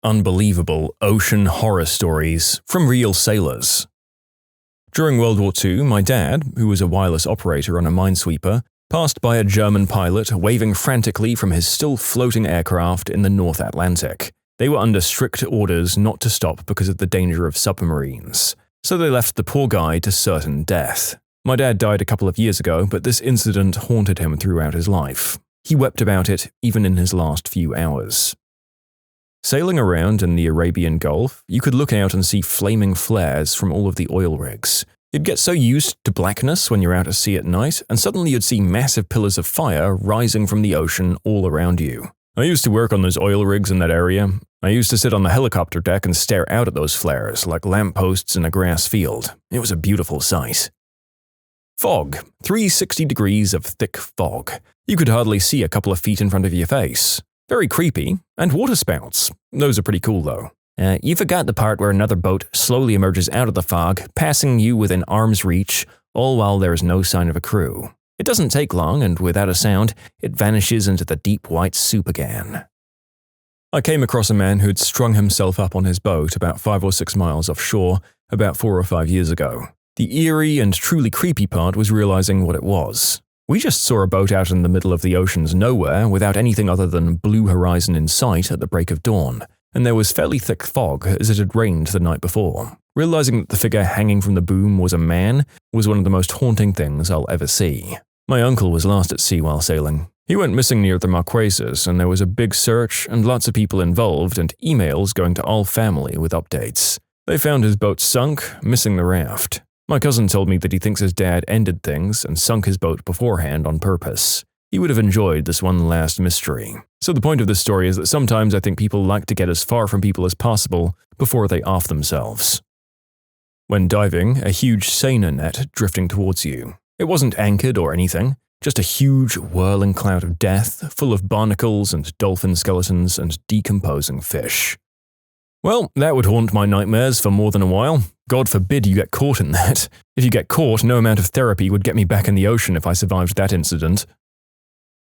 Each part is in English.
Unbelievable ocean horror stories from real sailors. During World War II, my dad, who was a wireless operator on a minesweeper, passed by a German pilot waving frantically from his still floating aircraft in the North Atlantic. They were under strict orders not to stop because of the danger of submarines, so they left the poor guy to certain death. My dad died a couple of years ago, but this incident haunted him throughout his life. He wept about it even in his last few hours. Sailing around in the Arabian Gulf, you could look out and see flaming flares from all of the oil rigs. You'd get so used to blackness when you're out at sea at night, and suddenly you'd see massive pillars of fire rising from the ocean all around you. I used to work on those oil rigs in that area. I used to sit on the helicopter deck and stare out at those flares like lampposts in a grass field. It was a beautiful sight. Fog. 360 degrees of thick fog. You could hardly see a couple of feet in front of your face. Very creepy, and waterspouts. Those are pretty cool though. You forgot the part where another boat slowly emerges out of the fog, passing you within arm's reach, all while there is no sign of a crew. It doesn't take long, and without a sound, it vanishes into the deep white soup again. I came across a man who'd strung himself up on his boat about 5 or 6 miles offshore about 4 or 5 years ago. The eerie and truly creepy part was realizing what it was. We just saw a boat out in the middle of the ocean's nowhere without anything other than blue horizon in sight at the break of dawn, and there was fairly thick fog as it had rained the night before. Realizing that the figure hanging from the boom was a man was one of the most haunting things I'll ever see. My uncle was last at sea while sailing. He went missing near the Marquesas, and there was a big search and lots of people involved and emails going to all family with updates. They found his boat sunk, missing the raft. My cousin told me that he thinks his dad ended things and sunk his boat beforehand on purpose. He would have enjoyed this one last mystery. So the point of this story is that sometimes I think people like to get as far from people as possible before they off themselves. When diving, a huge seine net drifting towards you. It wasn't anchored or anything, just a huge whirling cloud of death full of barnacles and dolphin skeletons and decomposing fish. Well, that would haunt my nightmares for more than a while. God forbid you get caught in that. If you get caught, no amount of therapy would get me back in the ocean if I survived that incident.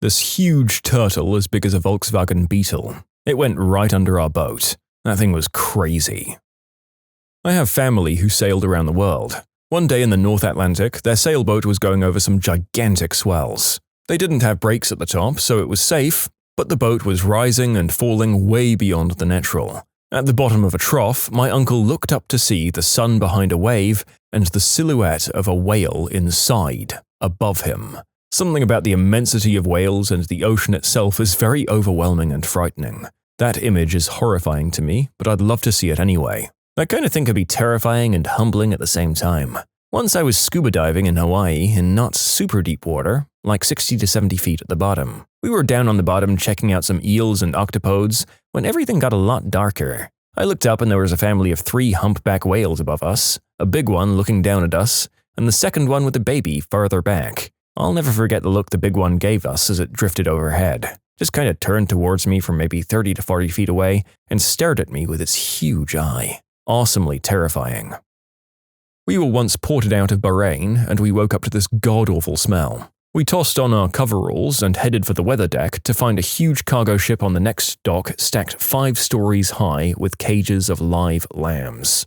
This huge turtle as big as a Volkswagen Beetle. It went right under our boat. That thing was crazy. I have family who sailed around the world. One day in the North Atlantic, their sailboat was going over some gigantic swells. They didn't have brakes at the top, so it was safe, but the boat was rising and falling way beyond the natural. At the bottom of a trough, my uncle looked up to see the sun behind a wave and the silhouette of a whale inside, above him. Something about the immensity of whales and the ocean itself is very overwhelming and frightening. That image is horrifying to me, but I'd love to see it anyway. That kind of thing could be terrifying and humbling at the same time. Once I was scuba diving in Hawaii in not super deep water, like 60 to 70 feet at the bottom. We were down on the bottom checking out some eels and octopodes when everything got a lot darker. I looked up and there was a family of 3 humpback whales above us, a big one looking down at us, and the second one with a baby farther back. I'll never forget the look the big one gave us as it drifted overhead. Just kind of turned towards me from maybe 30 to 40 feet away and stared at me with its huge eye. Awesomely terrifying. We were once ported out of Bahrain, and we woke up to this god-awful smell. We tossed on our coveralls and headed for the weather deck to find a huge cargo ship on the next dock stacked 5 stories high with cages of live lambs.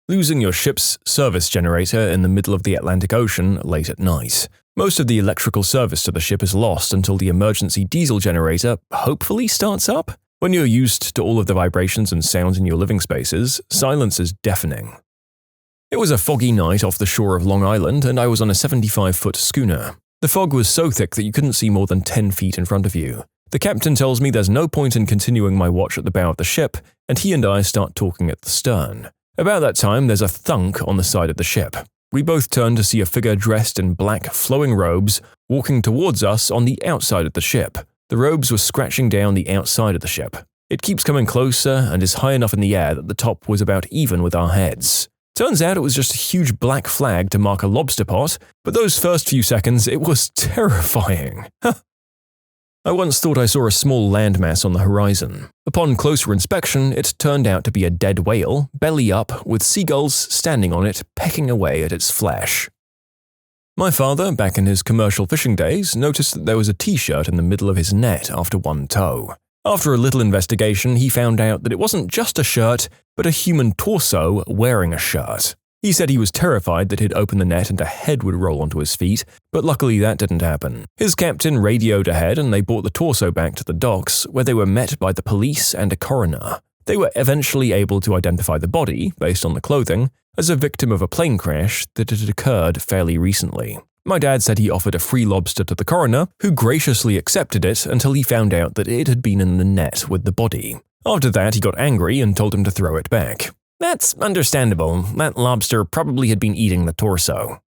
Losing your ship's service generator in the middle of the Atlantic Ocean late at night. Most of the electrical service to the ship is lost until the emergency diesel generator hopefully starts up. When you're used to all of the vibrations and sounds in your living spaces, silence is deafening. It was a foggy night off the shore of Long Island, and I was on a 75-foot schooner. The fog was so thick that you couldn't see more than 10 feet in front of you. The captain tells me there's no point in continuing my watch at the bow of the ship, and he and I start talking at the stern. About that time, there's a thunk on the side of the ship. We both turn to see a figure dressed in black, flowing robes walking towards us on the outside of the ship. The robes were scratching down the outside of the ship. It keeps coming closer and is high enough in the air that the top was about even with our heads. Turns out it was just a huge black flag to mark a lobster pot, but those first few seconds, it was terrifying. I once thought I saw a small landmass on the horizon. Upon closer inspection, it turned out to be a dead whale, belly up, with seagulls standing on it, pecking away at its flesh. My father, back in his commercial fishing days, noticed that there was a t-shirt in the middle of his net after one tow. After a little investigation, he found out that it wasn't just a shirt, but a human torso wearing a shirt. He said he was terrified that he'd open the net and a head would roll onto his feet, but luckily that didn't happen. His captain radioed ahead and they brought the torso back to the docks, where they were met by the police and a coroner. They were eventually able to identify the body, based on the clothing, as a victim of a plane crash that had occurred fairly recently. My dad said he offered a free lobster to the coroner, who graciously accepted it until he found out that it had been in the net with the body. After that, he got angry and told him to throw it back. That's understandable. That lobster probably had been eating the torso.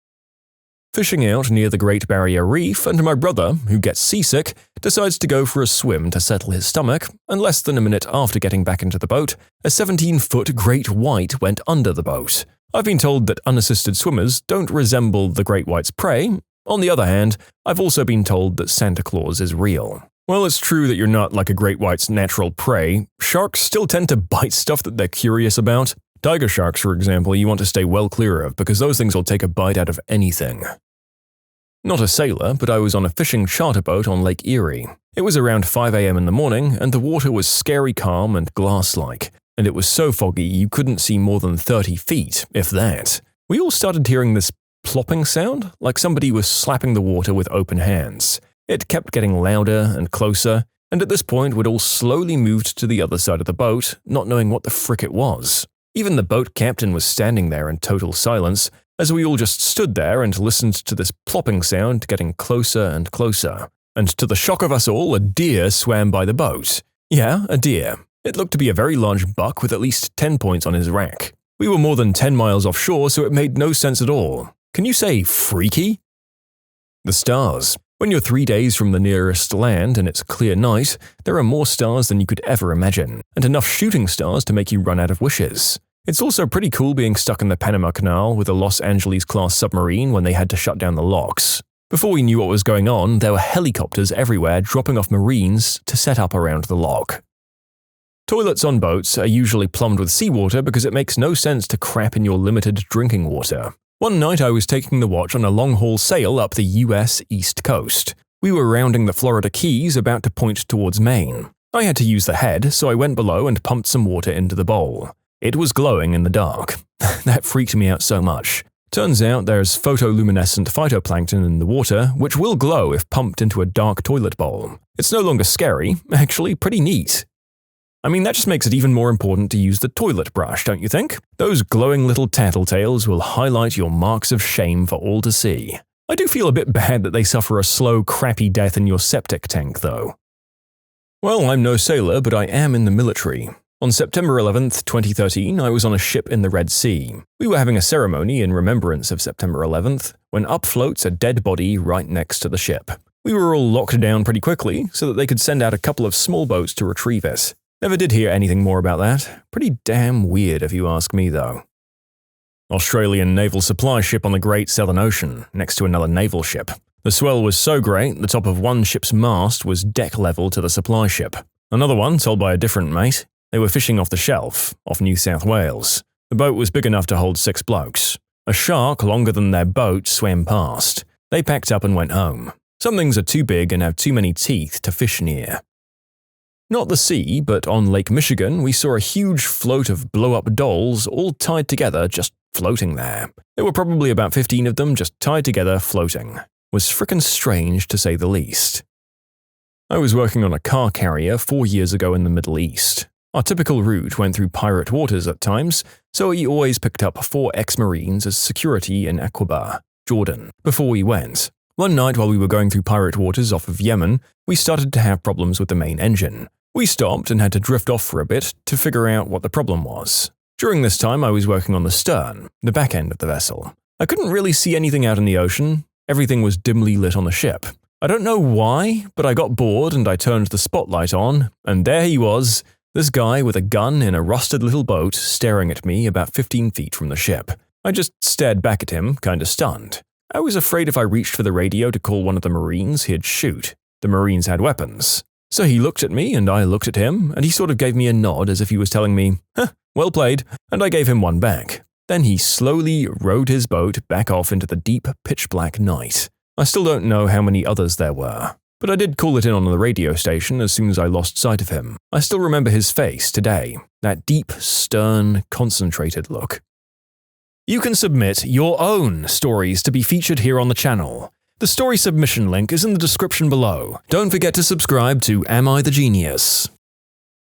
Fishing out near the Great Barrier Reef, and my brother, who gets seasick, decides to go for a swim to settle his stomach, and less than a minute after getting back into the boat, a 17-foot great white went under the boat. I've been told that unassisted swimmers don't resemble the great white's prey. On the other hand, I've also been told that Santa Claus is real. While it's true that you're not like a great white's natural prey, sharks still tend to bite stuff that they're curious about. Tiger sharks, for example, you want to stay well clear of because those things will take a bite out of anything. Not a sailor, but I was on a fishing charter boat on Lake Erie. It was around 5 a.m. in the morning, and the water was scary calm and glass-like, and it was so foggy you couldn't see more than 30 feet, if that. We all started hearing this plopping sound, like somebody was slapping the water with open hands. It kept getting louder and closer, and at this point we'd all slowly moved to the other side of the boat, not knowing what the frick it was. Even the boat captain was standing there in total silence, as we all just stood there and listened to this plopping sound getting closer and closer. And to the shock of us all, a deer swam by the boat. Yeah, a deer. It looked to be a very large buck with at least 10 points on his rack. We were more than 10 miles offshore, so it made no sense at all. Can you say freaky? The stars. When you're 3 days from the nearest land and it's clear night, there are more stars than you could ever imagine, and enough shooting stars to make you run out of wishes. It's also pretty cool being stuck in the Panama Canal with a Los Angeles-class submarine when they had to shut down the locks. Before we knew what was going on, there were helicopters everywhere dropping off Marines to set up around the lock. Toilets on boats are usually plumbed with seawater because it makes no sense to crap in your limited drinking water. One night I was taking the watch on a long-haul sail up the US East Coast. We were rounding the Florida Keys about to point towards Maine. I had to use the head, so I went below and pumped some water into the bowl. It was glowing in the dark. That freaked me out so much. Turns out there's photoluminescent phytoplankton in the water, which will glow if pumped into a dark toilet bowl. It's no longer scary, actually pretty neat. I mean, that just makes it even more important to use the toilet brush, don't you think? Those glowing little tattletales will highlight your marks of shame for all to see. I do feel a bit bad that they suffer a slow, crappy death in your septic tank, though. Well, I'm no sailor, but I am in the military. On September 11th, 2013, I was on a ship in the Red Sea. We were having a ceremony in remembrance of September 11th, when up floats a dead body right next to the ship. We were all locked down pretty quickly so that they could send out a couple of small boats to retrieve it. Never did hear anything more about that. Pretty damn weird if you ask me, though. Australian naval supply ship on the Great Southern Ocean, next to another naval ship. The swell was so great, the top of one ship's mast was deck level to the supply ship. Another one, sold by a different mate. They were fishing off the shelf, off New South Wales. The boat was big enough to hold 6 blokes. A shark longer than their boat swam past. They packed up and went home. Some things are too big and have too many teeth to fish near. Not the sea, but on Lake Michigan, we saw a huge float of blow-up dolls all tied together, just floating there. There were probably about 15 of them just tied together, floating. Was frickin' strange, to say the least. I was working on a car carrier 4 years ago in the Middle East. Our typical route went through pirate waters at times, so we always picked up 4 ex-Marines as security in Aqaba, Jordan, before we went. One night while we were going through pirate waters off of Yemen, we started to have problems with the main engine. We stopped and had to drift off for a bit to figure out what the problem was. During this time, I was working on the stern, the back end of the vessel. I couldn't really see anything out in the ocean. Everything was dimly lit on the ship. I don't know why, but I got bored and I turned the spotlight on, and there he was, this guy with a gun in a rusted little boat staring at me about 15 feet from the ship. I just stared back at him, kinda stunned. I was afraid if I reached for the radio to call one of the Marines, he'd shoot. The Marines had weapons. So he looked at me and I looked at him, and he sort of gave me a nod as if he was telling me, well played, and I gave him one back. Then he slowly rowed his boat back off into the deep, pitch-black night. I still don't know how many others there were. but I did call it in on the radio station as soon as I lost sight of him. I still remember his face today, that deep, stern, concentrated look. You can submit your own stories to be featured here on the channel. The story submission link is in the description below. Don't forget to subscribe to Am I the Genius?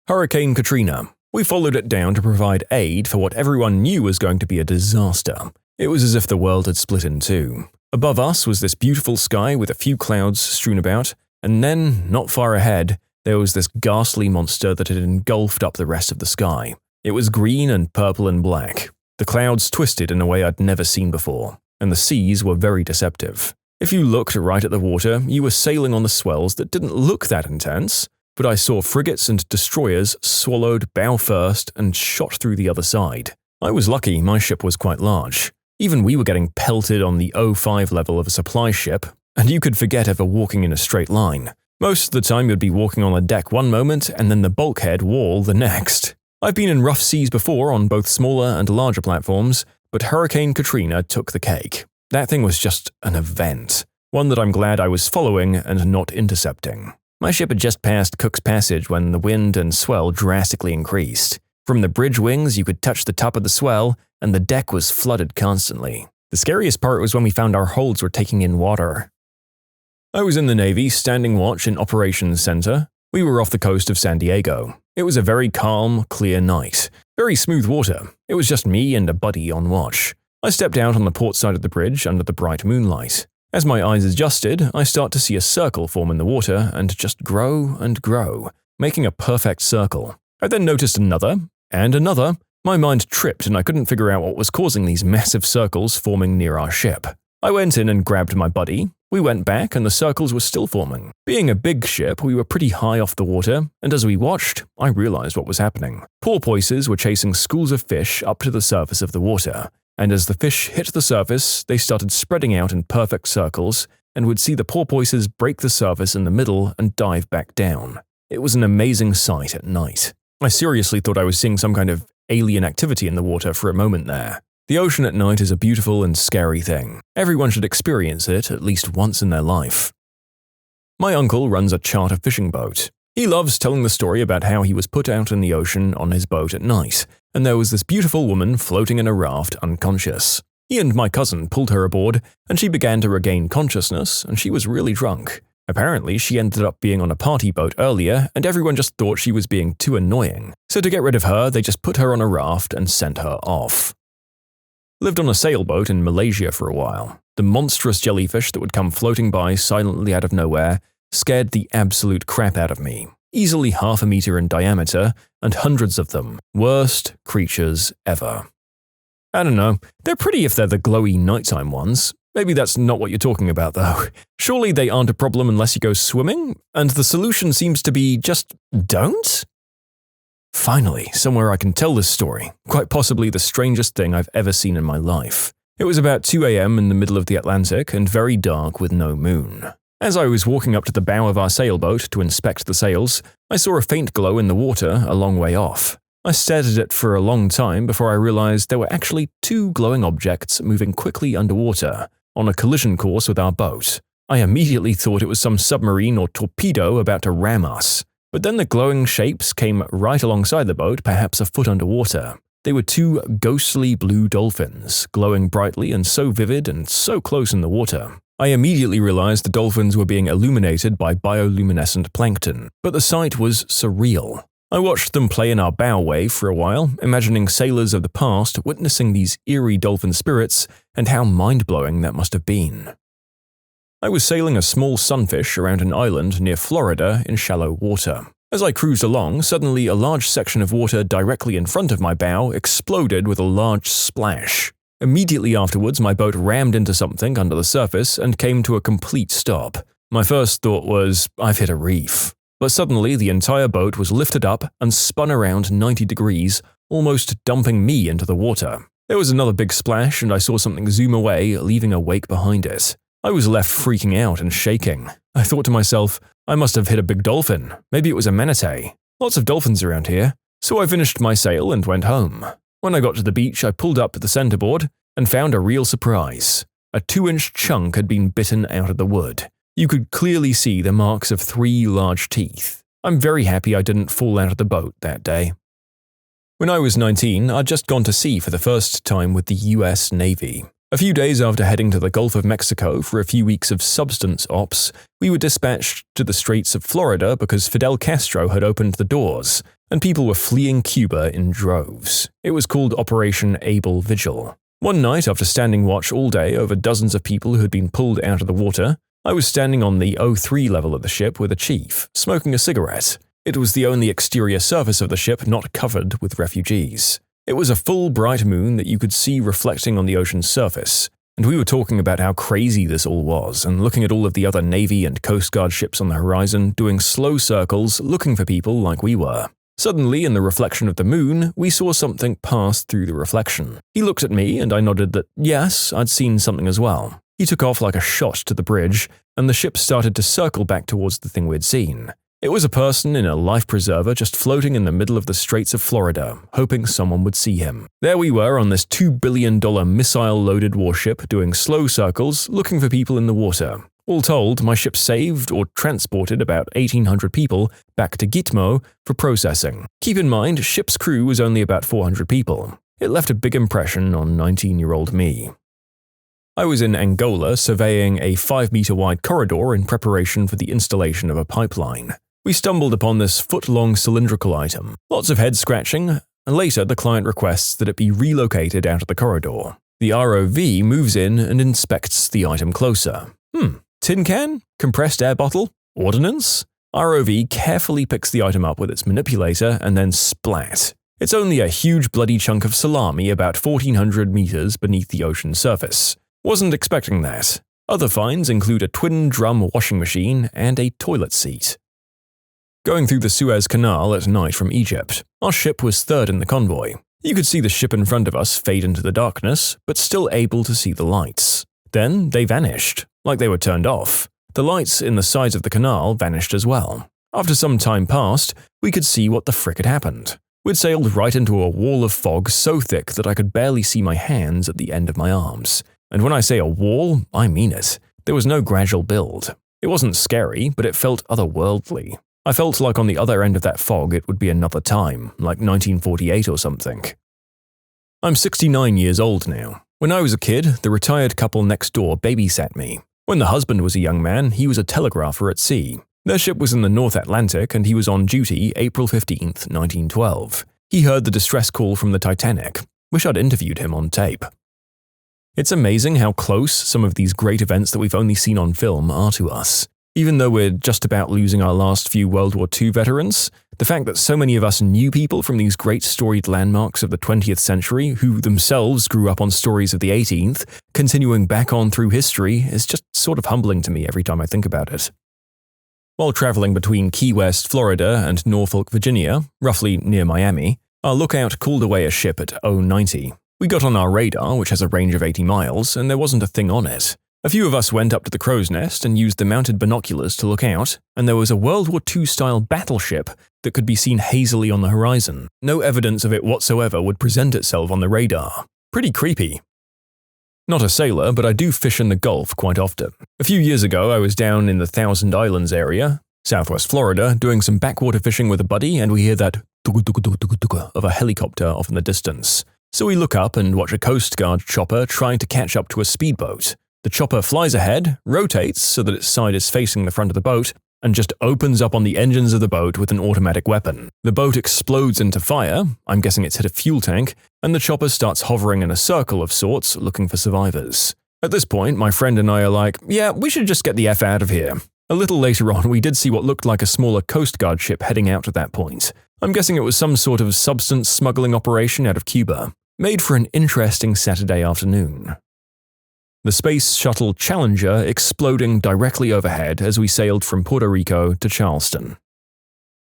Hurricane Katrina. We followed it down to provide aid for what everyone knew was going to be a disaster. It was as if the world had split in two. Above us was this beautiful sky with a few clouds strewn about, and then, not far ahead, there was this ghastly monster that had engulfed up the rest of the sky. It was green and purple and black. The clouds twisted in a way I'd never seen before, and the seas were very deceptive. If you looked right at the water, you were sailing on the swells that didn't look that intense, but I saw frigates and destroyers swallowed bow first and shot through the other side. I was lucky my ship was quite large. Even we were getting pelted on the O5 level of a supply ship, and you could forget ever walking in a straight line. Most of the time you'd be walking on the deck one moment and then the bulkhead wall the next. I've been in rough seas before on both smaller and larger platforms, but Hurricane Katrina took the cake. That thing was just an event, one that I'm glad I was following and not intercepting. My ship had just passed Cook's Passage when the wind and swell drastically increased. From the bridge wings, you could touch the top of the swell, and the deck was flooded constantly. The scariest part was when we found our holds were taking in water. I was in the Navy, standing watch in Operations Center. We were off the coast of San Diego. It was a very calm, clear night. Very smooth water. It was just me and a buddy on watch. I stepped out on the port side of the bridge under the bright moonlight. As my eyes adjusted, I start to see a circle form in the water and just grow and grow, making a perfect circle. I then noticed another, and another. My mind tripped and I couldn't figure out what was causing these massive circles forming near our ship. I went in and grabbed my buddy. We went back and the circles were still forming. Being a big ship, we were pretty high off the water, and as we watched, I realized what was happening. Porpoises were chasing schools of fish up to the surface of the water. And as the fish hit the surface, they started spreading out in perfect circles and would see the porpoises break the surface in the middle and dive back down. It was an amazing sight at night. I seriously thought I was seeing some kind of alien activity in the water for a moment there. The ocean at night is a beautiful and scary thing. Everyone should experience it at least once in their life. My uncle runs a charter fishing boat. He loves telling the story about how he was put out in the ocean on his boat at night, and there was this beautiful woman floating in a raft unconscious. He and my cousin pulled her aboard, and she began to regain consciousness, and she was really drunk. Apparently, she ended up being on a party boat earlier, and everyone just thought she was being too annoying. So to get rid of her, they just put her on a raft and sent her off. Lived on a sailboat in Malaysia for a while. The monstrous jellyfish that would come floating by silently out of nowhere scared the absolute crap out of me. Easily 1/2 meter in diameter, and hundreds of them. Worst creatures ever. I don't know, they're pretty if they're the glowy nighttime ones. Maybe that's not what you're talking about though. Surely they aren't a problem unless you go swimming, and the solution seems to be just don't? Finally, somewhere I can tell this story, quite possibly the strangest thing I've ever seen in my life. It was about 2 a.m. in the middle of the Atlantic and very dark with no moon. As I was walking up to the bow of our sailboat to inspect the sails, I saw a faint glow in the water a long way off. I stared at it for a long time before I realized there were actually 2 glowing objects moving quickly underwater, on a collision course with our boat. I immediately thought it was some submarine or torpedo about to ram us. But then the glowing shapes came right alongside the boat, perhaps a foot underwater. They were 2 ghostly blue dolphins, glowing brightly and so vivid and so close in the water. I immediately realized the dolphins were being illuminated by bioluminescent plankton, but the sight was surreal. I watched them play in our bow wave for a while, imagining sailors of the past witnessing these eerie dolphin spirits and how mind-blowing that must have been. I was sailing a small sunfish around an island near Florida in shallow water. As I cruised along, suddenly a large section of water directly in front of my bow exploded with a large splash. Immediately afterwards, my boat rammed into something under the surface and came to a complete stop. My first thought was, I've hit a reef. But suddenly, the entire boat was lifted up and spun around 90 degrees, almost dumping me into the water. There was another big splash and I saw something zoom away, leaving a wake behind it. I was left freaking out and shaking. I thought to myself, I must have hit a big dolphin. Maybe it was a manatee. Lots of dolphins around here. So I finished my sail and went home. When I got to the beach, I pulled up the centerboard and found a real surprise. A 2-inch chunk had been bitten out of the wood. You could clearly see the marks of 3 large teeth. I'm very happy I didn't fall out of the boat that day. When I was 19, I'd just gone to sea for the first time with the US Navy. A few days after heading to the Gulf of Mexico for a few weeks of substance ops, we were dispatched to the Straits of Florida because Fidel Castro had opened the doors, and people were fleeing Cuba in droves. It was called Operation Able Vigil. One night, after standing watch all day over dozens of people who had been pulled out of the water, I was standing on the O3 level of the ship with a chief, smoking a cigarette. It was the only exterior surface of the ship not covered with refugees. It was a full bright moon that you could see reflecting on the ocean's surface, and we were talking about how crazy this all was and looking at all of the other Navy and Coast Guard ships on the horizon doing slow circles looking for people like we were. Suddenly, in the reflection of the moon, we saw something pass through the reflection. He looked at me and I nodded that yes, I'd seen something as well. He took off like a shot to the bridge, and the ship started to circle back towards the thing we'd seen. It was a person in a life preserver just floating in the middle of the Straits of Florida, hoping someone would see him. There we were on this $2 billion missile-loaded warship doing slow circles, looking for people in the water. All told, my ship saved or transported about 1,800 people back to Gitmo for processing. Keep in mind, ship's crew was only about 400 people. It left a big impression on 19-year-old me. I was in Angola surveying a 5-meter-wide corridor in preparation for the installation of a pipeline. We stumbled upon this foot-long cylindrical item. Lots of head-scratching, and later the client requests that it be relocated out of the corridor. The ROV moves in and inspects the item closer. Tin can? Compressed air bottle? Ordnance? ROV carefully picks the item up with its manipulator and then splat. It's only a huge bloody chunk of salami about 1,400 meters beneath the ocean's surface. Wasn't expecting that. Other finds include a twin-drum washing machine and a toilet seat. Going through the Suez Canal at night from Egypt, our ship was third in the convoy. You could see the ship in front of us fade into the darkness, but still able to see the lights. Then they vanished, like they were turned off. The lights in the sides of the canal vanished as well. After some time passed, we could see what the frick had happened. We'd sailed right into a wall of fog so thick that I could barely see my hands at the end of my arms. And when I say a wall, I mean it. There was no gradual build. It wasn't scary, but it felt otherworldly. I felt like on the other end of that fog it would be another time, like 1948 or something. I'm 69 years old now. When I was a kid, the retired couple next door babysat me. When the husband was a young man, he was a telegrapher at sea. Their ship was in the North Atlantic and he was on duty April 15th, 1912. He heard the distress call from the Titanic. Wish I'd interviewed him on tape. It's amazing how close some of these great events that we've only seen on film are to us. Even though we're just about losing our last few World War II veterans, the fact that so many of us knew people from these great storied landmarks of the 20th century who themselves grew up on stories of the 18th, continuing back on through history, is just sort of humbling to me every time I think about it. While traveling between Key West, Florida and Norfolk, Virginia, roughly near Miami, our lookout called away a ship at 090. We got on our radar, which has a range of 80 miles, and there wasn't a thing on it. A few of us went up to the crow's nest and used the mounted binoculars to look out, and there was a World War II-style battleship that could be seen hazily on the horizon. No evidence of it whatsoever would present itself on the radar. Pretty creepy. Not a sailor, but I do fish in the Gulf quite often. A few years ago, I was down in the Thousand Islands area, southwest Florida, doing some backwater fishing with a buddy, and we hear that of a helicopter off in the distance. So we look up and watch a Coast Guard chopper trying to catch up to a speedboat. The chopper flies ahead, rotates so that its side is facing the front of the boat, and just opens up on the engines of the boat with an automatic weapon. The boat explodes into fire, I'm guessing it's hit a fuel tank, and the chopper starts hovering in a circle of sorts looking for survivors. At this point, my friend and I are like, yeah, we should just get the F out of here. A little later on, we did see what looked like a smaller Coast Guard ship heading out at that point. I'm guessing it was some sort of substance smuggling operation out of Cuba. Made for an interesting Saturday afternoon. The Space Shuttle Challenger exploding directly overhead as we sailed from Puerto Rico to Charleston.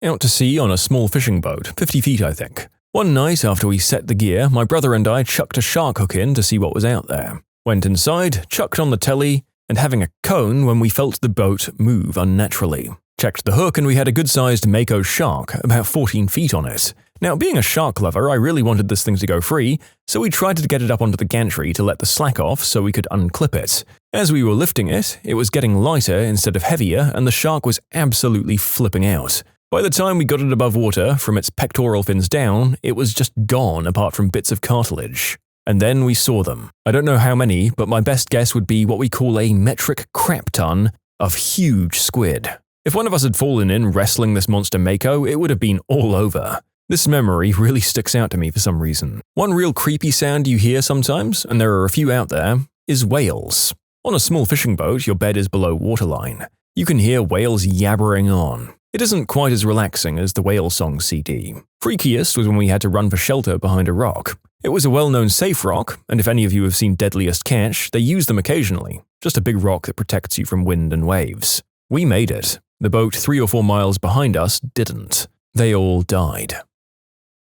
Out to sea on a small fishing boat, 50 feet I think. One night after we set the gear, my brother and I chucked a shark hook in to see what was out there. Went inside, chucked on the telly, and having a cone when we felt the boat move unnaturally. Checked the hook and we had a good-sized Mako shark, about 14 feet on it. Now, being a shark lover, I really wanted this thing to go free, so we tried to get it up onto the gantry to let the slack off so we could unclip it. As we were lifting it, it was getting lighter instead of heavier, and the shark was absolutely flipping out. By the time we got it above water, from its pectoral fins down, it was just gone apart from bits of cartilage. And then we saw them. I don't know how many, but my best guess would be what we call a metric crap ton of huge squid. If one of us had fallen in wrestling this monster mako, it would have been all over. This memory really sticks out to me for some reason. One real creepy sound you hear sometimes, and there are a few out there, is whales. On a small fishing boat, your bed is below waterline. You can hear whales yabbering on. It isn't quite as relaxing as the whale song CD. Freakiest was when we had to run for shelter behind a rock. It was a well-known safe rock, and if any of you have seen Deadliest Catch, they use them occasionally. Just a big rock that protects you from wind and waves. We made it. The boat 3 or 4 miles behind us didn't. They all died.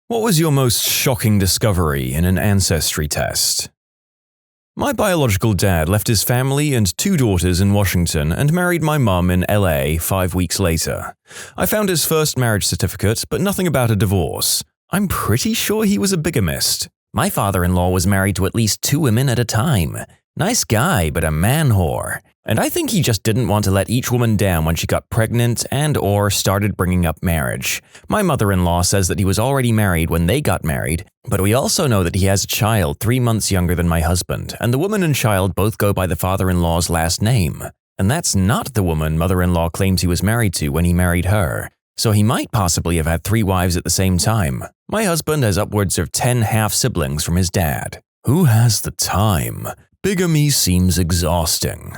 What was your most shocking discovery in an ancestry test? My biological dad left his family and 2 daughters in Washington and married my mum in LA 5 weeks later. I found his first marriage certificate, but nothing about a divorce. I'm pretty sure he was a bigamist. My father-in-law was married to at least 2 women at a time. Nice guy, but a man whore. And I think he just didn't want to let each woman down when she got pregnant and/or started bringing up marriage. My mother-in-law says that he was already married when they got married, but we also know that he has a child 3 months younger than my husband, and the woman and child both go by the father-in-law's last name. And that's not the woman mother-in-law claims he was married to when he married her. So he might possibly have had 3 wives at the same time. My husband has upwards of 10 half-siblings from his dad. Who has the time? Bigamy seems exhausting.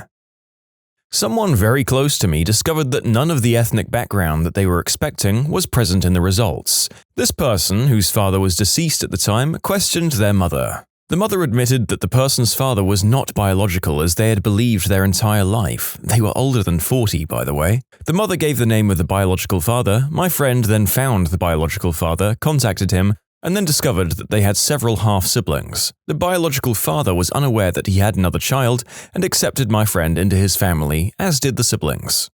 Someone very close to me discovered that none of the ethnic background that they were expecting was present in the results. This person, whose father was deceased at the time, questioned their mother. The mother admitted that the person's father was not biological as they had believed their entire life. They were older than 40, by the way. The mother gave the name of the biological father. My friend then found the biological father, contacted him, and then discovered that they had several half-siblings. The biological father was unaware that he had another child and accepted my friend into his family, as did the siblings.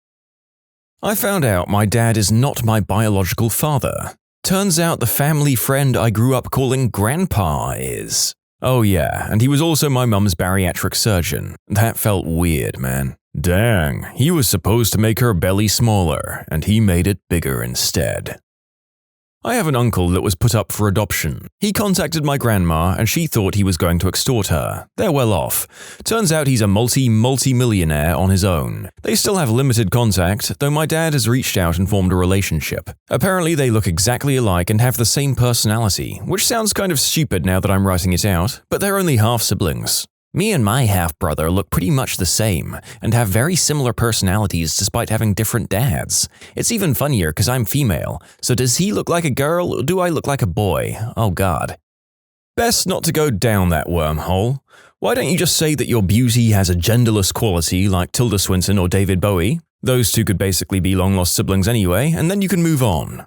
I found out my dad is not my biological father. Turns out the family friend I grew up calling Grandpa is. Oh yeah, and he was also my mum's bariatric surgeon. That felt weird, man. Dang, he was supposed to make her belly smaller, and he made it bigger instead. I have an uncle that was put up for adoption. He contacted my grandma and she thought he was going to extort her. They're well off. Turns out he's a multi-millionaire on his own. They still have limited contact, though my dad has reached out and formed a relationship. Apparently they look exactly alike and have the same personality, which sounds kind of stupid now that I'm writing it out, but they're only half-siblings. Me and my half-brother look pretty much the same, and have very similar personalities despite having different dads. It's even funnier because I'm female, so does he look like a girl or do I look like a boy? Oh god. Best not to go down that wormhole. Why don't you just say that your beauty has a genderless quality like Tilda Swinton or David Bowie? Those two could basically be long-lost siblings anyway, and then you can move on.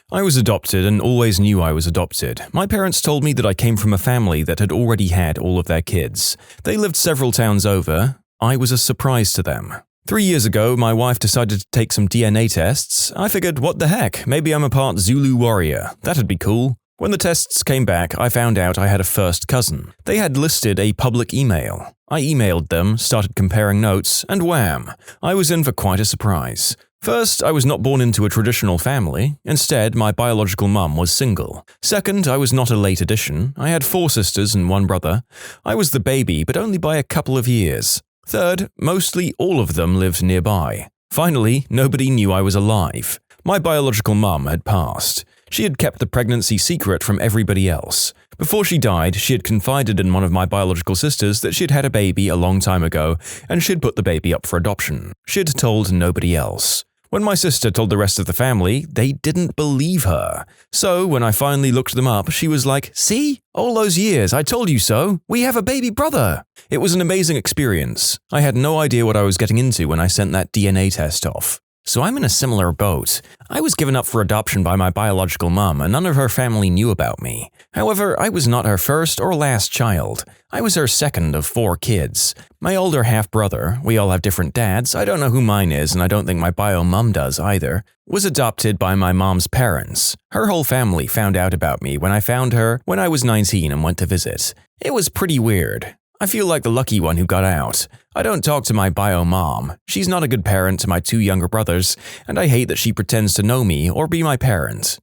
I was adopted and always knew I was adopted. My parents told me that I came from a family that had already had all of their kids. They lived several towns over. I was a surprise to them. 3 years ago, my wife decided to take some DNA tests. I figured, what the heck, maybe I'm a part Zulu warrior. That'd be cool. When the tests came back, I found out I had a first cousin. They had listed a public email. I emailed them, started comparing notes, and wham! I was in for quite a surprise. First, I was not born into a traditional family. Instead, my biological mum was single. Second, I was not a late addition. I had 4 sisters and 1 brother. I was the baby, but only by a couple of years. Third, mostly all of them lived nearby. Finally, nobody knew I was alive. My biological mum had passed. She had kept the pregnancy secret from everybody else. Before she died, she had confided in one of my biological sisters that she had had a baby a long time ago, and she had put the baby up for adoption. She had told nobody else. When my sister told the rest of the family, they didn't believe her. So when I finally looked them up, she was like, "See? All those years, I told you so. We have a baby brother." It was an amazing experience. I had no idea what I was getting into when I sent that DNA test off. So I'm in a similar boat. I was given up for adoption by my biological mum, and none of her family knew about me. However, I was not her first or last child. I was her second of 4 kids. My older half-brother, we all have different dads, I don't know who mine is, and I don't think my bio-mum does either, was adopted by my mom's parents. Her whole family found out about me when I found her when I was 19 and went to visit. It was pretty weird. I feel like the lucky one who got out. I don't talk to my bio mom. She's not a good parent to my 2 younger brothers, and I hate that she pretends to know me or be my parent.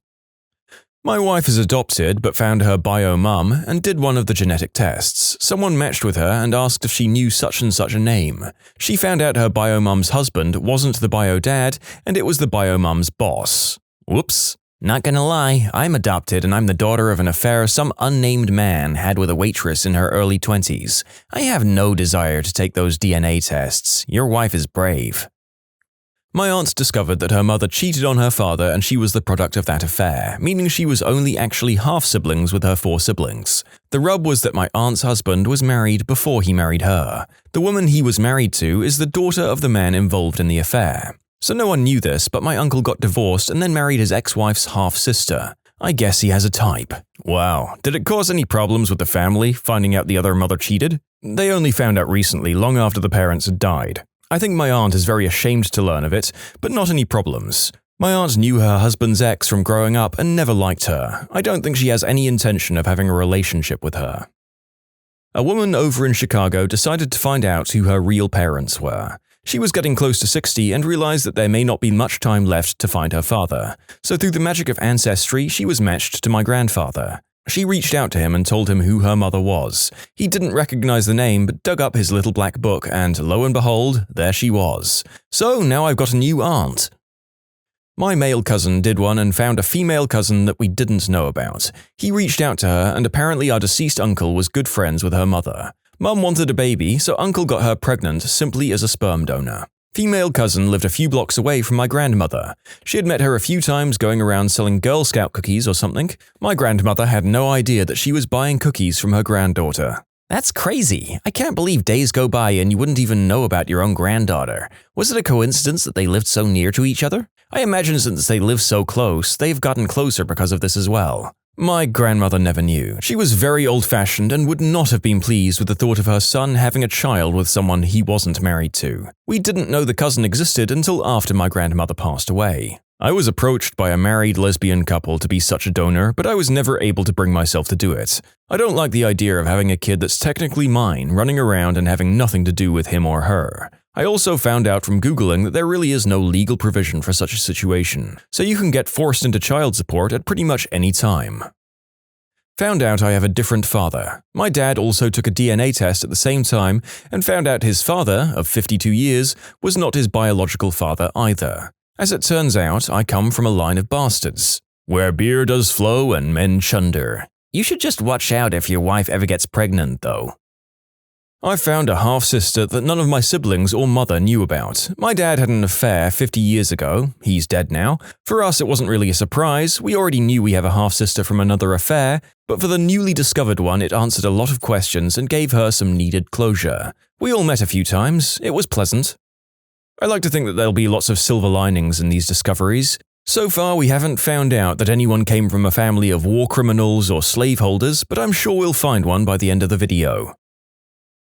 My wife is adopted but found her bio mum and did one of the genetic tests. Someone matched with her and asked if she knew such and such a name. She found out her bio mum's husband wasn't the bio dad and it was the bio mum's boss. Whoops. Not gonna lie, I'm adopted and I'm the daughter of an affair some unnamed man had with a waitress in her early 20s. I have no desire to take those DNA tests. Your wife is brave. My aunt discovered that her mother cheated on her father and she was the product of that affair, meaning she was only actually half-siblings with her 4 siblings. The rub was that my aunt's husband was married before he married her. The woman he was married to is the daughter of the man involved in the affair. So no one knew this, but my uncle got divorced and then married his ex-wife's half-sister. I guess he has a type. Wow, did it cause any problems with the family, finding out the other mother cheated? They only found out recently, long after the parents had died. I think my aunt is very ashamed to learn of it, but not any problems. My aunt knew her husband's ex from growing up and never liked her. I don't think she has any intention of having a relationship with her. A woman over in Chicago decided to find out who her real parents were. She was getting close to 60 and realized that there may not be much time left to find her father. So through the magic of ancestry, she was matched to my grandfather. She reached out to him and told him who her mother was. He didn't recognize the name but dug up his little black book and lo and behold, there she was. So now I've got a new aunt. My male cousin did one and found a female cousin that we didn't know about. He reached out to her and apparently our deceased uncle was good friends with her mother. Mum wanted a baby, so uncle got her pregnant simply as a sperm donor. Female cousin lived a few blocks away from my grandmother. She had met her a few times going around selling Girl Scout cookies or something. My grandmother had no idea that she was buying cookies from her granddaughter. That's crazy. I can't believe days go by and you wouldn't even know about your own granddaughter. Was it a coincidence that they lived so near to each other? I imagine since they live so close, they've gotten closer because of this as well. My grandmother never knew. She was very old-fashioned and would not have been pleased with the thought of her son having a child with someone he wasn't married to. We didn't know the cousin existed until after my grandmother passed away. I was approached by a married lesbian couple to be such a donor, but I was never able to bring myself to do it. I don't like the idea of having a kid that's technically mine running around and having nothing to do with him or her. I also found out from Googling that there really is no legal provision for such a situation, so you can get forced into child support at pretty much any time. Found out I have a different father. My dad also took a DNA test at the same time and found out his father, of 52 years, was not his biological father either. As it turns out, I come from a line of bastards. Where beer does flow and men chunder. You should just watch out if your wife ever gets pregnant, though. I found a half-sister that none of my siblings or mother knew about. My dad had an affair 50 years ago. He's dead now. For us, it wasn't really a surprise. We already knew we have a half-sister from another affair, but for the newly discovered one, it answered a lot of questions and gave her some needed closure. We all met a few times. It was pleasant. I like to think that there'll be lots of silver linings in these discoveries. So far, we haven't found out that anyone came from a family of war criminals or slaveholders, but I'm sure we'll find one by the end of the video.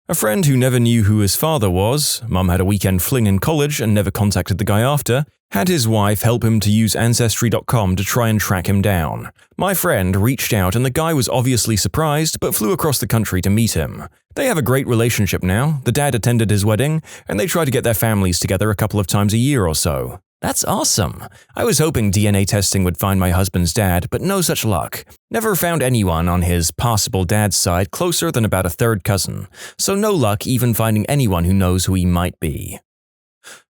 A friend who never knew who his father was, Mum had a weekend fling in college and never contacted the guy after, had his wife help him to use Ancestry.com to try and track him down. My friend reached out and the guy was obviously surprised but flew across the country to meet him. They have a great relationship now, the dad attended his wedding, and they try to get their families together a couple of times a year or so. That's awesome. I was hoping DNA testing would find my husband's dad, but no such luck. Never found anyone on his possible dad's side closer than about a third cousin, so no luck even finding anyone who knows who he might be.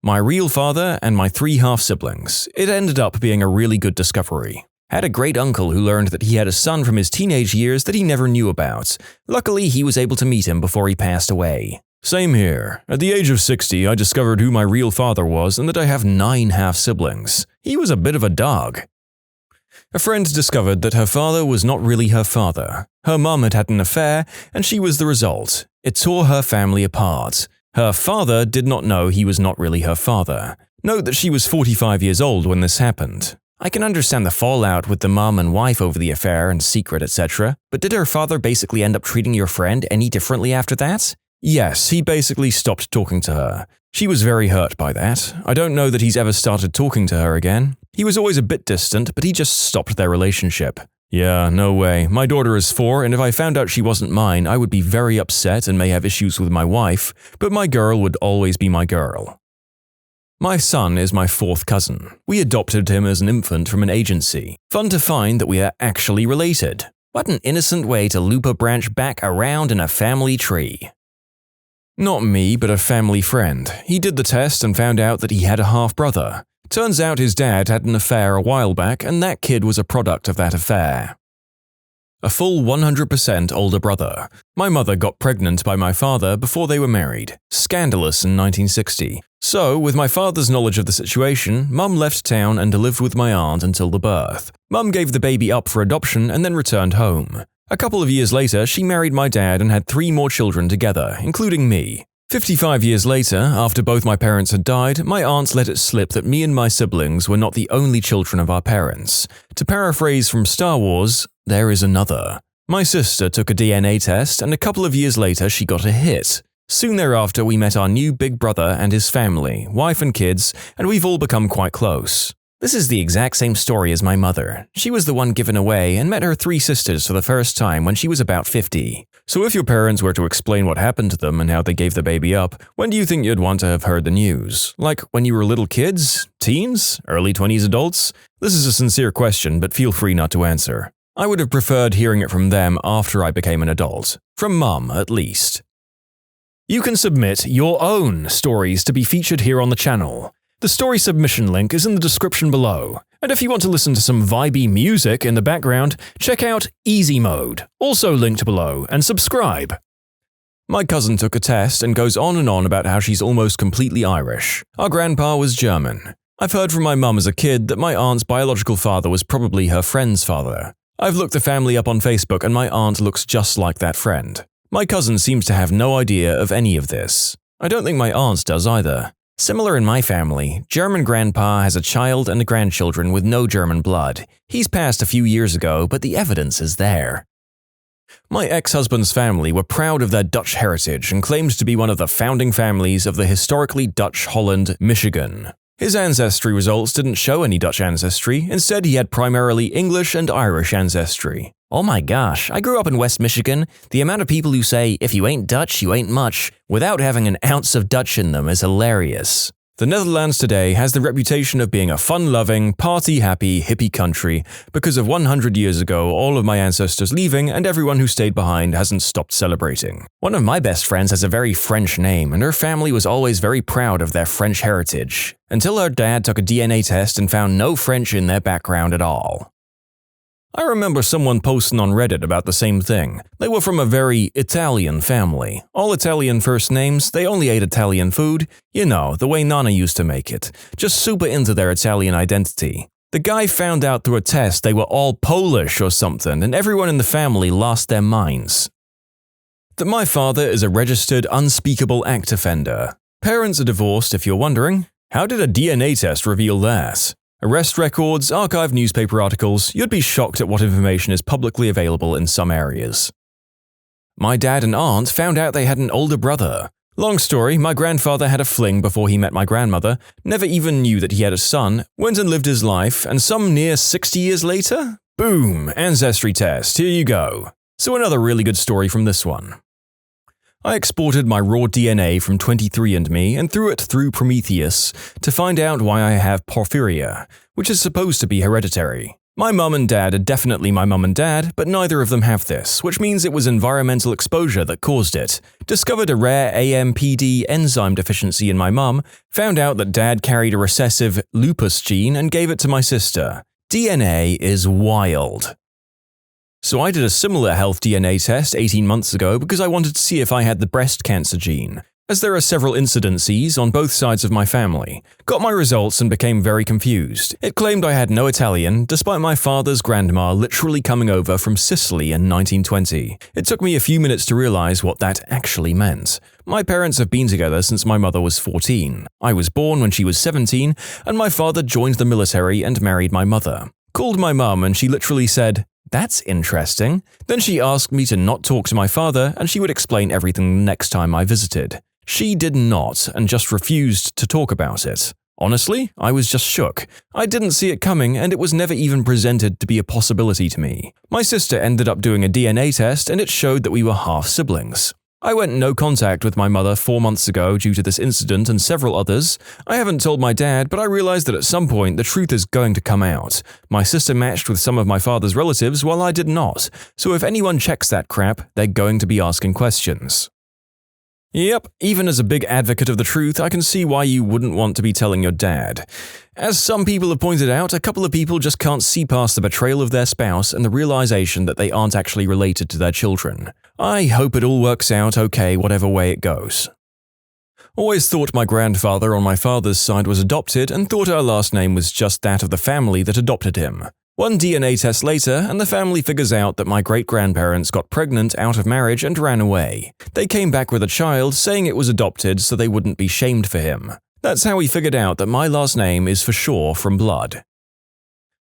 My real father and my 3 half-siblings. It ended up being a really good discovery. Had a great uncle who learned that he had a son from his teenage years that he never knew about. Luckily, he was able to meet him before he passed away. Same here. At the age of 60, I discovered who my real father was and that I have 9 half-siblings. He was a bit of a dog. A friend discovered that her father was not really her father. Her mum had had an affair, and she was the result. It tore her family apart. Her father did not know he was not really her father. Note that she was 45 years old when this happened. I can understand the fallout with the mum and wife over the affair and secret, etc., but did her father basically end up treating your friend any differently after that? Yes, he basically stopped talking to her. She was very hurt by that. I don't know that he's ever started talking to her again. He was always a bit distant, but he just stopped their relationship. Yeah, no way. My daughter is 4, and if I found out she wasn't mine, I would be very upset and may have issues with my wife, but my girl would always be my girl. My son is my 4th cousin. We adopted him as an infant from an agency. Fun to find that we are actually related. What an innocent way to loop a branch back around in a family tree. Not me, but a family friend. He did the test and found out that he had a half-brother. Turns out his dad had an affair a while back, and that kid was a product of that affair. A full 100% older brother. My mother got pregnant by my father before they were married. Scandalous in 1960. So, with my father's knowledge of the situation, Mum left town and lived with my aunt until the birth. Mum gave the baby up for adoption and then returned home. A couple of years later, she married my dad and had 3 more children together, including me. 55 years later, after both my parents had died, my aunt let it slip that me and my siblings were not the only children of our parents. To paraphrase from Star Wars, there is another. My sister took a DNA test, and a couple of years later she got a hit. Soon thereafter, we met our new big brother and his family, wife and kids, and we've all become quite close. This is the exact same story as my mother. She was the one given away and met her 3 sisters for the first time when she was about 50. So if your parents were to explain what happened to them and how they gave the baby up, when do you think you'd want to have heard the news? Like when you were little kids? Teens? Early 20s adults? This is a sincere question, but feel free not to answer. I would have preferred hearing it from them after I became an adult. From Mum, at least. You can submit your own stories to be featured here on the channel. The story submission link is in the description below. And if you want to listen to some vibey music in the background, check out easymode, also linked below, and subscribe. My cousin took a test and goes on and on about how she's almost completely Irish. Our grandpa was German. I've heard from my mum as a kid that my aunt's biological father was probably her friend's father. I've looked the family up on Facebook and my aunt looks just like that friend. My cousin seems to have no idea of any of this. I don't think my aunt does either. Similar in my family, German grandpa has a child and grandchildren with no German blood. He's passed a few years ago, but the evidence is there. My ex-husband's family were proud of their Dutch heritage and claimed to be one of the founding families of the historically Dutch Holland, Michigan. His ancestry results didn't show any Dutch ancestry, instead he had primarily English and Irish ancestry. Oh my gosh, I grew up in West Michigan. The amount of people who say, if you ain't Dutch, you ain't much, without having an ounce of Dutch in them is hilarious. The Netherlands today has the reputation of being a fun-loving, party-happy, hippie country because of 100 years ago all of my ancestors leaving and everyone who stayed behind hasn't stopped celebrating. One of my best friends has a very French name and her family was always very proud of their French heritage, until her dad took a DNA test and found no French in their background at all. I remember someone posting on Reddit about the same thing. They were from a very Italian family. All Italian first names, they only ate Italian food. You know, the way Nana used to make it. Just super into their Italian identity. The guy found out through a test they were all Polish or something, and everyone in the family lost their minds. That my father is a registered unspeakable act offender. Parents are divorced, if you're wondering. How did a DNA test reveal that? Arrest records, archived newspaper articles, you'd be shocked at what information is publicly available in some areas. My dad and aunt found out they had an older brother. Long story, my grandfather had a fling before he met my grandmother, never even knew that he had a son, went and lived his life, and some near 60 years later? Boom! Ancestry test, here you go. So another really good story from this one. I exported my raw DNA from 23andMe and threw it through Prometheus to find out why I have porphyria, which is supposed to be hereditary. My mum and dad are definitely my mum and dad, but neither of them have this, which means it was environmental exposure that caused it. Discovered a rare AMPD enzyme deficiency in my mum, found out that dad carried a recessive lupus gene and gave it to my sister. DNA is wild. So I did a similar health DNA test 18 months ago because I wanted to see if I had the breast cancer gene, as there are several incidences on both sides of my family. Got my results and became very confused. It claimed I had no Italian, despite my father's grandma literally coming over from Sicily in 1920. It took me a few minutes to realize what that actually meant. My parents have been together since my mother was 14. I was born when she was 17, and my father joined the military and married my mother. Called my mum and she literally said, "That's interesting." Then she asked me to not talk to my father and she would explain everything the next time I visited. She did not and just refused to talk about it. Honestly, I was just shook. I didn't see it coming, and it was never even presented to be a possibility to me. My sister ended up doing a DNA test, and it showed that we were half-siblings. I went no contact with my mother 4 months ago due to this incident and several others. I haven't told my dad, but I realized that at some point the truth is going to come out. My sister matched with some of my father's relatives while I did not, so if anyone checks that crap, they're going to be asking questions. Yep, even as a big advocate of the truth, I can see why you wouldn't want to be telling your dad. As some people have pointed out, a couple of people just can't see past the betrayal of their spouse and the realization that they aren't actually related to their children. I hope it all works out okay whatever way it goes. Always thought my grandfather on my father's side was adopted and thought our last name was just that of the family that adopted him. One DNA test later, and the family figures out that my great-grandparents got pregnant out of marriage and ran away. They came back with a child, saying it was adopted so they wouldn't be shamed for him. That's how we figured out that my last name is for sure from blood.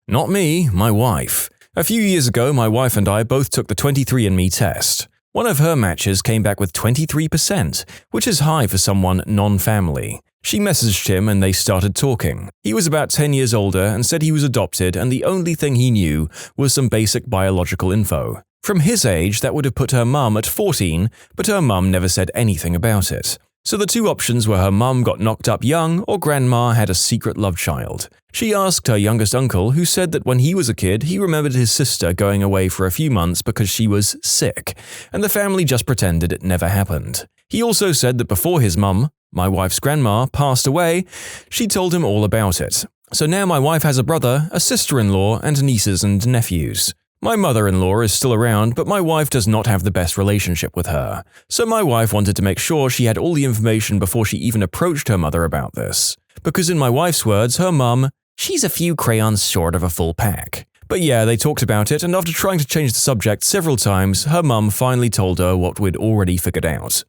Not me, my wife. A few years ago, my wife and I both took the 23andMe test. One of her matches came back with 23%, which is high for someone non-family. She messaged him and they started talking. He was about 10 years older and said he was adopted, and the only thing he knew was some basic biological info. From his age, that would have put her mum at 14, but her mum never said anything about it. So the two options were her mum got knocked up young or grandma had a secret love child. She asked her youngest uncle, who said that when he was a kid, he remembered his sister going away for a few months because she was sick, and the family just pretended it never happened. He also said that before his mum, my wife's grandma, passed away, she told him all about it. So now my wife has a brother, a sister-in-law, and nieces and nephews. My mother-in-law is still around, but my wife does not have the best relationship with her. So my wife wanted to make sure she had all the information before she even approached her mother about this. Because in my wife's words, her mum, she's a few crayons short of a full pack. But yeah, they talked about it, and after trying to change the subject several times, her mum finally told her what we'd already figured out.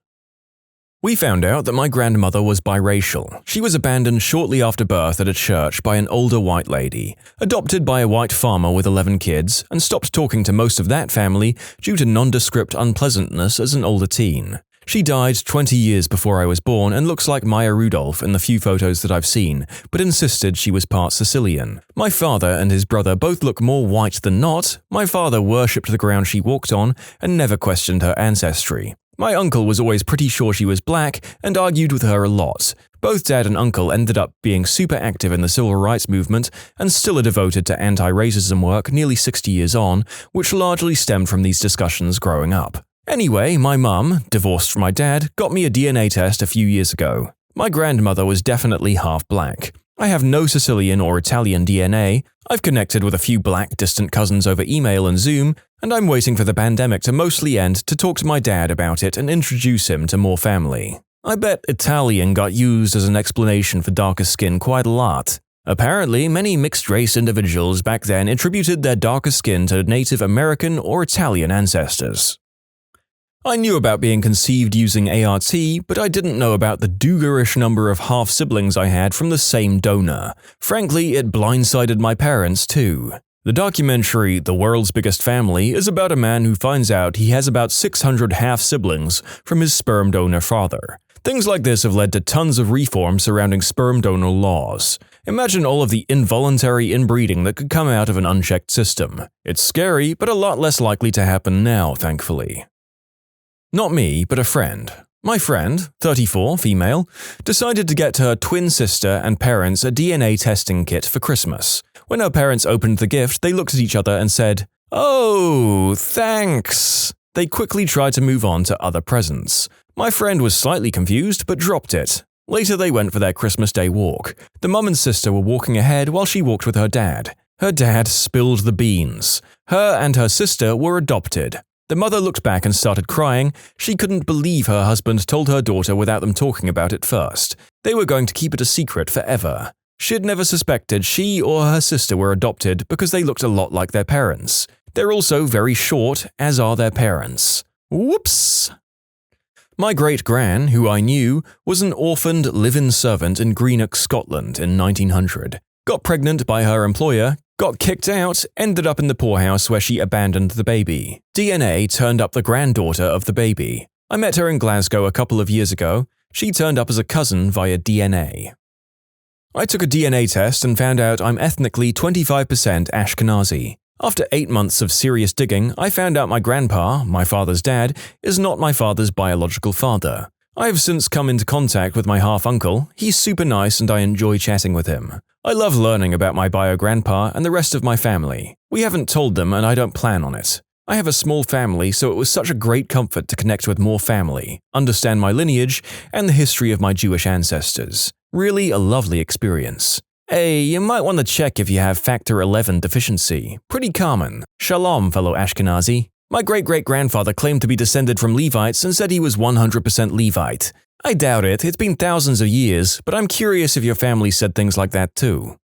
We found out that my grandmother was biracial. She was abandoned shortly after birth at a church by an older white lady, adopted by a white farmer with 11 kids, and stopped talking to most of that family due to nondescript unpleasantness as an older teen. She died 20 years before I was born and looks like Maya Rudolph in the few photos that I've seen, but insisted she was part Sicilian. My father and his brother both look more white than not. My father worshipped the ground she walked on and never questioned her ancestry. My uncle was always pretty sure she was black and argued with her a lot. Both dad and uncle ended up being super active in the civil rights movement and still are devoted to anti-racism work nearly 60 years on, which largely stemmed from these discussions growing up. Anyway, my mum, divorced from my dad, got me a DNA test a few years ago. My grandmother was definitely half black. I have no Sicilian or Italian DNA. I've connected with a few black distant cousins over email and Zoom, and I'm waiting for the pandemic to mostly end to talk to my dad about it and introduce him to more family. I bet Italian got used as an explanation for darker skin quite a lot. Apparently, many mixed-race individuals back then attributed their darker skin to Native American or Italian ancestors. I knew about being conceived using AITA, but I didn't know about the Dugarish number of half-siblings I had from the same donor. Frankly, it blindsided my parents too. The documentary The World's Biggest Family is about a man who finds out he has about 600 half-siblings from his sperm donor father. Things like this have led to tons of reform surrounding sperm donor laws. Imagine all of the involuntary inbreeding that could come out of an unchecked system. It's scary, but a lot less likely to happen now, thankfully. Not me, but a friend. My friend, 34, female, decided to get her twin sister and parents a DNA testing kit for Christmas. When her parents opened the gift, they looked at each other and said, "Oh, thanks." They quickly tried to move on to other presents. My friend was slightly confused, but dropped it. Later they went for their Christmas Day walk. The mum and sister were walking ahead while she walked with her dad. Her dad spilled the beans. Her and her sister were adopted. The mother looked back and started crying. She couldn't believe her husband told her daughter without them talking about it first. They were going to keep it a secret forever. She'd never suspected she or her sister were adopted because they looked a lot like their parents. They're also very short, as are their parents. Whoops! My great-gran, who I knew, was an orphaned live-in servant in Greenock, Scotland in 1900. Got pregnant by her employer, got kicked out, ended up in the poorhouse where she abandoned the baby. DNA turned up the granddaughter of the baby. I met her in Glasgow a couple of years ago. She turned up as a cousin via DNA. I took a DNA test and found out I'm ethnically 25% Ashkenazi. After 8 months of serious digging, I found out my grandpa, my father's dad, is not my father's biological father. I have since come into contact with my half-uncle. He's super nice and I enjoy chatting with him. I love learning about my bio-grandpa and the rest of my family. We haven't told them and I don't plan on it. I have a small family, so it was such a great comfort to connect with more family, understand my lineage, and the history of my Jewish ancestors. Really a lovely experience. Hey, you might want to check if you have factor 11 deficiency. Pretty common. Shalom, fellow Ashkenazi. My great-great-grandfather claimed to be descended from Levites and said he was 100% Levite. I doubt it, it's been thousands of years, but I'm curious if your family said things like that too.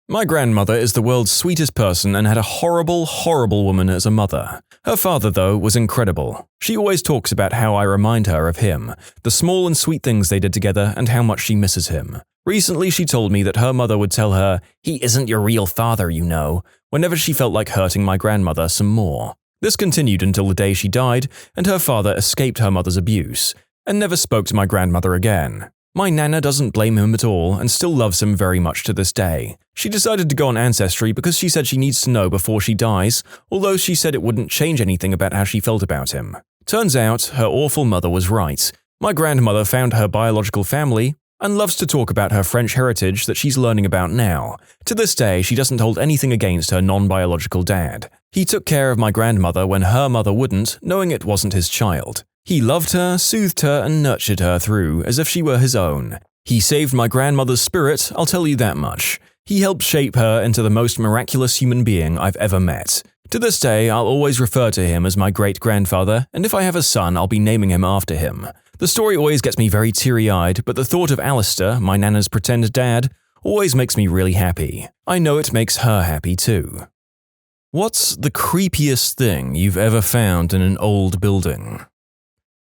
My grandmother is the world's sweetest person and had a horrible, horrible woman as a mother. Her father, though, was incredible. She always talks about how I remind her of him, the small and sweet things they did together and how much she misses him. Recently, she told me that her mother would tell her, "He isn't your real father, you know," whenever she felt like hurting my grandmother some more. This continued until the day she died, and her father escaped her mother's abuse, and never spoke to my grandmother again. My nana doesn't blame him at all and still loves him very much to this day. She decided to go on Ancestry because she said she needs to know before she dies, although she said it wouldn't change anything about how she felt about him. Turns out, her awful mother was right. My grandmother found her biological family and loves to talk about her French heritage that she's learning about now. To this day, she doesn't hold anything against her non-biological dad. He took care of my grandmother when her mother wouldn't, knowing it wasn't his child. He loved her, soothed her, and nurtured her through as if she were his own. He saved my grandmother's spirit, I'll tell you that much. He helped shape her into the most miraculous human being I've ever met. To this day, I'll always refer to him as my great-grandfather, and if I have a son, I'll be naming him after him. The story always gets me very teary-eyed, but the thought of Alistair, my nana's pretend dad, always makes me really happy. I know it makes her happy too. What's the creepiest thing you've ever found in an old building?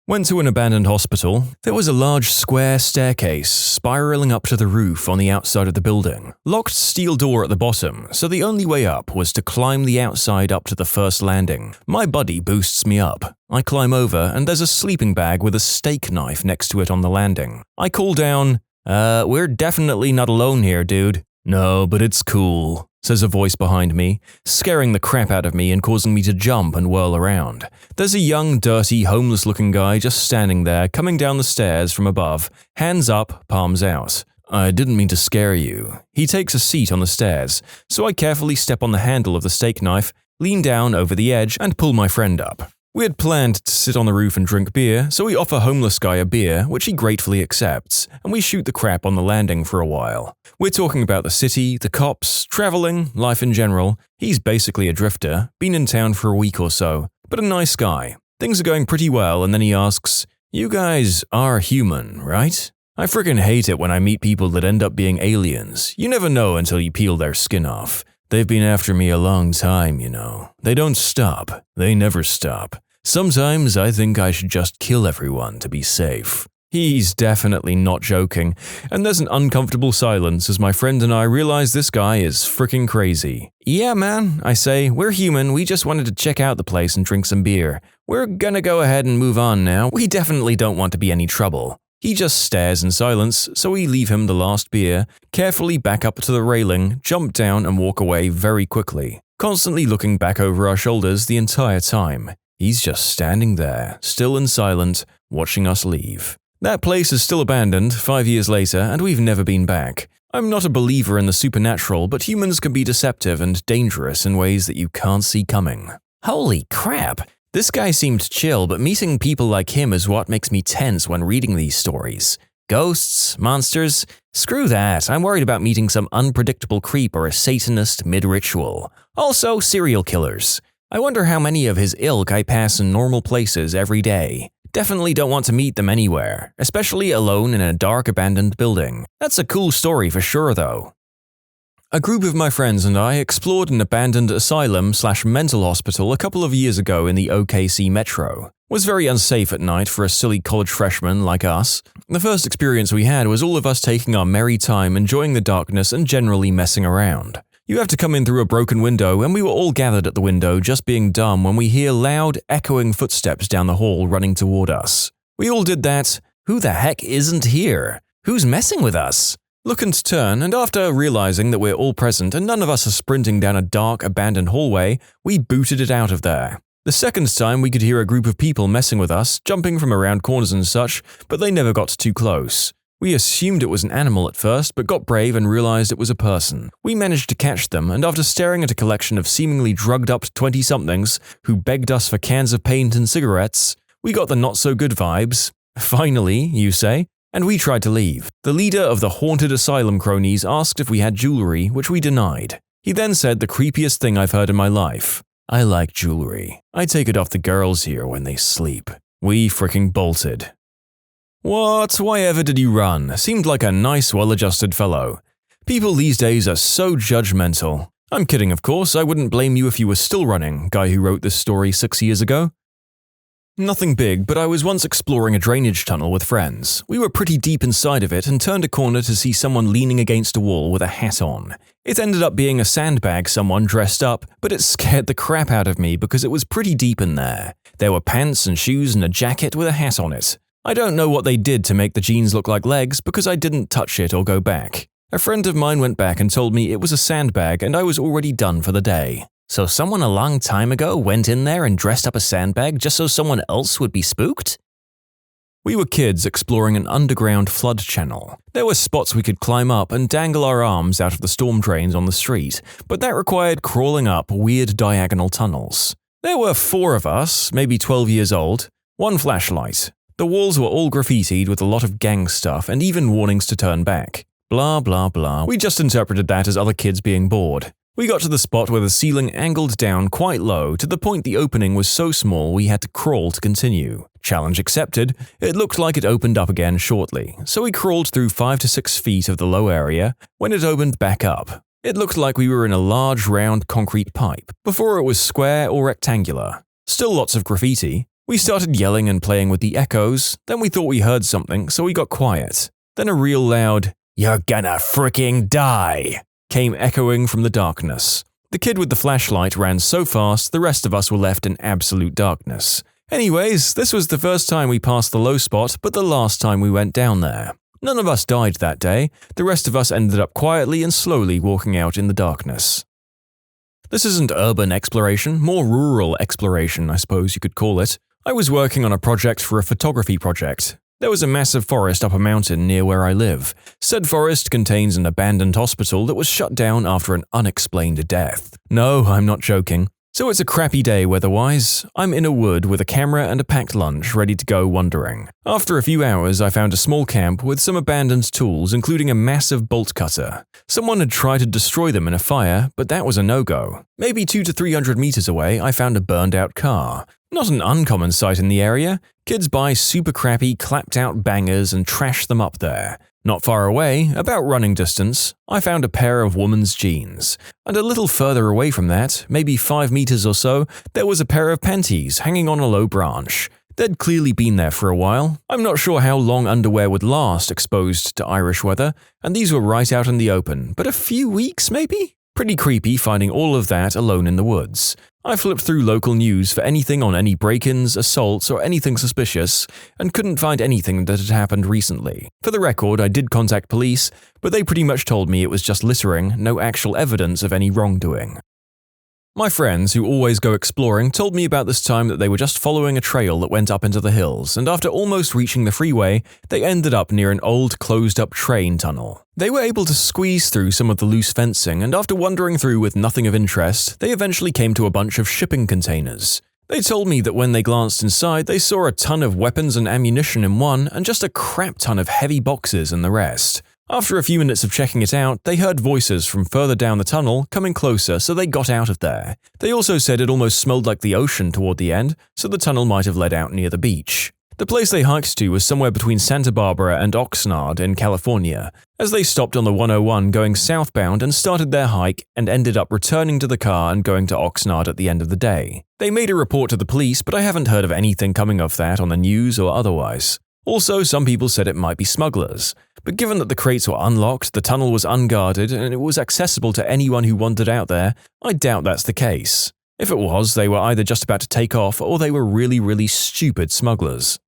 Went to an abandoned hospital. There was a large square staircase spiraling up to the roof on the outside of the building. Locked steel door at the bottom, so the only way up was to climb the outside up to the first landing. My buddy boosts me up. I climb over and there's a sleeping bag with a steak knife next to it on the landing. I call down, we're definitely not alone here, dude." "No, but it's cool," says a voice behind me, scaring the crap out of me and causing me to jump and whirl around. There's a young, dirty, homeless-looking guy just standing there, coming down the stairs from above, hands up, palms out. "I didn't mean to scare you." He takes a seat on the stairs, so I carefully step on the handle of the steak knife, lean down over the edge, and pull my friend up. We had planned to sit on the roof and drink beer, so we offer homeless guy a beer, which he gratefully accepts, and we shoot the crap on the landing for a while. We're talking about the city, the cops, traveling, life in general. He's basically a drifter, been in town for a week or so, but a nice guy. Things are going pretty well, and then he asks, "You guys are human, right?" I frickin' hate it when I meet people that end up being aliens. You never know until you peel their skin off. They've been after me a long time, you know. They don't stop. They never stop. Sometimes I think I should just kill everyone to be safe. He's definitely not joking, and there's an uncomfortable silence as my friend and I realize this guy is freaking crazy. "Yeah, man," I say, "we're human, we just wanted to check out the place and drink some beer. We're gonna go ahead and move on now, we definitely don't want to be any trouble." He just stares in silence, so we leave him the last beer, carefully back up to the railing, jump down and walk away very quickly, constantly looking back over our shoulders the entire time. He's just standing there, still and silent, watching us leave. That place is still abandoned 5 years later, and we've never been back. I'm not a believer in the supernatural, but humans can be deceptive and dangerous in ways that you can't see coming. Holy crap! This guy seemed chill, but meeting people like him is what makes me tense when reading these stories. Ghosts? Monsters? Screw that, I'm worried about meeting some unpredictable creep or a Satanist mid-ritual. Also, serial killers. I wonder how many of his ilk I pass in normal places every day. Definitely don't want to meet them anywhere, especially alone in a dark abandoned building. That's a cool story for sure though. A group of my friends and I explored an abandoned asylum/mental hospital a couple of years ago in the OKC metro. It was very unsafe at night for a silly college freshman like us. The first experience we had was all of us taking our merry time enjoying the darkness and generally messing around. You have to come in through a broken window, and we were all gathered at the window just being dumb when we hear loud, echoing footsteps down the hall running toward us. We all did that. Who the heck isn't here? Who's messing with us? Look and turn, and after realizing that we're all present and none of us are sprinting down a dark, abandoned hallway, we booted it out of there. The second time we could hear a group of people messing with us, jumping from around corners and such, but they never got too close. We assumed it was an animal at first, but got brave and realized it was a person. We managed to catch them, and after staring at a collection of seemingly drugged-up 20-somethings who begged us for cans of paint and cigarettes, we got the not-so-good vibes. Finally, you say? And we tried to leave. The leader of the haunted asylum cronies asked if we had jewelry, which we denied. He then said the creepiest thing I've heard in my life. I like jewelry. I take it off the girls here when they sleep. We fricking bolted. What? Why ever did you run? Seemed like a nice, well-adjusted fellow. People these days are so judgmental. I'm kidding, of course. I wouldn't blame you if you were still running, guy who wrote this story 6 years ago. Nothing big, but I was once exploring a drainage tunnel with friends. We were pretty deep inside of it and turned a corner to see someone leaning against a wall with a hat on. It ended up being a sandbag someone dressed up, but it scared the crap out of me because it was pretty deep in there. There were pants and shoes and a jacket with a hat on it. I don't know what they did to make the jeans look like legs because I didn't touch it or go back. A friend of mine went back and told me it was a sandbag and I was already done for the day. So someone a long time ago went in there and dressed up a sandbag just so someone else would be spooked? We were kids exploring an underground flood channel. There were spots we could climb up and dangle our arms out of the storm drains on the street, but that required crawling up weird diagonal tunnels. There were 4 of us, maybe 12 years old, 1 flashlight. The walls were all graffitied with a lot of gang stuff and even warnings to turn back. Blah blah blah. We just interpreted that as other kids being bored. We got to the spot where the ceiling angled down quite low to the point the opening was so small we had to crawl to continue. Challenge accepted. It looked like it opened up again shortly, so we crawled through 5 to 6 feet of the low area when it opened back up. It looked like we were in a large round concrete pipe. Before it was square or rectangular. Still lots of graffiti. We started yelling and playing with the echoes, then we thought we heard something, so we got quiet. Then a real loud, "You're gonna fricking die!" came echoing from the darkness. The kid with the flashlight ran so fast, the rest of us were left in absolute darkness. Anyways, this was the first time we passed the low spot, but the last time we went down there. None of us died that day, the rest of us ended up quietly and slowly walking out in the darkness. This isn't urban exploration, more rural exploration, I suppose you could call it. I was working on a project for a photography project. There was a massive forest up a mountain near where I live. Said forest contains an abandoned hospital that was shut down after an unexplained death. No, I'm not joking. So it's a crappy day weather-wise. I'm in a wood with a camera and a packed lunch ready to go wandering. After a few hours, I found a small camp with some abandoned tools, including a massive bolt cutter. Someone had tried to destroy them in a fire, but that was a no-go. Maybe 200 to 300 meters away, I found a burned-out car. Not an uncommon sight in the area. Kids buy super crappy, clapped-out bangers and trash them up there. Not far away, about running distance, I found a pair of woman's jeans. And a little further away from that, maybe 5 meters or so, there was a pair of panties hanging on a low branch. They'd clearly been there for a while. I'm not sure how long underwear would last exposed to Irish weather, and these were right out in the open, but a few weeks maybe? Pretty creepy finding all of that alone in the woods. I flipped through local news for anything on any break-ins, assaults, or anything suspicious, and couldn't find anything that had happened recently. For the record, I did contact police, but they pretty much told me it was just littering, no actual evidence of any wrongdoing. My friends, who always go exploring, told me about this time that they were just following a trail that went up into the hills, and after almost reaching the freeway, they ended up near an old closed-up train tunnel. They were able to squeeze through some of the loose fencing, and after wandering through with nothing of interest, they eventually came to a bunch of shipping containers. They told me that when they glanced inside, they saw a ton of weapons and ammunition in one, and just a crap ton of heavy boxes in the rest. After a few minutes of checking it out, they heard voices from further down the tunnel coming closer, so they got out of there. They also said it almost smelled like the ocean toward the end, so the tunnel might have led out near the beach. The place they hiked to was somewhere between Santa Barbara and Oxnard in California, as they stopped on the 101 going southbound and started their hike and ended up returning to the car and going to Oxnard at the end of the day. They made a report to the police, but I haven't heard of anything coming of that on the news or otherwise. Also, some people said it might be smugglers, but given that the crates were unlocked, the tunnel was unguarded, and it was accessible to anyone who wandered out there, I doubt that's the case. If it was, they were either just about to take off or they were really stupid smugglers.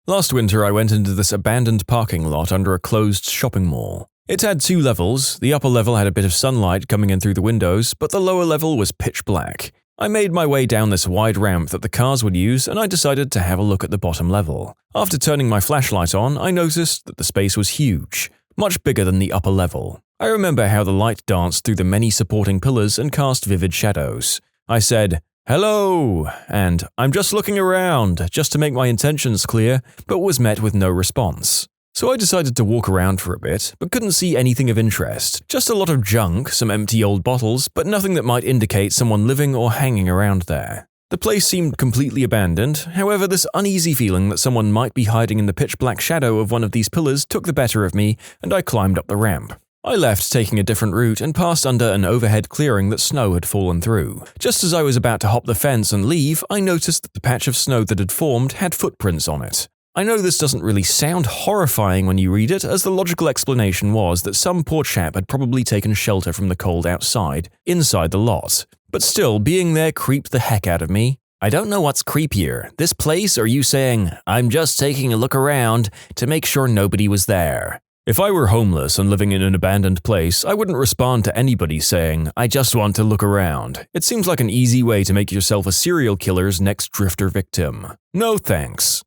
Last winter, I went into this abandoned parking lot under a closed shopping mall. It had 2 levels. The upper level had a bit of sunlight coming in through the windows, but the lower level was pitch black. I made my way down this wide ramp that the cars would use, and I decided to have a look at the bottom level. After turning my flashlight on, I noticed that the space was huge, much bigger than the upper level. I remember how the light danced through the many supporting pillars and cast vivid shadows. I said, "Hello," and "I'm just looking around," just to make my intentions clear, but was met with no response. So I decided to walk around for a bit, but couldn't see anything of interest. Just a lot of junk, some empty old bottles, but nothing that might indicate someone living or hanging around there. The place seemed completely abandoned. However, this uneasy feeling that someone might be hiding in the pitch-black shadow of one of these pillars took the better of me, and I climbed up the ramp. I left taking a different route and passed under an overhead clearing that snow had fallen through. Just as I was about to hop the fence and leave, I noticed that the patch of snow that had formed had footprints on it. I know this doesn't really sound horrifying when you read it, as the logical explanation was that some poor chap had probably taken shelter from the cold outside, inside the lot. But still, being there creeped the heck out of me. I don't know what's creepier, this place or you saying, "I'm just taking a look around to make sure nobody was there." If I were homeless and living in an abandoned place, I wouldn't respond to anybody saying, "I just want to look around." It seems like an easy way to make yourself a serial killer's next drifter victim. No thanks.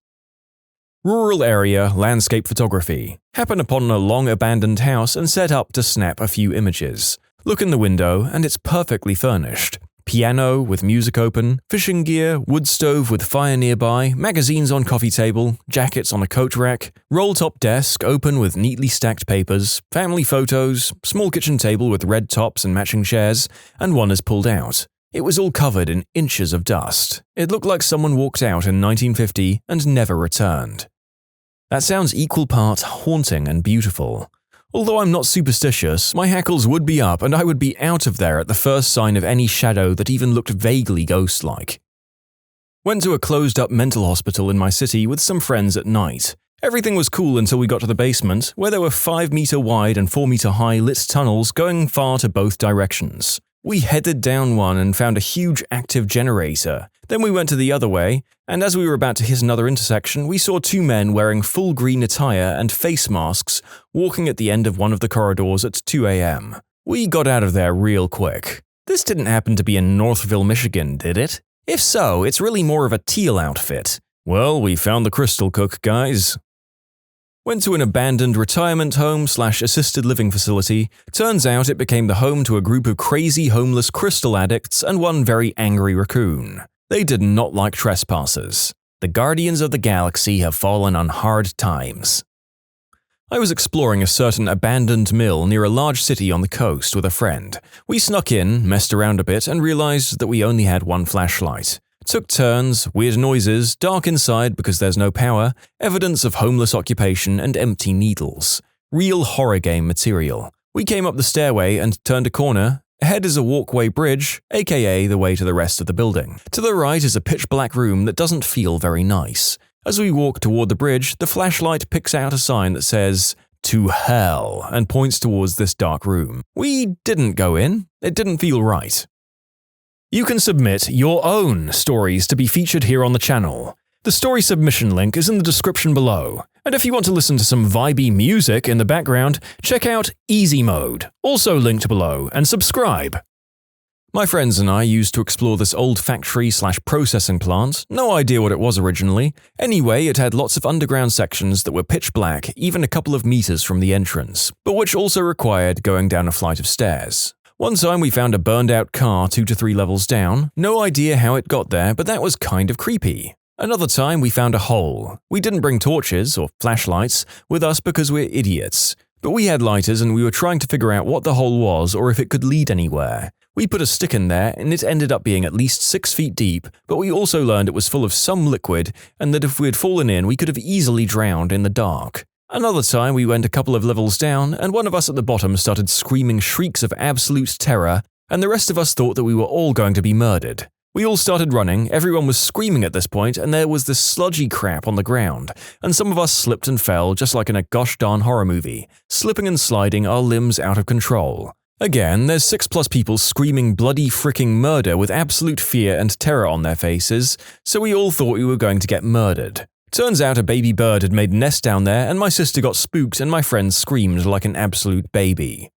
Rural area landscape photography. Happen upon a long abandoned house and set up to snap a few images. Look in the window and it's perfectly furnished. Piano with music open, fishing gear, wood stove with fire nearby, magazines on coffee table, jackets on a coat rack, roll-top desk open with neatly stacked papers, family photos, small kitchen table with red tops and matching chairs, and one is pulled out. It was all covered in inches of dust. It looked like someone walked out in 1950 and never returned. That sounds equal parts haunting and beautiful. Although I'm not superstitious, my hackles would be up and I would be out of there at the first sign of any shadow that even looked vaguely ghost-like. Went to a closed-up mental hospital in my city with some friends at night. Everything was cool until we got to the basement, where there were 5-meter wide and 4-meter high lit tunnels going far to both directions. We headed down one and found a huge active generator. Then we went to the other way, and as we were about to hit another intersection, we saw 2 men wearing full green attire and face masks walking at the end of one of the corridors at 2 a.m. We got out of there real quick. This didn't happen to be in Northville, Michigan, did it? If so, it's really more of a teal outfit. Well, we found the crystal cook, guys. Went to an abandoned retirement home/assisted living facility. Turns out it became the home to a group of crazy homeless crystal addicts and one very angry raccoon. They did not like trespassers. The guardians of the galaxy have fallen on hard times. I was exploring a certain abandoned mill near a large city on the coast with a friend. We snuck in, messed around a bit, and realized that we only had one flashlight. Took turns, weird noises, dark inside because there's no power, evidence of homeless occupation and empty needles. Real horror game material. We came up the stairway and turned a corner. Ahead is a walkway bridge, aka the way to the rest of the building. To the right is a pitch-black room that doesn't feel very nice. As we walk toward the bridge, the flashlight picks out a sign that says, "To hell," and points towards this dark room. We didn't go in. It didn't feel right. You can submit your own stories to be featured here on the channel. The story submission link is in the description below. And if you want to listen to some vibey music in the background, check out easymode, also linked below, and subscribe. My friends and I used to explore this old factory/processing plant, no idea what it was originally. Anyway, it had lots of underground sections that were pitch black, even a couple of meters from the entrance, but which also required going down a flight of stairs. One time we found a burned out car 2 to 3 levels down, no idea how it got there, but that was kind of creepy. Another time we found a hole. We didn't bring torches or flashlights with us because we're idiots. But we had lighters and we were trying to figure out what the hole was or if it could lead anywhere. We put a stick in there and it ended up being at least 6 feet deep, but we also learned it was full of some liquid and that if we had fallen in we could have easily drowned in the dark. Another time we went a couple of levels down and one of us at the bottom started screaming shrieks of absolute terror and the rest of us thought that we were all going to be murdered. We all started running, everyone was screaming at this point, and there was this sludgy crap on the ground, and some of us slipped and fell just like in a gosh darn horror movie, slipping and sliding our limbs out of control. Again, there's 6+ people screaming bloody fricking murder with absolute fear and terror on their faces, so we all thought we were going to get murdered. Turns out a baby bird had made a nest down there and my sister got spooked and my friend screamed like an absolute baby.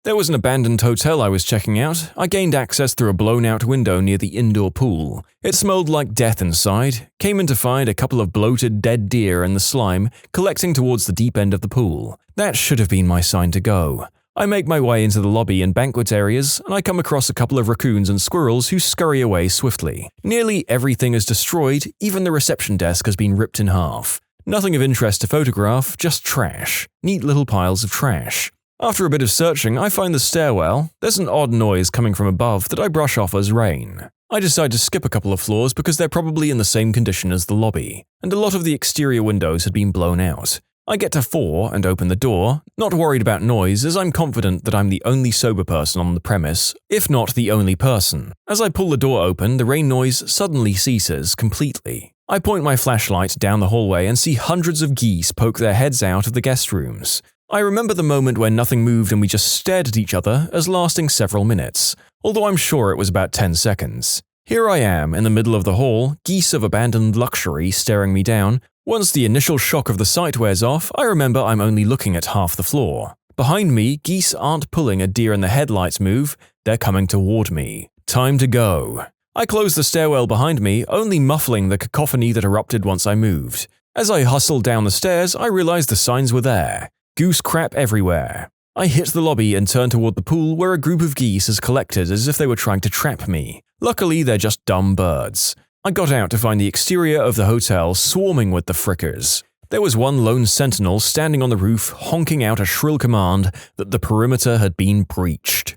There was an abandoned hotel I was checking out. I gained access through a blown-out window near the indoor pool. It smelled like death inside. Came in to find a couple of bloated dead deer in the slime collecting towards the deep end of the pool. That should have been my sign to go. I make my way into the lobby and banquet areas, and I come across a couple of raccoons and squirrels who scurry away swiftly. Nearly everything is destroyed, even the reception desk has been ripped in half. Nothing of interest to photograph, just trash. Neat little piles of trash. After a bit of searching, I find the stairwell. There's an odd noise coming from above that I brush off as rain. I decide to skip a couple of floors because they're probably in the same condition as the lobby, and a lot of the exterior windows had been blown out. I get to 4 and open the door, not worried about noise as I'm confident that I'm the only sober person on the premise, if not the only person. As I pull the door open, the rain noise suddenly ceases completely. I point my flashlight down the hallway and see hundreds of geese poke their heads out of the guest rooms. I remember the moment when nothing moved and we just stared at each other as lasting several minutes, although I'm sure it was about 10 seconds. Here I am in the middle of the hall, geese of abandoned luxury staring me down. Once the initial shock of the sight wears off, I remember I'm only looking at half the floor. Behind me, geese aren't pulling a deer in the headlights move, they're coming toward me. Time to go. I close the stairwell behind me, only muffling the cacophony that erupted once I moved. As I hustled down the stairs, I realized the signs were there. Goose crap everywhere. I hit the lobby and turn toward the pool where a group of geese has collected as if they were trying to trap me. Luckily, they're just dumb birds. I got out to find the exterior of the hotel swarming with the frickers. There was one lone sentinel standing on the roof honking out a shrill command that the perimeter had been breached.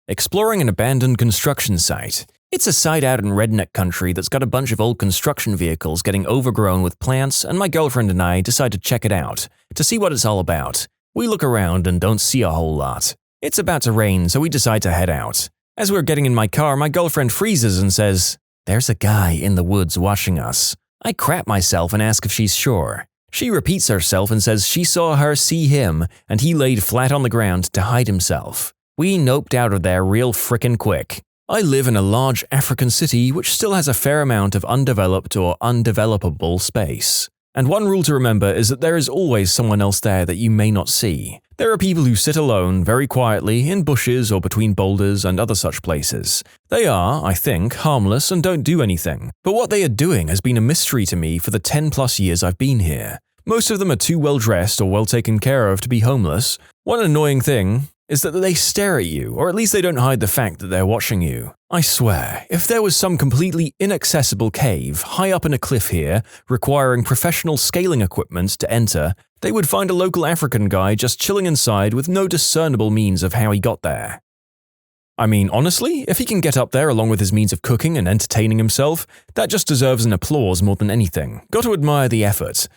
Exploring an abandoned construction site. It's a site out in redneck country that's got a bunch of old construction vehicles getting overgrown with plants, and my girlfriend and I decide to check it out, to see what it's all about. We look around and don't see a whole lot. It's about to rain, so we decide to head out. As we're getting in my car, my girlfriend freezes and says, "There's a guy in the woods watching us." I crap myself and ask if she's sure. She repeats herself and says she saw her see him, and he laid flat on the ground to hide himself. We noped out of there real frickin' quick. I live in a large African city which still has a fair amount of undeveloped or undevelopable space. And one rule to remember is that there is always someone else there that you may not see. There are people who sit alone, very quietly, in bushes or between boulders and other such places. They are, I think, harmless and don't do anything. But what they are doing has been a mystery to me for the 10+ years I've been here. Most of them are too well dressed or well taken care of to be homeless. One annoying thing is that they stare at you, or at least they don't hide the fact that they're watching you. I swear, if there was some completely inaccessible cave high up in a cliff here, requiring professional scaling equipment to enter, they would find a local African guy just chilling inside with no discernible means of how he got there. I mean, honestly, if he can get up there along with his means of cooking and entertaining himself, that just deserves an applause more than anything. Got to admire the effort.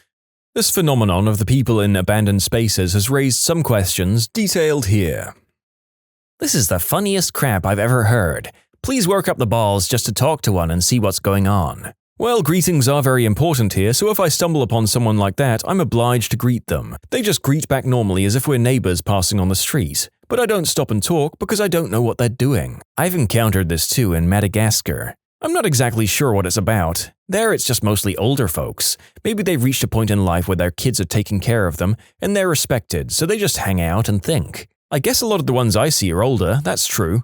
This phenomenon of the people in abandoned spaces has raised some questions, detailed here. This is the funniest crap I've ever heard. Please work up the balls just to talk to one and see what's going on. Well, greetings are very important here, so if I stumble upon someone like that, I'm obliged to greet them. They just greet back normally as if we're neighbors passing on the street. But I don't stop and talk because I don't know what they're doing. I've encountered this too in Madagascar. I'm not exactly sure what it's about. There it's just mostly older folks. Maybe they've reached a point in life where their kids are taking care of them and they're respected, so they just hang out and think. I guess a lot of the ones I see are older, that's true.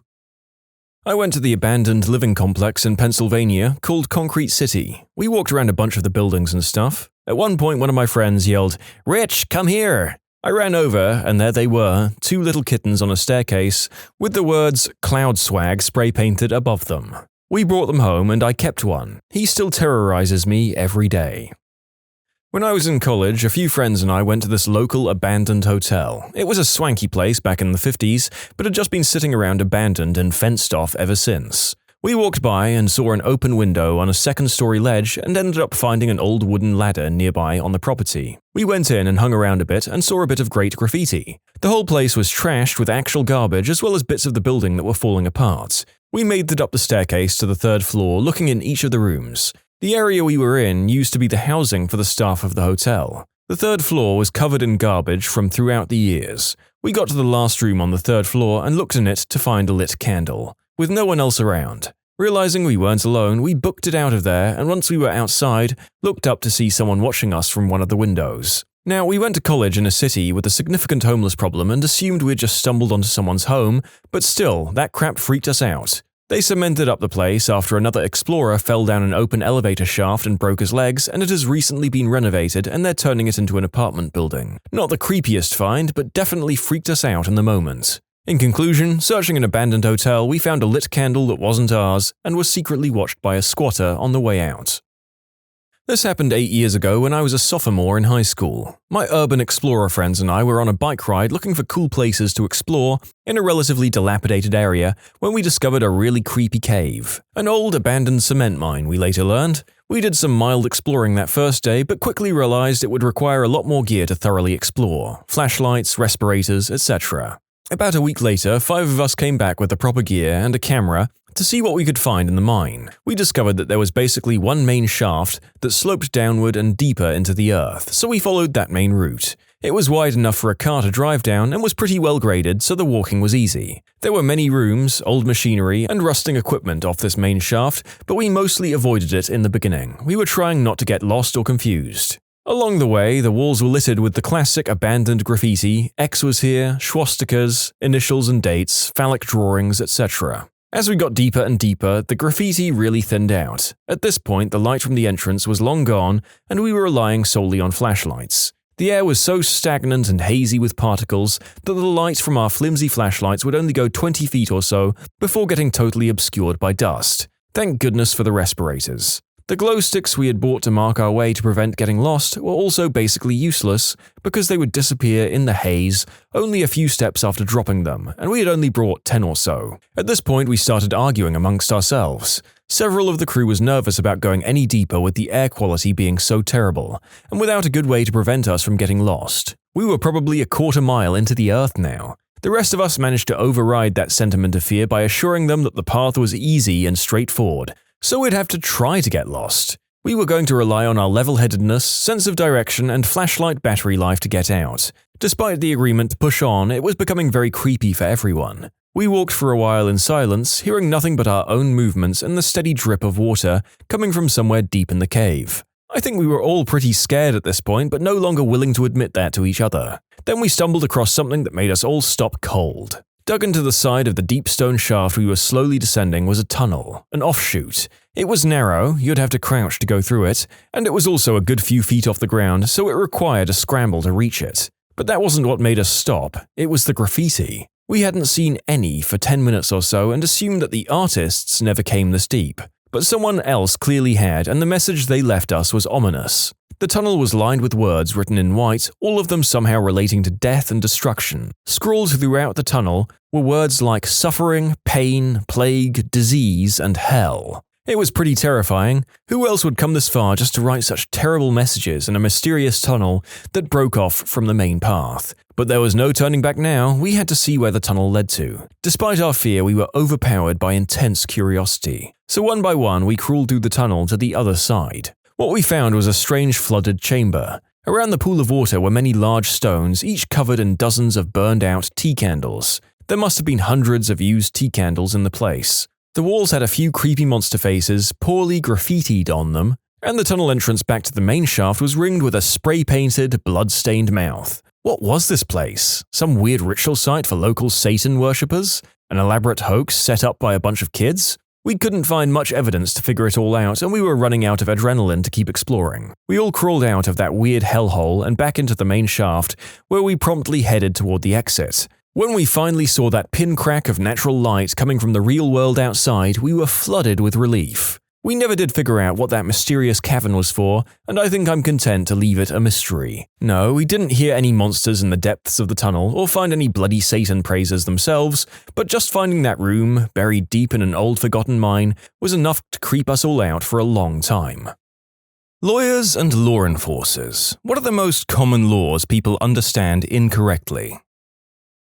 I went to the abandoned living complex in Pennsylvania called Concrete City. We walked around a bunch of the buildings and stuff. At one point, one of my friends yelled, "Rich, come here!" I ran over, and there they were, 2 little kittens on a staircase with the words "Cloud Swag" spray-painted above them. We brought them home and I kept one. He still terrorizes me every day. When I was in college, a few friends and I went to this local abandoned hotel. It was a swanky place back in the 50s, but had just been sitting around abandoned and fenced off ever since. We walked by and saw an open window on a 2nd-story ledge and ended up finding an old wooden ladder nearby on the property. We went in and hung around a bit and saw a bit of great graffiti. The whole place was trashed with actual garbage as well as bits of the building that were falling apart. We made it up the staircase to the 3rd floor, looking in each of the rooms. The area we were in used to be the housing for the staff of the hotel. The 3rd floor was covered in garbage from throughout the years. We got to the last room on the 3rd floor and looked in it to find a lit candle. With no one else around. Realizing we weren't alone, we booked it out of there, and once we were outside, looked up to see someone watching us from one of the windows. Now, we went to college in a city with a significant homeless problem and assumed we'd just stumbled onto someone's home, but still, that crap freaked us out. They cemented up the place after another explorer fell down an open elevator shaft and broke his legs, and it has recently been renovated and they're turning it into an apartment building. Not the creepiest find, but definitely freaked us out in the moment. In conclusion, searching an abandoned hotel, we found a lit candle that wasn't ours and was secretly watched by a squatter on the way out. This happened 8 years ago when I was a sophomore in high school. My urban explorer friends and I were on a bike ride looking for cool places to explore in a relatively dilapidated area when we discovered a really creepy cave. An old abandoned cement mine, we later learned. We did some mild exploring that first day, but quickly realized it would require a lot more gear to thoroughly explore: flashlights, respirators, etc. About a week later, 5 of us came back with the proper gear and a camera to see what we could find in the mine. We discovered that there was basically one main shaft that sloped downward and deeper into the earth, so we followed that main route. It was wide enough for a car to drive down and was pretty well graded, so the walking was easy. There were many rooms, old machinery, and rusting equipment off this main shaft, but we mostly avoided it in the beginning. We were trying not to get lost or confused. Along the way, the walls were littered with the classic abandoned graffiti: X was here, swastikas, initials and dates, phallic drawings, etc. As we got deeper and deeper, the graffiti really thinned out. At this point, the light from the entrance was long gone, and we were relying solely on flashlights. The air was so stagnant and hazy with particles that the light from our flimsy flashlights would only go 20 feet or so before getting totally obscured by dust. Thank goodness for the respirators. The glow sticks we had bought to mark our way to prevent getting lost were also basically useless because they would disappear in the haze only a few steps after dropping them, and we had only brought 10 or so. At this point, we started arguing amongst ourselves. Several of the crew was nervous about going any deeper with the air quality being so terrible, and without a good way to prevent us from getting lost. We were probably a quarter mile into the earth now. The rest of us managed to override that sentiment of fear by assuring them that the path was easy and straightforward, so we'd have to try to get lost. We were going to rely on our level-headedness, sense of direction, and flashlight battery life to get out. Despite the agreement to push on, it was becoming very creepy for everyone. We walked for a while in silence, hearing nothing but our own movements and the steady drip of water coming from somewhere deep in the cave. I think we were all pretty scared at this point, but no longer willing to admit that to each other. Then we stumbled across something that made us all stop cold. Dug into the side of the deep stone shaft we were slowly descending was a tunnel, an offshoot. It was narrow, you'd have to crouch to go through it, and it was also a good few feet off the ground, so it required a scramble to reach it. But that wasn't what made us stop, it was the graffiti. We hadn't seen any for 10 minutes or so and assumed that the artists never came this deep. But someone else clearly had, and the message they left us was ominous. The tunnel was lined with words written in white, all of them somehow relating to death and destruction. Scrawled throughout the tunnel were words like suffering, pain, plague, disease, and hell. It was pretty terrifying. Who else would come this far just to write such terrible messages in a mysterious tunnel that broke off from the main path? But there was no turning back now, we had to see where the tunnel led to. Despite our fear, we were overpowered by intense curiosity. So one by one, we crawled through the tunnel to the other side. What we found was a strange flooded chamber. Around the pool of water were many large stones, each covered in dozens of burned-out tea candles. There must have been hundreds of used tea candles in the place. The walls had a few creepy monster faces, poorly graffitied on them, and the tunnel entrance back to the main shaft was ringed with a spray-painted, blood-stained mouth. What was this place? Some weird ritual site for local Satan worshippers? An elaborate hoax set up by a bunch of kids? We couldn't find much evidence to figure it all out, and we were running out of adrenaline to keep exploring. We all crawled out of that weird hellhole and back into the main shaft, where we promptly headed toward the exit. When we finally saw that pincrack of natural light coming from the real world outside, we were flooded with relief. We never did figure out what that mysterious cavern was for, and I think I'm content to leave it a mystery. No, we didn't hear any monsters in the depths of the tunnel or find any bloody Satan praisers themselves, but just finding that room, buried deep in an old forgotten mine, was enough to creep us all out for a long time. Lawyers and law enforcers. What are the most common laws people understand incorrectly?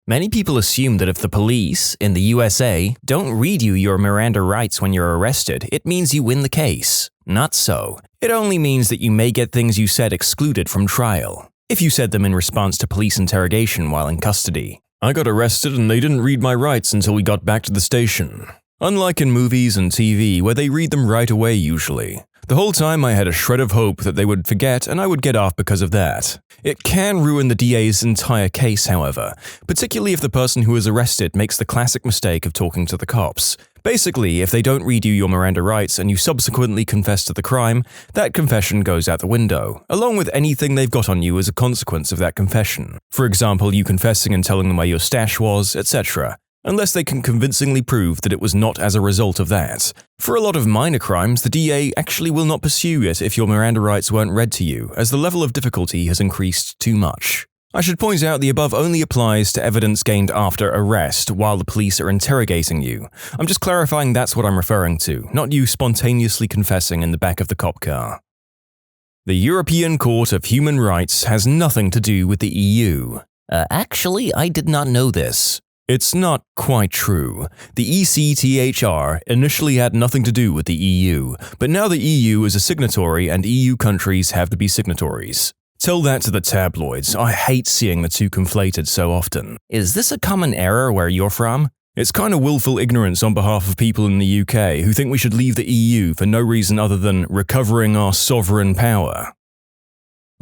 Many people assume that if the police, in the USA, don't read you your Miranda rights when you're arrested, it means you win the case. Not so. It only means that you may get things you said excluded from trial, if you said them in response to police interrogation while in custody. I got arrested and they didn't read my rights until we got back to the station. Unlike in movies and TV where they read them right away usually. The whole time I had a shred of hope that they would forget and I would get off because of that. It can ruin the DA's entire case, however, particularly if the person who is arrested makes the classic mistake of talking to the cops. Basically, if they don't read you your Miranda rights and you subsequently confess to the crime, that confession goes out the window, along with anything they've got on you as a consequence of that confession. For example, you confessing and telling them where your stash was, etc. Unless they can convincingly prove that it was not as a result of that. For a lot of minor crimes, the DA actually will not pursue it if your Miranda rights weren't read to you, as the level of difficulty has increased too much. I should point out the above only applies to evidence gained after arrest while the police are interrogating you. I'm just clarifying that's what I'm referring to, not you spontaneously confessing in the back of the cop car. The European Court of Human Rights has nothing to do with the EU. Actually, I did not know this. It's not quite true. The ECTHR initially had nothing to do with the EU, but now the EU is a signatory and EU countries have to be signatories. Tell that to the tabloids. I hate seeing the two conflated so often. Is this a common error where you're from? It's kind of willful ignorance on behalf of people in the UK who think we should leave the EU for no reason other than recovering our sovereign power.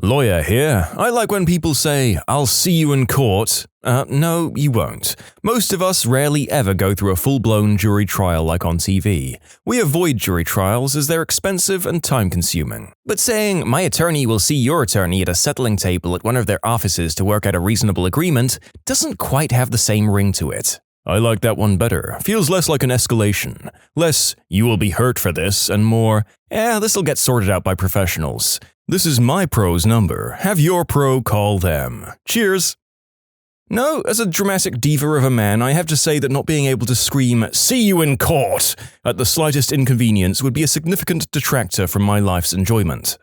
Lawyer here. I like when people say, "I'll see you in court." No, you won't. Most of us rarely ever go through a full-blown jury trial like on TV. We avoid jury trials as they're expensive and time-consuming. But saying, "My attorney will see your attorney at a settling table at one of their offices to work out a reasonable agreement," doesn't quite have the same ring to it. I like that one better. Feels less like an escalation. Less, "you will be hurt for this," and more, "this'll get sorted out by professionals. This is my pro's number. Have your pro call them. Cheers." No, as a dramatic diva of a man, I have to say that not being able to scream, "See you in court," at the slightest inconvenience would be a significant detractor from my life's enjoyment.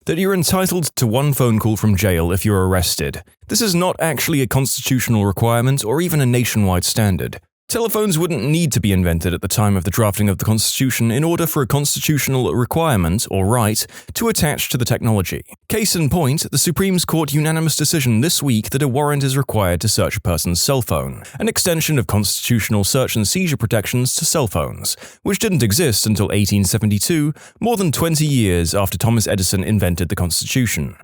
That you're entitled to one phone call from jail if you're arrested. This is not actually a constitutional requirement or even a nationwide standard. Telephones wouldn't need to be invented at the time of the drafting of the Constitution in order for a constitutional requirement, or right, to attach to the technology. Case in point, the Supreme Court unanimous decision this week that a warrant is required to search a person's cell phone, an extension of constitutional search and seizure protections to cell phones, which didn't exist until 1872, more than 20 years after Thomas Edison invented the Constitution.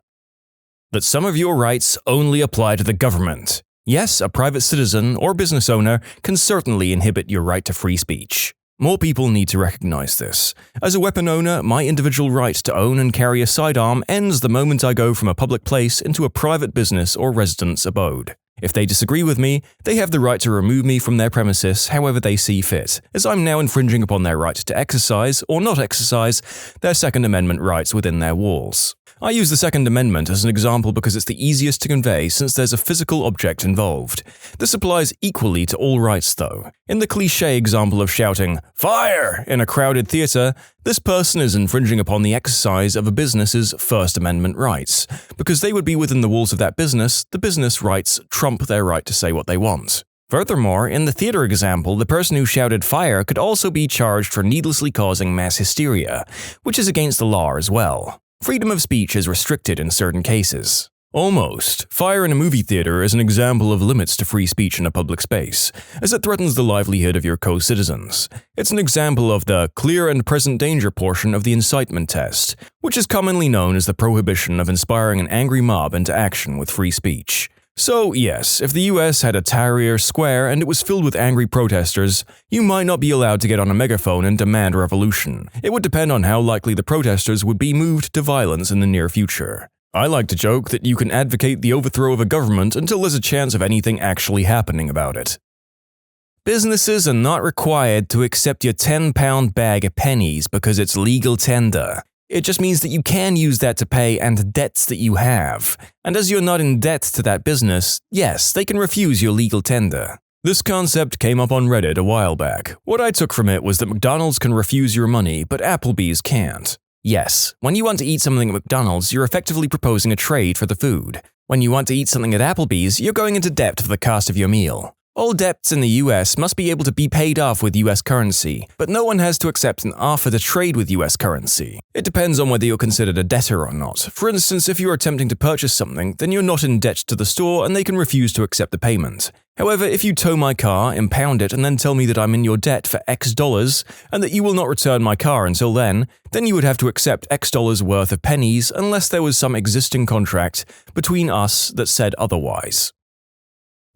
That some of your rights only apply to the government. Yes, a private citizen or business owner can certainly inhibit your right to free speech. More people need to recognize this. As a weapon owner, my individual right to own and carry a sidearm ends the moment I go from a public place into a private business or residence abode. If they disagree with me, they have the right to remove me from their premises however they see fit, as I'm now infringing upon their right to exercise, or not exercise, their Second Amendment rights within their walls. I use the Second Amendment as an example because it's the easiest to convey since there's a physical object involved. This applies equally to all rights though. In the cliché example of shouting, "Fire!" in a crowded theater, this person is infringing upon the exercise of a business's First Amendment rights. Because they would be within the walls of that business, the business rights trump their right to say what they want. Furthermore, in the theater example, the person who shouted fire could also be charged for needlessly causing mass hysteria, which is against the law as well. Freedom of speech is restricted in certain cases. Almost. Fire in a movie theater is an example of limits to free speech in a public space, as it threatens the livelihood of your co-citizens. It's an example of the clear and present danger portion of the incitement test, which is commonly known as the prohibition of inspiring an angry mob into action with free speech. So yes, if the US had a Tahrir Square and it was filled with angry protesters, you might not be allowed to get on a megaphone and demand revolution. It would depend on how likely the protesters would be moved to violence in the near future. I like to joke that you can advocate the overthrow of a government until there's a chance of anything actually happening about it. Businesses are not required to accept your 10-pound bag of pennies because it's legal tender. It just means that you can use that to pay and debts that you have. And as you're not in debt to that business, yes, they can refuse your legal tender. This concept came up on Reddit a while back. What I took from it was that McDonald's can refuse your money, but Applebee's can't. Yes, when you want to eat something at McDonald's, you're effectively proposing a trade for the food. When you want to eat something at Applebee's, you're going into debt for the cost of your meal. All debts in the US must be able to be paid off with US currency, but no one has to accept an offer to trade with US currency. It depends on whether you're considered a debtor or not. For instance, if you're attempting to purchase something, then you're not in debt to the store and they can refuse to accept the payment. However, if you tow my car, impound it, and then tell me that I'm in your debt for X dollars and that you will not return my car until then you would have to accept X dollars worth of pennies unless there was some existing contract between us that said otherwise.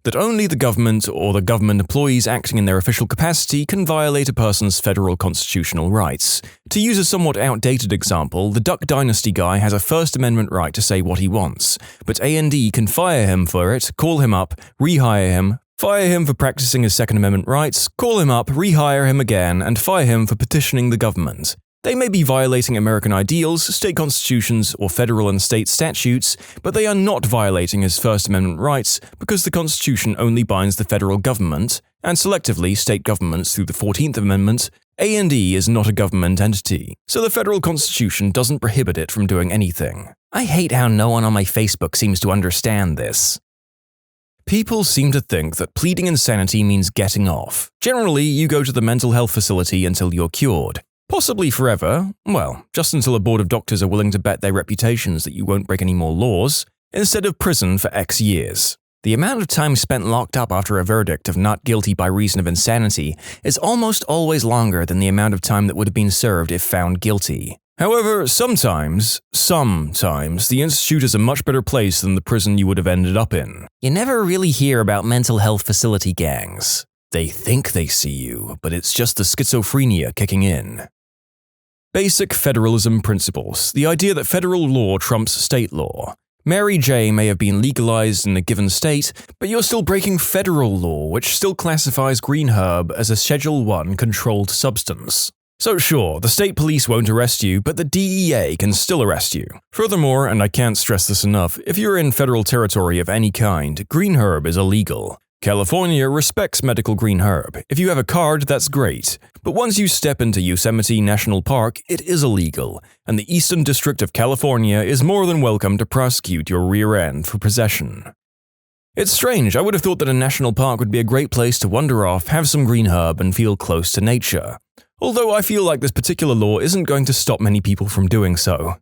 That only the government or the government employees acting in their official capacity can violate a person's federal constitutional rights. To use a somewhat outdated example, the Duck Dynasty guy has a First Amendment right to say what he wants, but A&E can fire him for it, call him up, rehire him, fire him for practicing his Second Amendment rights, call him up, rehire him again, and fire him for petitioning the government. They may be violating American ideals, state constitutions, or federal and state statutes, but they are not violating his First Amendment rights because the Constitution only binds the federal government, and selectively state governments through the 14th Amendment. A&E is not a government entity, so the federal Constitution doesn't prohibit it from doing anything. I hate how no one on my Facebook seems to understand this. People seem to think that pleading insanity means getting off. Generally, you go to the mental health facility until you're cured. Possibly forever, well, just until a board of doctors are willing to bet their reputations that you won't break any more laws, instead of prison for X years. The amount of time spent locked up after a verdict of not guilty by reason of insanity is almost always longer than the amount of time that would have been served if found guilty. However, sometimes, the institute is a much better place than the prison you would have ended up in. You never really hear about mental health facility gangs. They think they see you, but it's just the schizophrenia kicking in. Basic federalism principles, the idea that federal law trumps state law. Mary J. may have been legalized in a given state, but you're still breaking federal law, which still classifies green herb as a Schedule I controlled substance. So sure, the state police won't arrest you, but the DEA can still arrest you. Furthermore, and I can't stress this enough, if you're in federal territory of any kind, green herb is illegal. California respects medical green herb. If you have a card, that's great. But once you step into Yosemite National Park, it is illegal, and the Eastern District of California is more than welcome to prosecute your rear end for possession. It's strange, I would have thought that a national park would be a great place to wander off, have some green herb, and feel close to nature. Although I feel like this particular law isn't going to stop many people from doing so.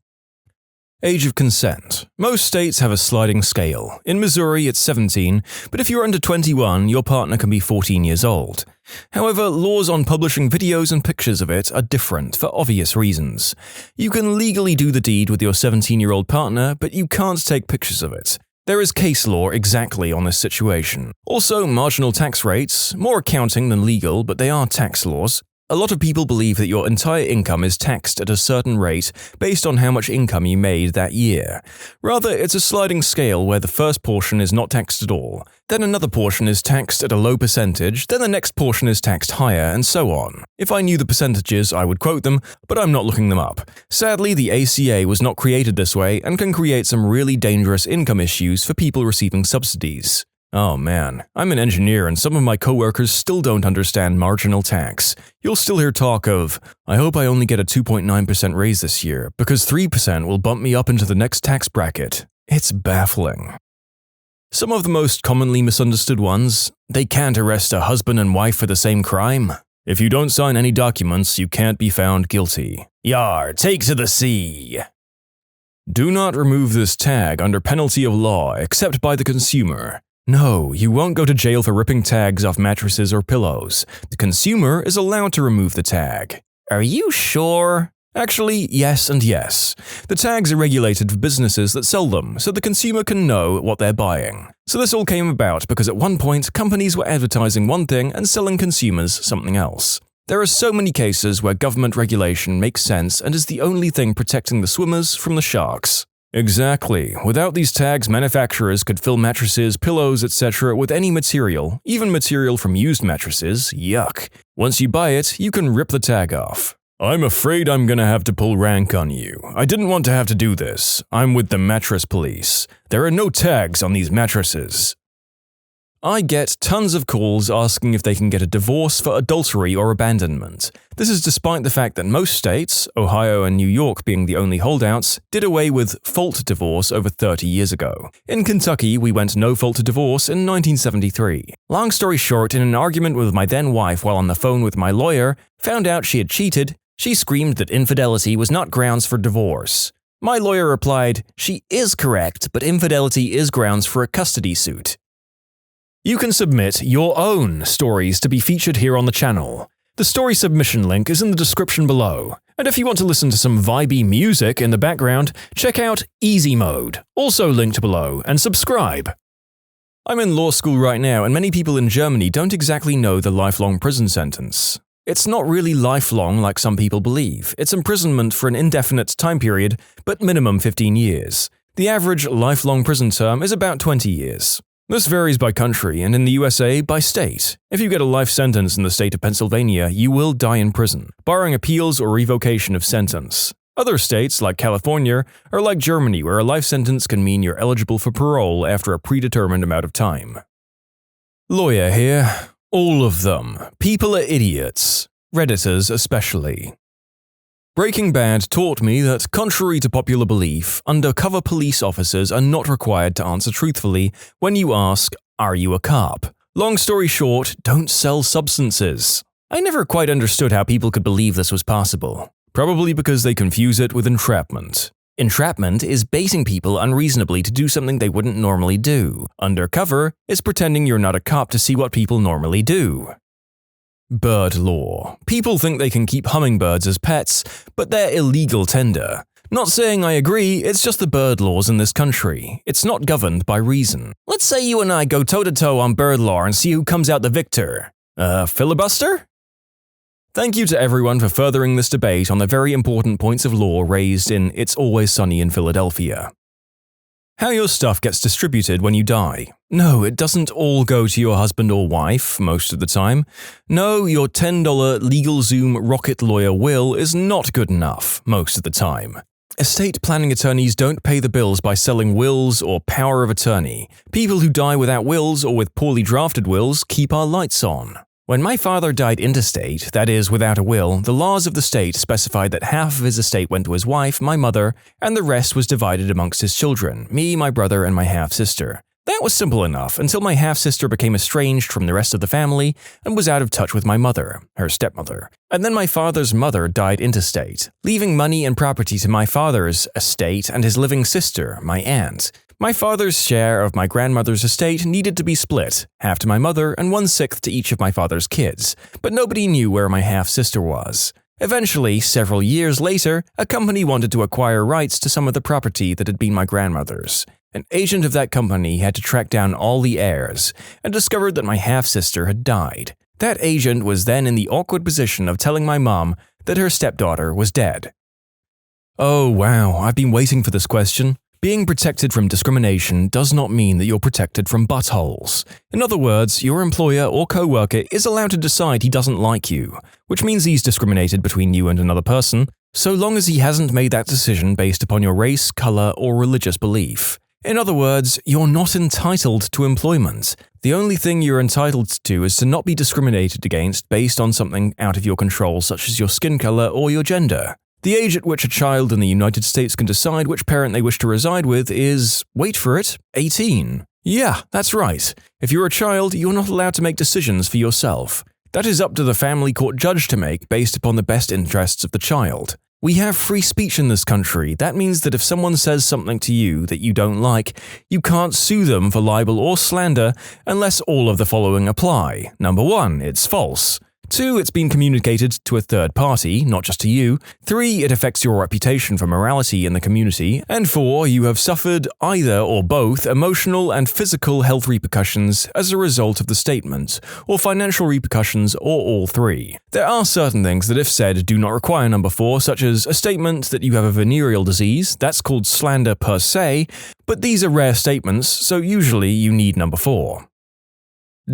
Age of consent. Most states have a sliding scale. In Missouri, it's 17, but if you're under 21, your partner can be 14 years old. However, laws on publishing videos and pictures of it are different for obvious reasons. You can legally do the deed with your 17-year-old partner, but you can't take pictures of it. There is case law exactly on this situation. Also, marginal tax rates, more accounting than legal, but they are tax laws. A lot of people believe that your entire income is taxed at a certain rate based on how much income you made that year. Rather, it's a sliding scale where the first portion is not taxed at all, then another portion is taxed at a low percentage, then the next portion is taxed higher, and so on. If I knew the percentages, I would quote them, but I'm not looking them up. Sadly, the ACA was not created this way and can create some really dangerous income issues for people receiving subsidies. Oh man, I'm an engineer and some of my coworkers still don't understand marginal tax. You'll still hear talk of, I hope I only get a 2.9% raise this year, because 3% will bump me up into the next tax bracket. It's baffling. Some of the most commonly misunderstood ones, they can't arrest a husband and wife for the same crime. If you don't sign any documents, you can't be found guilty. Yar, take to the sea. Do not remove this tag under penalty of law except by the consumer. No, you won't go to jail for ripping tags off mattresses or pillows. The consumer is allowed to remove the tag. Are you sure? Actually, yes and yes. The tags are regulated for businesses that sell them, so the consumer can know what they're buying. So this all came about because at one point, companies were advertising one thing and selling consumers something else. There are so many cases where government regulation makes sense and is the only thing protecting the swimmers from the sharks. Exactly. Without these tags, manufacturers could fill mattresses, pillows, etc. with any material, even material from used mattresses. Yuck. Once you buy it, you can rip the tag off. I'm afraid I'm gonna have to pull rank on you. I didn't want to have to do this. I'm with the mattress police. There are no tags on these mattresses. I get tons of calls asking if they can get a divorce for adultery or abandonment. This is despite the fact that most states, Ohio and New York being the only holdouts, did away with fault divorce over 30 years ago. In Kentucky, we went no-fault divorce in 1973. Long story short, in an argument with my then-wife while on the phone with my lawyer, found out she had cheated, she screamed that infidelity was not grounds for divorce. My lawyer replied, "She is correct, but infidelity is grounds for a custody suit." You can submit your own stories to be featured here on the channel. The story submission link is in the description below. And if you want to listen to some vibey music in the background, check out easymode, also linked below, and subscribe. I'm in law school right now, and many people in Germany don't exactly know the lifelong prison sentence. It's not really lifelong like some people believe. It's imprisonment for an indefinite time period, but minimum 15 years. The average lifelong prison term is about 20 years. This varies by country, and in the USA, by state. If you get a life sentence in the state of Pennsylvania, you will die in prison, barring appeals or revocation of sentence. Other states, like California, are like Germany, where a life sentence can mean you're eligible for parole after a predetermined amount of time. Lawyer here. All of them. People are idiots. Redditors especially. Breaking Bad taught me that, contrary to popular belief, undercover police officers are not required to answer truthfully when you ask, "Are you a cop?" Long story short, don't sell substances. I never quite understood how people could believe this was possible. Probably because they confuse it with entrapment. Entrapment is baiting people unreasonably to do something they wouldn't normally do. Undercover is pretending you're not a cop to see what people normally do. Bird law. People think they can keep hummingbirds as pets, but they're illegal tender. Not saying I agree, it's just the bird laws in this country. It's not governed by reason. Let's say you and I go toe-to-toe on bird law and see who comes out the victor. Filibuster? Thank you to everyone for furthering this debate on the very important points of law raised in It's Always Sunny in Philadelphia. How your stuff gets distributed when you die. No, it doesn't all go to your husband or wife most of the time. No, your $10 LegalZoom rocket lawyer will is not good enough most of the time. Estate planning attorneys don't pay the bills by selling wills or power of attorney. People who die without wills or with poorly drafted wills keep our lights on. When my father died intestate, that is, without a will, the laws of the state specified that half of his estate went to his wife, my mother, and the rest was divided amongst his children, me, my brother, and my half-sister. That was simple enough until my half-sister became estranged from the rest of the family and was out of touch with my mother, her stepmother. And then my father's mother died intestate, leaving money and property to my father's estate and his living sister, my aunt. My father's share of my grandmother's estate needed to be split, half to my mother and 1/6 to each of my father's kids, but nobody knew where my half-sister was. Eventually, several years later, a company wanted to acquire rights to some of the property that had been my grandmother's. An agent of that company had to track down all the heirs, and discovered that my half-sister had died. That agent was then in the awkward position of telling my mom that her stepdaughter was dead. Oh wow, I've been waiting for this question. Being protected from discrimination does not mean that you're protected from buttholes. In other words, your employer or co-worker is allowed to decide he doesn't like you, which means he's discriminated between you and another person, so long as he hasn't made that decision based upon your race, color, or religious belief. In other words, you're not entitled to employment. The only thing you're entitled to is to not be discriminated against based on something out of your control, such as your skin color or your gender. The age at which a child in the United States can decide which parent they wish to reside with is, wait for it, 18. Yeah, that's right. If you're a child, you're not allowed to make decisions for yourself. That is up to the family court judge to make based upon the best interests of the child. We have free speech in this country. That means that if someone says something to you that you don't like, you can't sue them for libel or slander unless all of the following apply. Number 1, it's false. 2, it's been communicated to a third party, not just to you. 3, it affects your reputation for morality in the community. And 4, you have suffered either or both emotional and physical health repercussions as a result of the statement, or financial repercussions, or all 3. There are certain things that, if said, do not require number 4, such as a statement that you have a venereal disease. That's called slander per se, but these are rare statements, so usually you need number 4.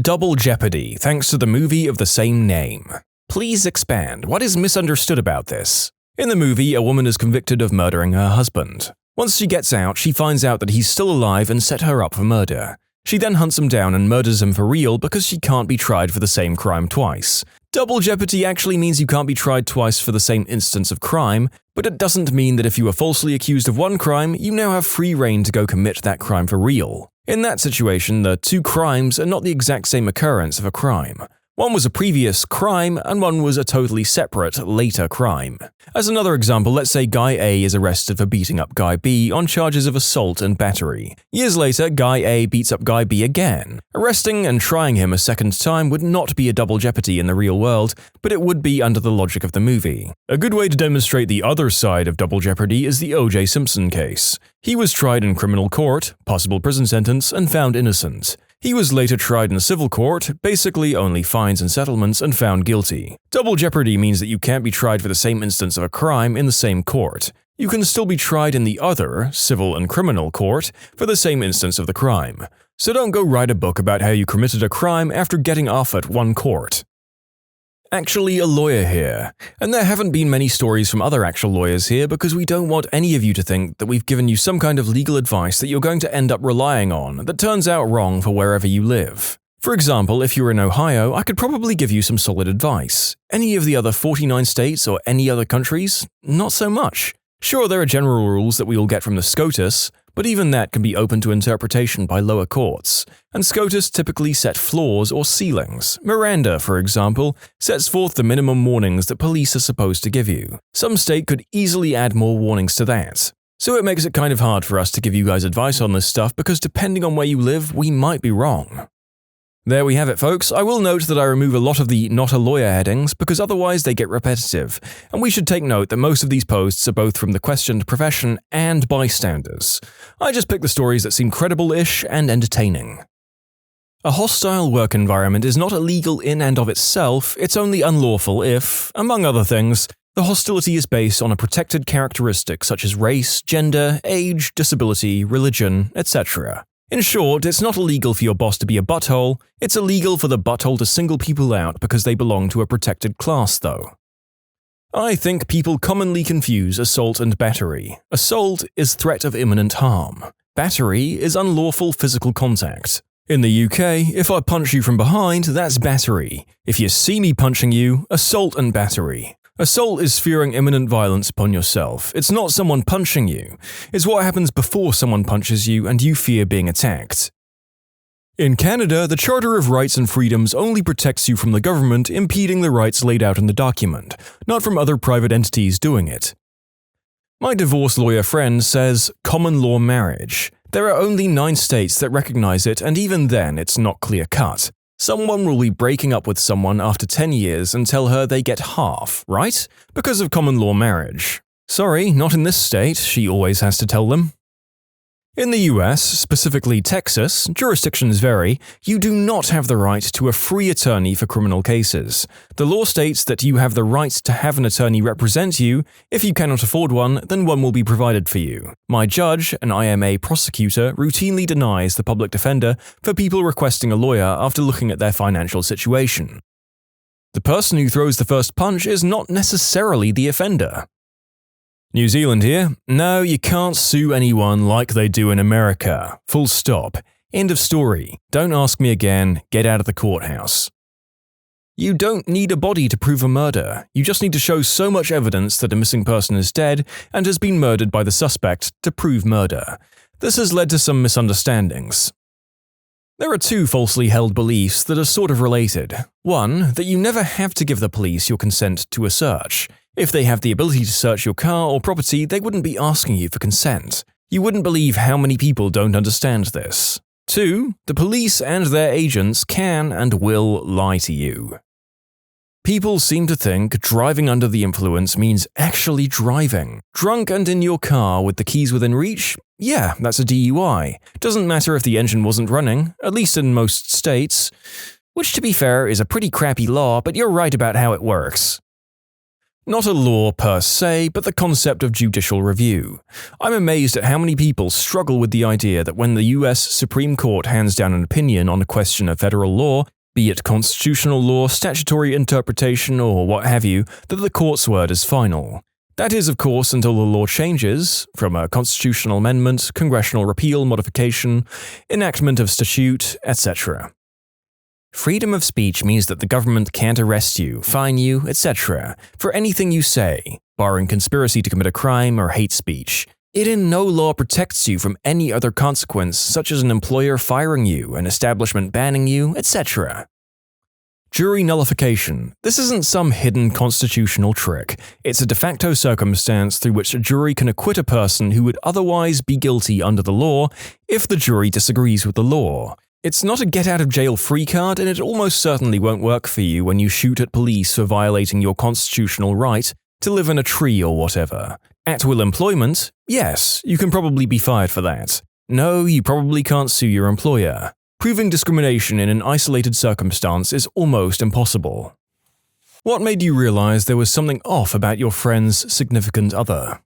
Double jeopardy, thanks to the movie of the same name. Please expand. What is misunderstood about this? In the movie, a woman is convicted of murdering her husband. Once she gets out, she finds out that he's still alive and set her up for murder. She then hunts him down and murders him for real because she can't be tried for the same crime twice. Double jeopardy actually means you can't be tried twice for the same instance of crime, but it doesn't mean that if you were falsely accused of one crime, you now have free rein to go commit that crime for real. In that situation, the two crimes are not the exact same occurrence of a crime. One was a previous crime, and one was a totally separate, later crime. As another example, let's say Guy A is arrested for beating up Guy B on charges of assault and battery. Years later, Guy A beats up Guy B again. Arresting and trying him a second time would not be a double jeopardy in the real world, but it would be under the logic of the movie. A good way to demonstrate the other side of double jeopardy is the O.J. Simpson case. He was tried in criminal court, possible prison sentence, and found innocent. He was later tried in civil court, basically only fines and settlements, and found guilty. Double jeopardy means that you can't be tried for the same instance of a crime in the same court. You can still be tried in the other, civil and criminal court, for the same instance of the crime. So don't go write a book about how you committed a crime after getting off at one court. Actually a lawyer here, and there haven't been many stories from other actual lawyers here because we don't want any of you to think that we've given you some kind of legal advice that you're going to end up relying on that turns out wrong for wherever you live. For example, if you're in Ohio, I could probably give you some solid advice. Any of the other 49 states or any other countries? Not so much. Sure, there are general rules that we all get from the SCOTUS, but even that can be open to interpretation by lower courts, and SCOTUS typically set floors or ceilings. Miranda, for example, sets forth the minimum warnings that police are supposed to give you. Some state could easily add more warnings to that. So it makes it kind of hard for us to give you guys advice on this stuff because depending on where you live, we might be wrong. There we have it, folks. I will note that I remove a lot of the not a lawyer headings because otherwise they get repetitive, and we should take note that most of these posts are both from the questioned profession and bystanders. I just pick the stories that seem credible-ish and entertaining. A hostile work environment is not illegal in and of itself, it's only unlawful if, among other things, the hostility is based on a protected characteristic such as race, gender, age, disability, religion, etc. In short, it's not illegal for your boss to be a butthole, it's illegal for the butthole to single people out because they belong to a protected class, though. I think people commonly confuse assault and battery. Assault is threat of imminent harm. Battery is unlawful physical contact. In the UK, if I punch you from behind, that's battery. If you see me punching you, assault and battery. Assault is fearing imminent violence upon yourself. It's not someone punching you. It's what happens before someone punches you and you fear being attacked. In Canada, the Charter of Rights and Freedoms only protects you from the government impeding the rights laid out in the document, not from other private entities doing it. My divorce lawyer friend says common law marriage. There are only 9 states that recognize it, and even then it's not clear-cut. Someone will be breaking up with someone after 10 years and tell her they get half, right? Because of common law marriage. Sorry, not in this state, she always has to tell them. In the US, specifically Texas, jurisdictions vary, you do not have the right to a free attorney for criminal cases. The law states that you have the right to have an attorney represent you. If you cannot afford one, then one will be provided for you. My judge, an IMA prosecutor, routinely denies the public defender for people requesting a lawyer after looking at their financial situation. The person who throws the first punch is not necessarily the offender. New Zealand here. No, you can't sue anyone like they do in America. Full stop. End of story. Don't ask me again. Get out of the courthouse. You don't need a body to prove a murder. You just need to show so much evidence that a missing person is dead and has been murdered by the suspect to prove murder. This has led to some misunderstandings. There are 2 falsely held beliefs that are sort of related. One, that you never have to give the police your consent to a search. If they have the ability to search your car or property, they wouldn't be asking you for consent. You wouldn't believe how many people don't understand this. 2, the police and their agents can and will lie to you. People seem to think driving under the influence means actually driving. Drunk and in your car with the keys within reach? Yeah, that's a DUI. Doesn't matter if the engine wasn't running, at least in most states. Which, to be fair, is a pretty crappy law, but you're right about how it works. Not a law per se, but the concept of judicial review. I'm amazed at how many people struggle with the idea that when the US Supreme Court hands down an opinion on a question of federal law, be it constitutional law, statutory interpretation, or what have you, that the court's word is final. That is, of course, until the law changes, from a constitutional amendment, congressional repeal, modification, enactment of statute, etc. Freedom of speech means that the government can't arrest you, fine you, etc. for anything you say, barring conspiracy to commit a crime or hate speech. It in no law protects you from any other consequence, such as an employer firing you, an establishment banning you, etc. Jury nullification. This isn't some hidden constitutional trick. It's a de facto circumstance through which a jury can acquit a person who would otherwise be guilty under the law if the jury disagrees with the law. It's not a get-out-of-jail-free card, and it almost certainly won't work for you when you shoot at police for violating your constitutional right to live in a tree or whatever. At-will employment? Yes, you can probably be fired for that. No, you probably can't sue your employer. Proving discrimination in an isolated circumstance is almost impossible. What made you realize there was something off about your friend's significant other?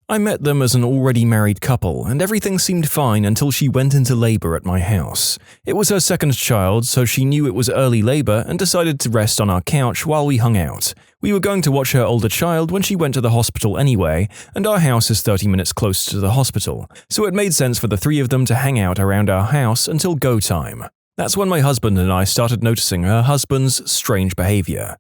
I met them as an already married couple, and everything seemed fine until she went into labor at my house. It was her second child, so she knew it was early labor and decided to rest on our couch while we hung out. We were going to watch her older child when she went to the hospital anyway, and our house is 30 minutes closer to the hospital, so it made sense for the three of them to hang out around our house until go time. That's when my husband and I started noticing her husband's strange behavior.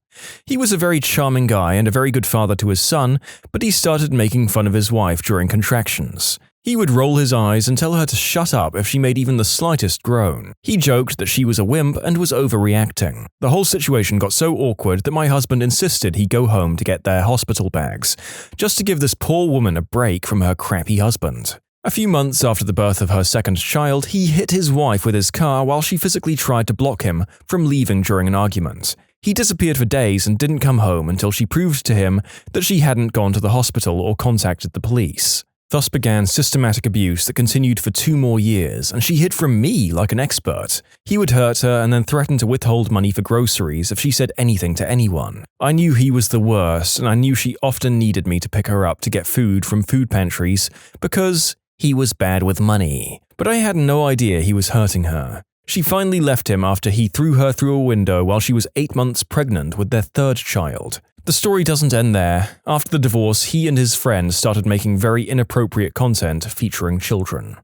He was a very charming guy and a very good father to his son, but he started making fun of his wife during contractions. He would roll his eyes and tell her to shut up if she made even the slightest groan. He joked that she was a wimp and was overreacting. The whole situation got so awkward that my husband insisted he go home to get their hospital bags, just to give this poor woman a break from her crappy husband. A few months after the birth of her second child, he hit his wife with his car while she physically tried to block him from leaving during an argument. He disappeared for days and didn't come home until she proved to him that she hadn't gone to the hospital or contacted the police. Thus began systematic abuse that continued for 2 more years, and she hid from me like an expert. He would hurt her and then threaten to withhold money for groceries if she said anything to anyone. I knew he was the worst, and I knew she often needed me to pick her up to get food from food pantries because he was bad with money. But I had no idea he was hurting her. She finally left him after he threw her through a window while she was 8 months pregnant with their third child. The story doesn't end there. After the divorce, he and his friend started making very inappropriate content featuring children.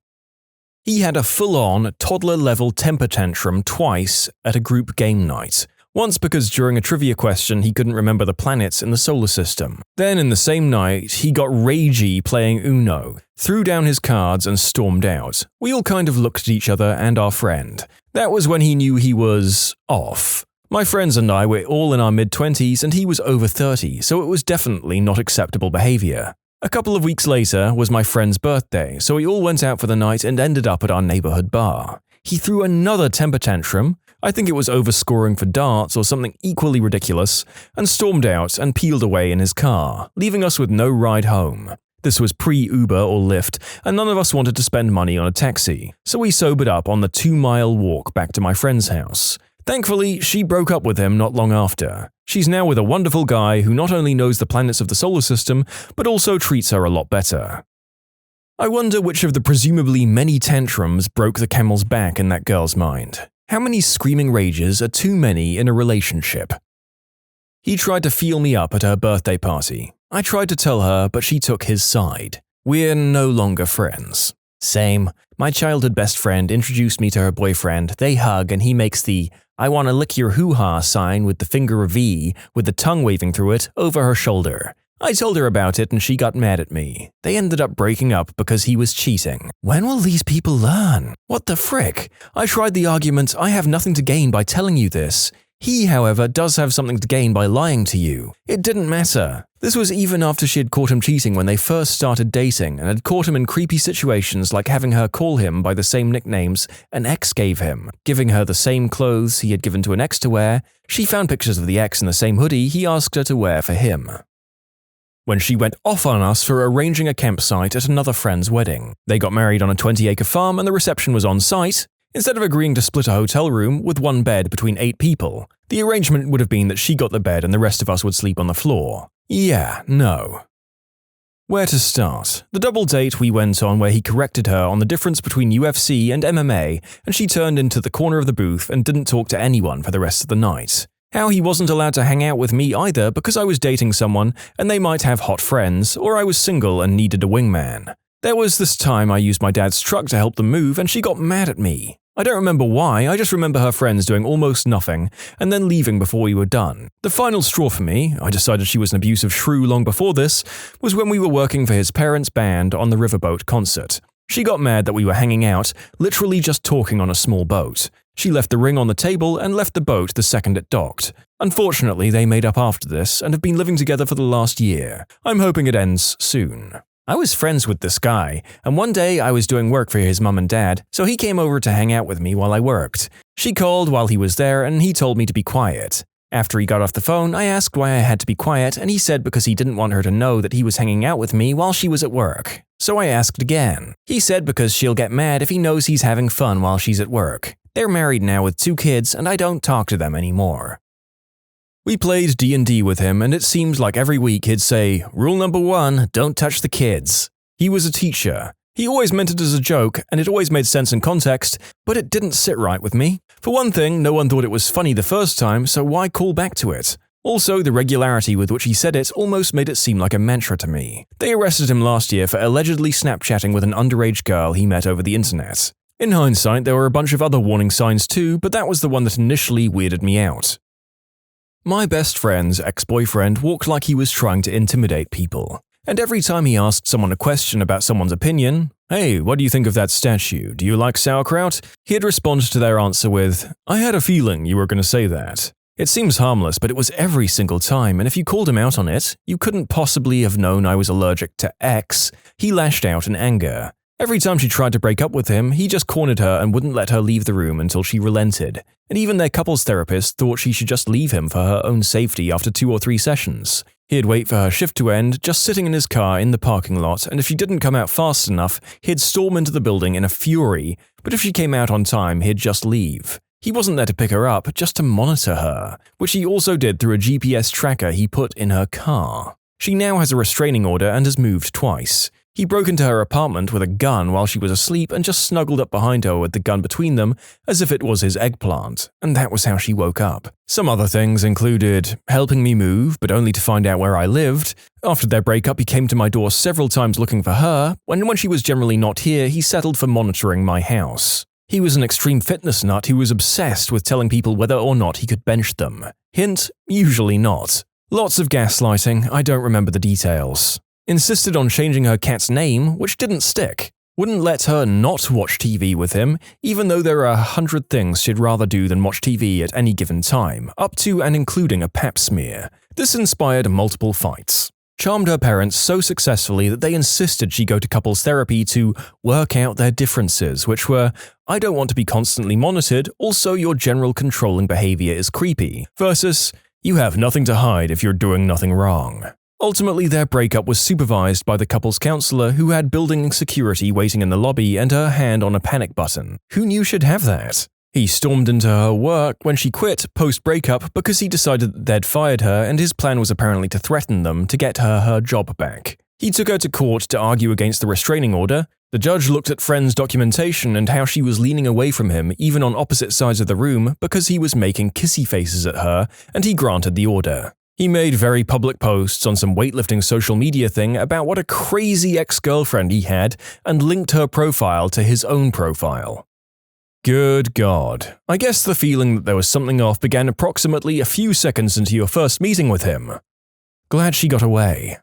He had a full-on, toddler-level temper tantrum twice at a group game night. Once because during a trivia question he couldn't remember the planets in the solar system. Then in the same night, he got ragey playing Uno, threw down his cards and stormed out. We all kind of looked at each other and our friend. That was when he knew he was off. My friends and I were all in our mid-20s and he was over 30, so it was definitely not acceptable behavior. A couple of weeks later was my friend's birthday, so we all went out for the night and ended up at our neighborhood bar. He threw another temper tantrum, I think it was overscoring for darts or something equally ridiculous, and stormed out and peeled away in his car, leaving us with no ride home. This was pre-Uber or Lyft, and none of us wanted to spend money on a taxi, so we sobered up on the 2-mile walk back to my friend's house. Thankfully, she broke up with him not long after. She's now with a wonderful guy who not only knows the planets of the solar system, but also treats her a lot better. I wonder which of the presumably many tantrums broke the camel's back in that girl's mind. How many screaming rages are too many in a relationship? He tried to feel me up at her birthday party. I tried to tell her, but she took his side. We're no longer friends. Same. My childhood best friend introduced me to her boyfriend. They hug and he makes the "I wanna lick your hoo-ha" sign with the finger V, with the tongue waving through it, over her shoulder. I told her about it and she got mad at me. They ended up breaking up because he was cheating. When will these people learn? What the frick? I tried the argument, I have nothing to gain by telling you this. He, however, does have something to gain by lying to you. It didn't matter. This was even after she had caught him cheating when they first started dating and had caught him in creepy situations like having her call him by the same nicknames an ex gave him, giving her the same clothes he had given to an ex to wear. She found pictures of the ex in the same hoodie he asked her to wear for him. When she went off on us for arranging a campsite at another friend's wedding. They got married on a 20-acre farm and the reception was on site. Instead of agreeing to split a hotel room with one bed between 8 people, the arrangement would have been that she got the bed and the rest of us would sleep on the floor. Yeah, no. Where to start? The double date we went on where he corrected her on the difference between UFC and MMA, and she turned into the corner of the booth and didn't talk to anyone for the rest of the night. How he wasn't allowed to hang out with me either because I was dating someone and they might have hot friends, or I was single and needed a wingman. There was this time I used my dad's truck to help them move and she got mad at me. I don't remember why, I just remember her friends doing almost nothing and then leaving before we were done. The final straw for me, I decided she was an abusive shrew long before this, was when we were working for his parents' band on the riverboat concert. She got mad that we were hanging out, literally just talking on a small boat. She left the ring on the table and left the boat the second it docked. Unfortunately, they made up after this and have been living together for the last year. I'm hoping it ends soon. I was friends with this guy, and one day I was doing work for his mum and dad, so he came over to hang out with me while I worked. She called while he was there and he told me to be quiet. After he got off the phone, I asked why I had to be quiet, and he said because he didn't want her to know that he was hanging out with me while she was at work. So I asked again. He said because she'll get mad if he knows he's having fun while she's at work. They're married now with 2 kids, and I don't talk to them anymore. We played D&D with him, and it seemed like every week he'd say, "Rule number 1, don't touch the kids." He was a teacher. He always meant it as a joke, and it always made sense in context, but it didn't sit right with me. For one thing, no one thought it was funny the first time, so why call back to it? Also, the regularity with which he said it almost made it seem like a mantra to me. They arrested him last year for allegedly Snapchatting with an underage girl he met over the internet. In hindsight, there were a bunch of other warning signs too, but that was the one that initially weirded me out. My best friend's ex-boyfriend walked like he was trying to intimidate people. And every time he asked someone a question about someone's opinion, "Hey, what do you think of that statue? Do you like sauerkraut?" he'd respond to their answer with, "I had a feeling you were going to say that." It seems harmless, but it was every single time, and if you called him out on it, you couldn't possibly have known I was allergic to X. He lashed out in anger. Every time she tried to break up with him, he just cornered her and wouldn't let her leave the room until she relented. And even their couples therapist thought she should just leave him for her own safety after 2 or 3 sessions. He'd wait for her shift to end, just sitting in his car in the parking lot, and if she didn't come out fast enough, he'd storm into the building in a fury, but if she came out on time, he'd just leave. He wasn't there to pick her up, just to monitor her, which he also did through a GPS tracker he put in her car. She now has a restraining order and has moved twice. He broke into her apartment with a gun while she was asleep and just snuggled up behind her with the gun between them as if it was his eggplant, and that was how she woke up. Some other things included helping me move, but only to find out where I lived. After their breakup, he came to my door several times looking for her, and when she was generally not here, he settled for monitoring my house. He was an extreme fitness nut who was obsessed with telling people whether or not he could bench them. Hint, usually not. Lots of gaslighting, I don't remember the details. Insisted on changing her cat's name, which didn't stick. Wouldn't let her not watch TV with him, even though there are 100 things she'd rather do than watch TV at any given time, up to and including a pap smear. This inspired multiple fights. Charmed her parents so successfully that they insisted she go to couples therapy to work out their differences, which were, "I don't want to be constantly monitored, also your general controlling behavior is creepy," versus, "You have nothing to hide if you're doing nothing wrong." Ultimately, their breakup was supervised by the couple's counselor who had building security waiting in the lobby and her hand on a panic button. Who knew she'd have that? He stormed into her work when she quit post-breakup because he decided that they'd fired her and his plan was apparently to threaten them to get her job back. He took her to court to argue against the restraining order. The judge looked at friend's documentation and how she was leaning away from him even on opposite sides of the room because he was making kissy faces at her, and he granted the order. He made very public posts on some weightlifting social media thing about what a crazy ex-girlfriend he had and linked her profile to his own profile. Good God. I guess the feeling that there was something off began approximately a few seconds into your first meeting with him. Glad she got away.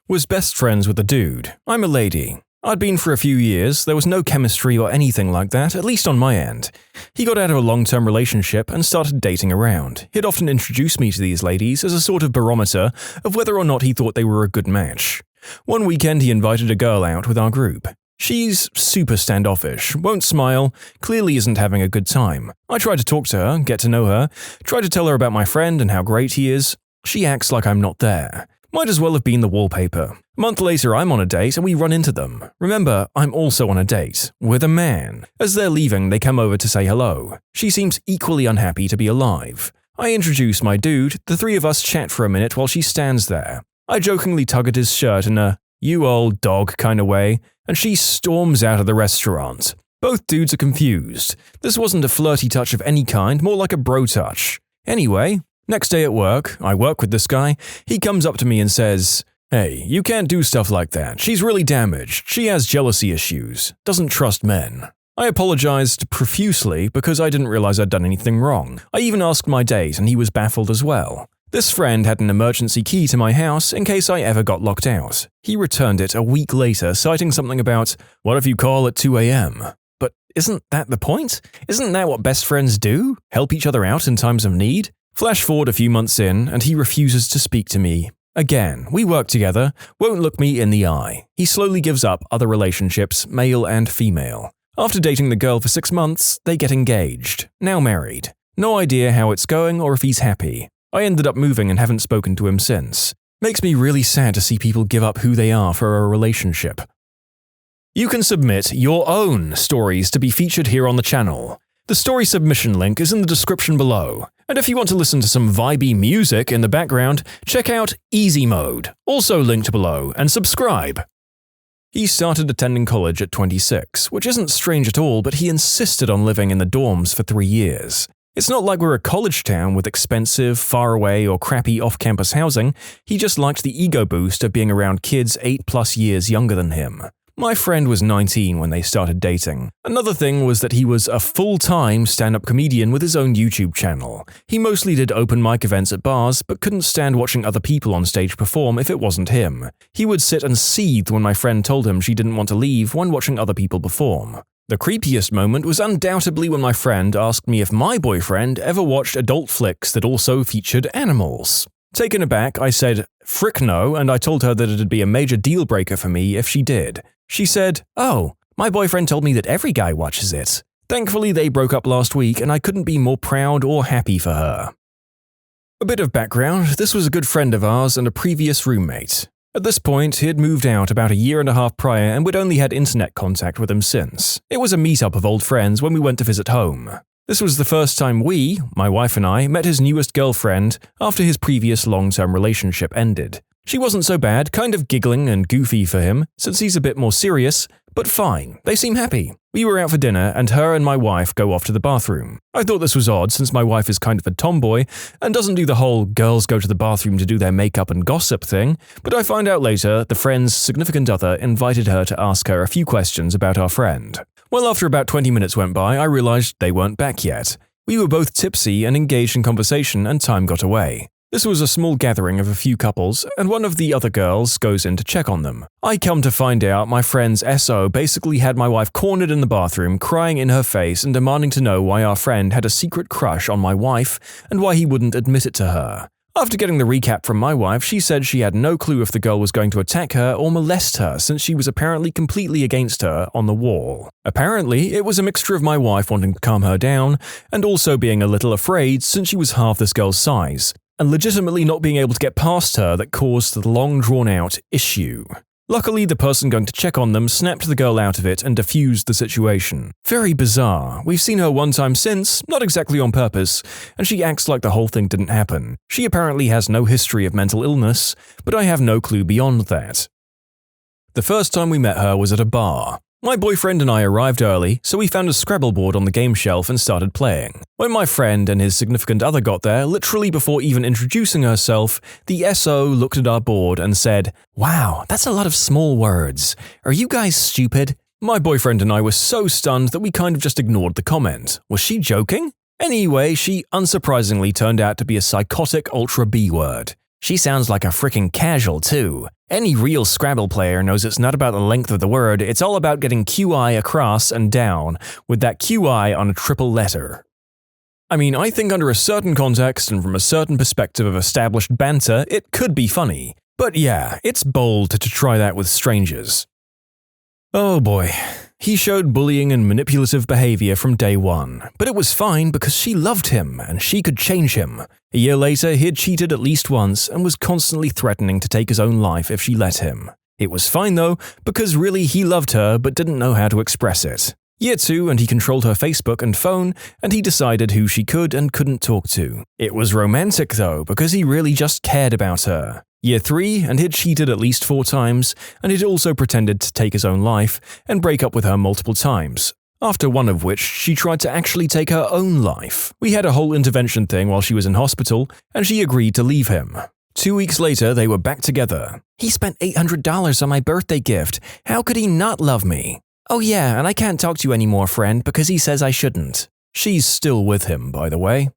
Was best friends with the dude. I'm a lady. I'd been for a few years, there was no chemistry or anything like that, at least on my end. He got out of a long-term relationship and started dating around. He'd often introduce me to these ladies as a sort of barometer of whether or not he thought they were a good match. One weekend he invited a girl out with our group. She's super standoffish, won't smile, clearly isn't having a good time. I tried to talk to her, get to know her, tried to tell her about my friend and how great he is. She acts like I'm not there. Might as well have been the wallpaper. A month later, I'm on a date and we run into them. Remember, I'm also on a date, with a man. As they're leaving, they come over to say hello. She seems equally unhappy to be alive. I introduce my dude, the 3 of us chat for a minute while she stands there. I jokingly tug at his shirt in a "you old dog" kind of way, and she storms out of the restaurant. Both dudes are confused. This wasn't a flirty touch of any kind, more like a bro touch. Anyway, next day at work, I work with this guy, he comes up to me and says, "Hey, you can't do stuff like that. She's really damaged. She has jealousy issues. Doesn't trust men." I apologized profusely because I didn't realize I'd done anything wrong. I even asked my date and he was baffled as well. This friend had an emergency key to my house in case I ever got locked out. He returned it a week later, citing something about, "What if you call at 2 a.m.? But isn't that the point? Isn't that what best friends do? Help each other out in times of need? Flash forward a few months in, and he refuses to speak to me. Again, we work together, won't look me in the eye. He slowly gives up other relationships, male and female. After dating the girl for 6 months, they get engaged, now married. No idea how it's going or if he's happy. I ended up moving and haven't spoken to him since. Makes me really sad to see people give up who they are for a relationship. You can submit your own stories to be featured here on the channel. The story submission link is in the description below. And if you want to listen to some vibey music in the background, check out easymode, also linked below, and subscribe. He started attending college at 26, which isn't strange at all, but he insisted on living in the dorms for 3 years. It's not like we're a college town with expensive, far away, or crappy off-campus housing. He just liked the ego boost of being around kids 8+ years younger than him. My friend was 19 when they started dating. Another thing was that he was a full-time stand-up comedian with his own YouTube channel. He mostly did open mic events at bars, but couldn't stand watching other people on stage perform if it wasn't him. He would sit and seethe when my friend told him she didn't want to leave when watching other people perform. The creepiest moment was undoubtedly when my friend asked me if my boyfriend ever watched adult flicks that also featured animals. Taken aback, I said, "Frick no," and I told her that it'd be a major deal breaker for me if she did. She said, "Oh, my boyfriend told me that every guy watches it." Thankfully, they broke up last week and I couldn't be more proud or happy for her. A bit of background, this was a good friend of ours and a previous roommate. At this point, he had moved out about a year and a half prior and we'd only had internet contact with him since. It was a meetup of old friends when we went to visit home. This was the first time we, my wife and I, met his newest girlfriend after his previous long-term relationship ended. She wasn't so bad, kind of giggling and goofy for him, since he's a bit more serious, but fine, they seem happy. We were out for dinner and her and my wife go off to the bathroom. I thought this was odd since my wife is kind of a tomboy and doesn't do the whole girls go to the bathroom to do their makeup and gossip thing, but I find out later the friend's significant other invited her to ask her a few questions about our friend. Well, after about 20 minutes went by, I realized they weren't back yet. We were both tipsy and engaged in conversation and time got away. This was a small gathering of a few couples, and one of the other girls goes in to check on them. I come to find out my friend's SO basically had my wife cornered in the bathroom, crying in her face and demanding to know why our friend had a secret crush on my wife and why he wouldn't admit it to her. After getting the recap from my wife, she said she had no clue if the girl was going to attack her or molest her since she was apparently completely against her on the wall. Apparently, it was a mixture of my wife wanting to calm her down and also being a little afraid since she was half this girl's size, and legitimately not being able to get past her that caused the long drawn-out issue. Luckily, the person going to check on them snapped the girl out of it and diffused the situation. Very bizarre. We've seen her one time since, not exactly on purpose, and she acts like the whole thing didn't happen. She apparently has no history of mental illness, but I have no clue beyond that. The first time we met her was at a bar. My boyfriend and I arrived early, so we found a Scrabble board on the game shelf and started playing. When my friend and his significant other got there, literally before even introducing herself, the SO looked at our board and said, "Wow, that's a lot of small words. Are you guys stupid?" My boyfriend and I were so stunned that we kind of just ignored the comment. Was she joking? Anyway, she unsurprisingly turned out to be a psychotic ultra B word. She sounds like a freaking casual too. Any real Scrabble player knows it's not about the length of the word, it's all about getting QI across and down, with that QI on a triple letter. I mean, I think under a certain context and from a certain perspective of established banter, it could be funny. But yeah, it's bold to try that with strangers. Oh boy. He showed bullying and manipulative behavior from day one, but it was fine because she loved him and she could change him. A year later, he had cheated at least once and was constantly threatening to take his own life if she let him. It was fine though, because really he loved her but didn't know how to express it. Year 2 and he controlled her Facebook and phone, and he decided who she could and couldn't talk to. It was romantic though, because he really just cared about her. Year 3 and he'd cheated at least 4 times, and he'd also pretended to take his own life and break up with her multiple times. after one of which she tried to actually take her own life. We had a whole intervention thing while she was in hospital, and she agreed to leave him. 2 weeks later, they were back together. He spent $800 on my birthday gift. How could he not love me? Oh yeah, and I can't talk to you anymore, friend, because he says I shouldn't. She's still with him, by the way.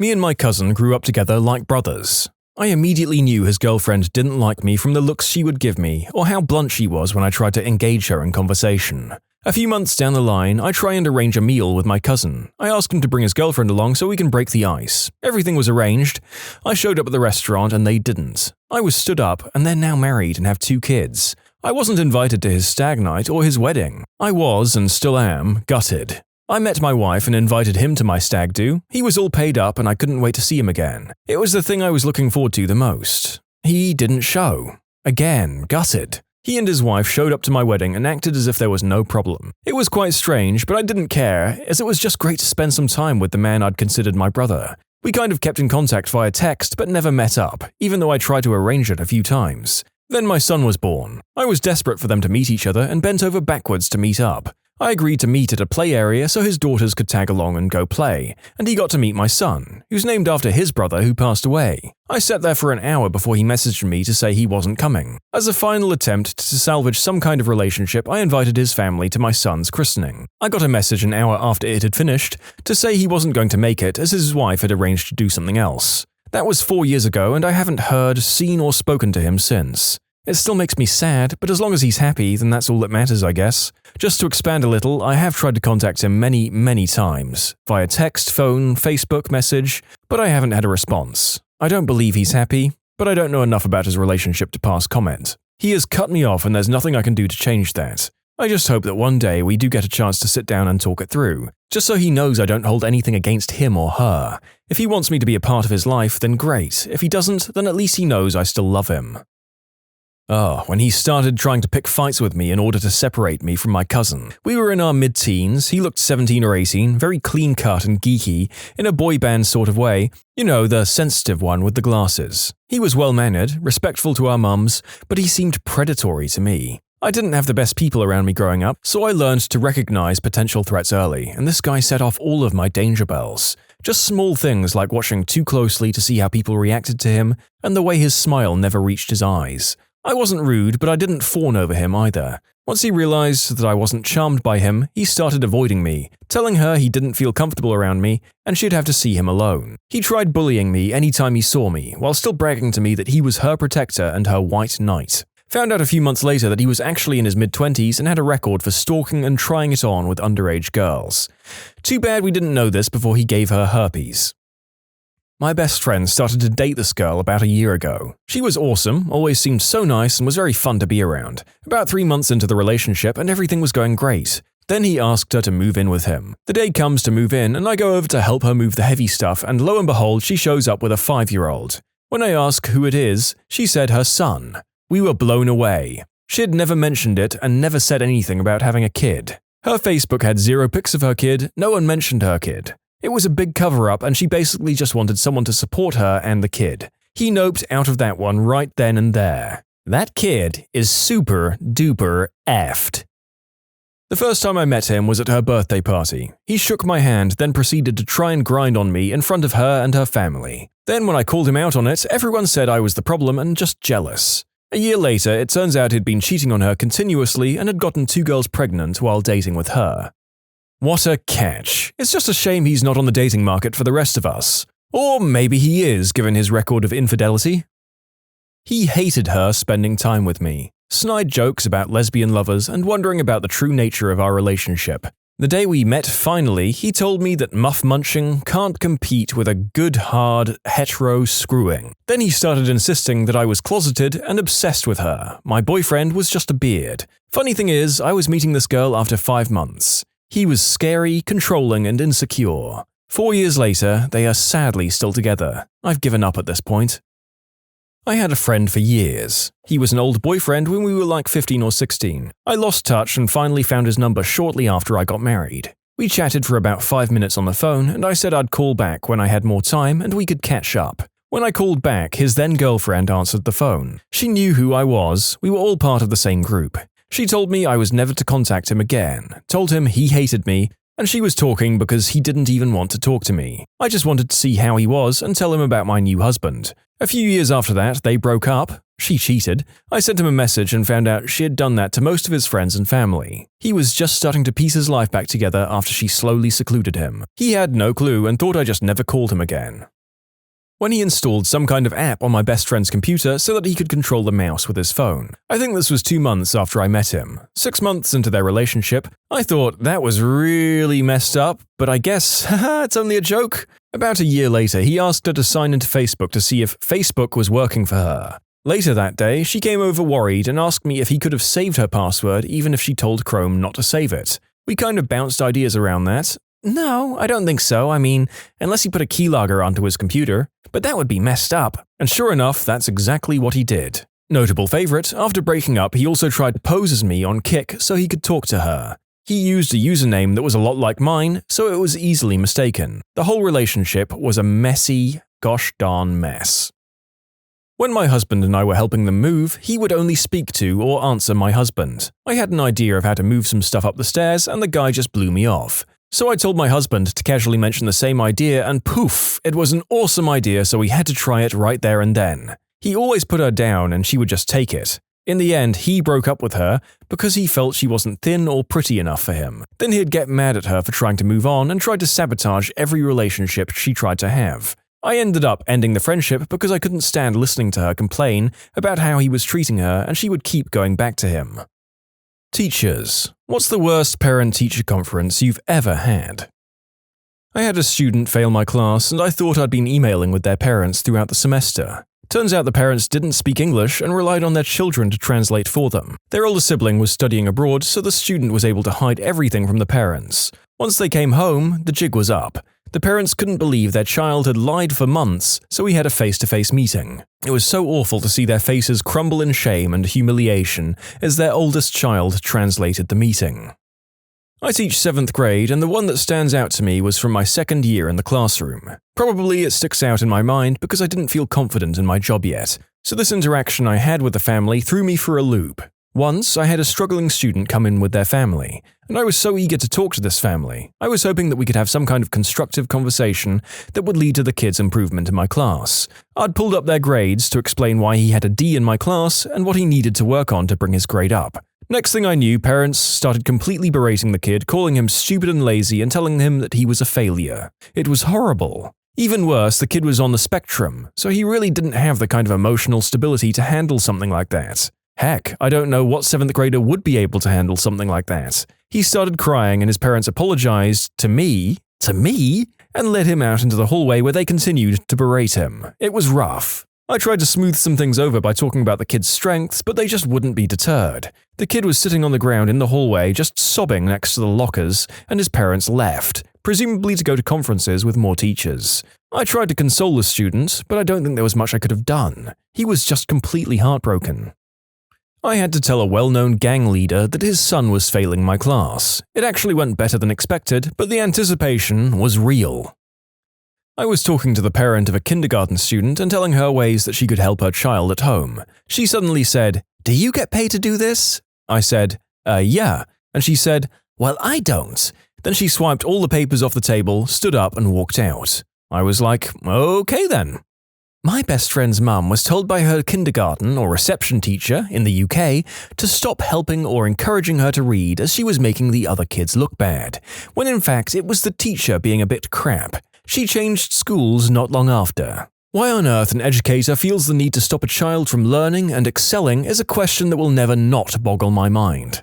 Me and my cousin grew up together like brothers. I immediately knew his girlfriend didn't like me from the looks she would give me or how blunt she was when I tried to engage her in conversation. A few months down the line, I try and arrange a meal with my cousin. I ask him to bring his girlfriend along so we can break the ice. Everything was arranged. I showed up at the restaurant and they didn't. I was stood up and they're now married and have 2 kids. I wasn't invited to his stag night or his wedding. I was, and still am, gutted. I met my wife and invited him to my stag do. He was all paid up and I couldn't wait to see him again. It was the thing I was looking forward to the most. He didn't show. Again, gutted. He and his wife showed up to my wedding and acted as if there was no problem. It was quite strange, but I didn't care, as it was just great to spend some time with the man I'd considered my brother. We kind of kept in contact via text but never met up, even though I tried to arrange it a few times. Then my son was born. I was desperate for them to meet each other and bent over backwards to meet up. I agreed to meet at a play area so his daughters could tag along and go play, and he got to meet my son, who's named after his brother who passed away. I sat there for an hour before he messaged me to say he wasn't coming. As a final attempt to salvage some kind of relationship, I invited his family to my son's christening. I got a message an hour after it had finished to say he wasn't going to make it as his wife had arranged to do something else. That was 4 years ago and I haven't heard, seen or spoken to him since. It still makes me sad, but as long as he's happy, then that's all that matters, I guess. Just to expand a little, I have tried to contact him many times, via text, phone, Facebook message, but I haven't had a response. I don't believe he's happy, but I don't know enough about his relationship to pass comment. He has cut me off and there's nothing I can do to change that. I just hope that one day we do get a chance to sit down and talk it through, just so he knows I don't hold anything against him or her. If he wants me to be a part of his life, then great. If he doesn't, then at least he knows I still love him. When he started trying to pick fights with me in order to separate me from my cousin. We were in our mid-teens, he looked 17 or 18, very clean-cut and geeky, in a boy band sort of way, you know, the sensitive one with the glasses. He was well-mannered, respectful to our mums, but he seemed predatory to me. I didn't have the best people around me growing up, so I learned to recognize potential threats early, and this guy set off all of my danger bells. Just small things like watching too closely to see how people reacted to him, and the way his smile never reached his eyes. I wasn't rude, but I didn't fawn over him either. Once he realized that I wasn't charmed by him, he started avoiding me, telling her he didn't feel comfortable around me and she'd have to see him alone. He tried bullying me anytime he saw me, while still bragging to me that he was her protector and her white knight. Found out a few months later that he was actually in his mid-20s and had a record for stalking and trying it on with underage girls. Too bad we didn't know this before he gave her herpes. My best friend started to date this girl about a year ago. She was awesome, always seemed so nice and was very fun to be around. About 3 months into the relationship and everything was going great. Then he asked her to move in with him. The day comes to move in and I go over to help her move the heavy stuff and lo and behold she shows up with a 5-year-old. When I ask who it is, she said her son. We were blown away. She had never mentioned it and never said anything about having a kid. Her Facebook had 0 pics of her kid, no one mentioned her kid. It was a big cover-up and she basically just wanted someone to support her and the kid. He noped out of that one right then and there. That kid is super duper effed. The first time I met him was at her birthday party. He shook my hand, then proceeded to try and grind on me in front of her and her family. Then when I called him out on it, everyone said I was the problem and just jealous. A year later, it turns out he'd been cheating on her continuously and had gotten 2 girls pregnant while dating with her. What a catch. It's just a shame he's not on the dating market for the rest of us. Or maybe he is, given his record of infidelity. He hated her spending time with me, snide jokes about lesbian lovers and wondering about the true nature of our relationship. The day we met finally, he told me that muff munching can't compete with a good hard hetero screwing. Then he started insisting that I was closeted and obsessed with her. My boyfriend was just a beard. Funny thing is, I was meeting this girl after 5 months. He was scary, controlling, and insecure. 4 years later, they are sadly still together. I've given up at this point. I had a friend for years. He was an old boyfriend when we were like 15 or 16. I lost touch and finally found his number shortly after I got married. We chatted for about 5 minutes on the phone and I said I'd call back when I had more time and we could catch up. When I called back, his then girlfriend answered the phone. She knew who I was. We were all part of the same group. She told me I was never to contact him again, told him he hated me, and she was talking because he didn't even want to talk to me. I just wanted to see how he was and tell him about my new husband. A few years after that, they broke up. She cheated. I sent him a message and found out she had done that to most of his friends and family. He was just starting to piece his life back together after she slowly secluded him. He had no clue and thought I just never called him again. When he installed some kind of app on my best friend's computer so that he could control the mouse with his phone. I think this was 2 months after I met him. 6 months into their relationship, I thought that was really messed up, but I guess, haha, it's only a joke. About a year later, he asked her to sign into Facebook to see if Facebook was working for her. Later that day, she came over worried and asked me if he could have saved her password even if she told Chrome not to save it. We kind of bounced ideas around that. No, I don't think so. I mean, unless he put a keylogger onto his computer. But that would be messed up. And sure enough, that's exactly what he did. Notable favorite, after breaking up, he also tried to pose as me on Kik so he could talk to her. He used a username that was a lot like mine, so it was easily mistaken. The whole relationship was a messy, gosh darn mess. When my husband and I were helping them move, he would only speak to or answer my husband. I had an idea of how to move some stuff up the stairs, and the guy just blew me off. So I told my husband to casually mention the same idea, and poof, it was an awesome idea, so we had to try it right there and then. He always put her down and she would just take it. In the end, he broke up with her because he felt she wasn't thin or pretty enough for him. Then he'd get mad at her for trying to move on and tried to sabotage every relationship she tried to have. I ended up ending the friendship because I couldn't stand listening to her complain about how he was treating her, and she would keep going back to him. Teachers. What's the worst parent-teacher conference you've ever had? I had a student fail my class and I thought I'd been emailing with their parents throughout the semester. Turns out the parents didn't speak English and relied on their children to translate for them. Their older sibling was studying abroad, so the student was able to hide everything from the parents. Once they came home, the jig was up. The parents couldn't believe their child had lied for months, so we had a face-to-face meeting. It was so awful to see their faces crumble in shame and humiliation as their oldest child translated the meeting. I teach 7th grade, and the one that stands out to me was from my second year in the classroom. Probably it sticks out in my mind because I didn't feel confident in my job yet, so this interaction I had with the family threw me for a loop. Once, I had a struggling student come in with their family, and I was so eager to talk to this family. I was hoping that we could have some kind of constructive conversation that would lead to the kid's improvement in my class. I'd pulled up their grades to explain why he had a D in my class and what he needed to work on to bring his grade up. Next thing I knew, parents started completely berating the kid, calling him stupid and lazy and telling him that he was a failure. It was horrible. Even worse, the kid was on the spectrum, so he really didn't have the kind of emotional stability to handle something like that. Heck, I don't know what 7th grader would be able to handle something like that. He started crying and his parents apologized to me, and led him out into the hallway where they continued to berate him. It was rough. I tried to smooth some things over by talking about the kid's strengths, but they just wouldn't be deterred. The kid was sitting on the ground in the hallway, just sobbing next to the lockers, and his parents left, presumably to go to conferences with more teachers. I tried to console the student, but I don't think there was much I could have done. He was just completely heartbroken. I had to tell a well-known gang leader that his son was failing my class. It actually went better than expected, but the anticipation was real. I was talking to the parent of a kindergarten student and telling her ways that she could help her child at home. She suddenly said, "Do you get paid to do this?" I said, yeah. And she said, "Well, I don't." Then she swiped all the papers off the table, stood up and walked out. I was like, okay then. My best friend's mum was told by her kindergarten or reception teacher in the UK to stop helping or encouraging her to read as she was making the other kids look bad, when in fact it was the teacher being a bit crap. She changed schools not long after. Why on earth an educator feels the need to stop a child from learning and excelling is a question that will never not boggle my mind.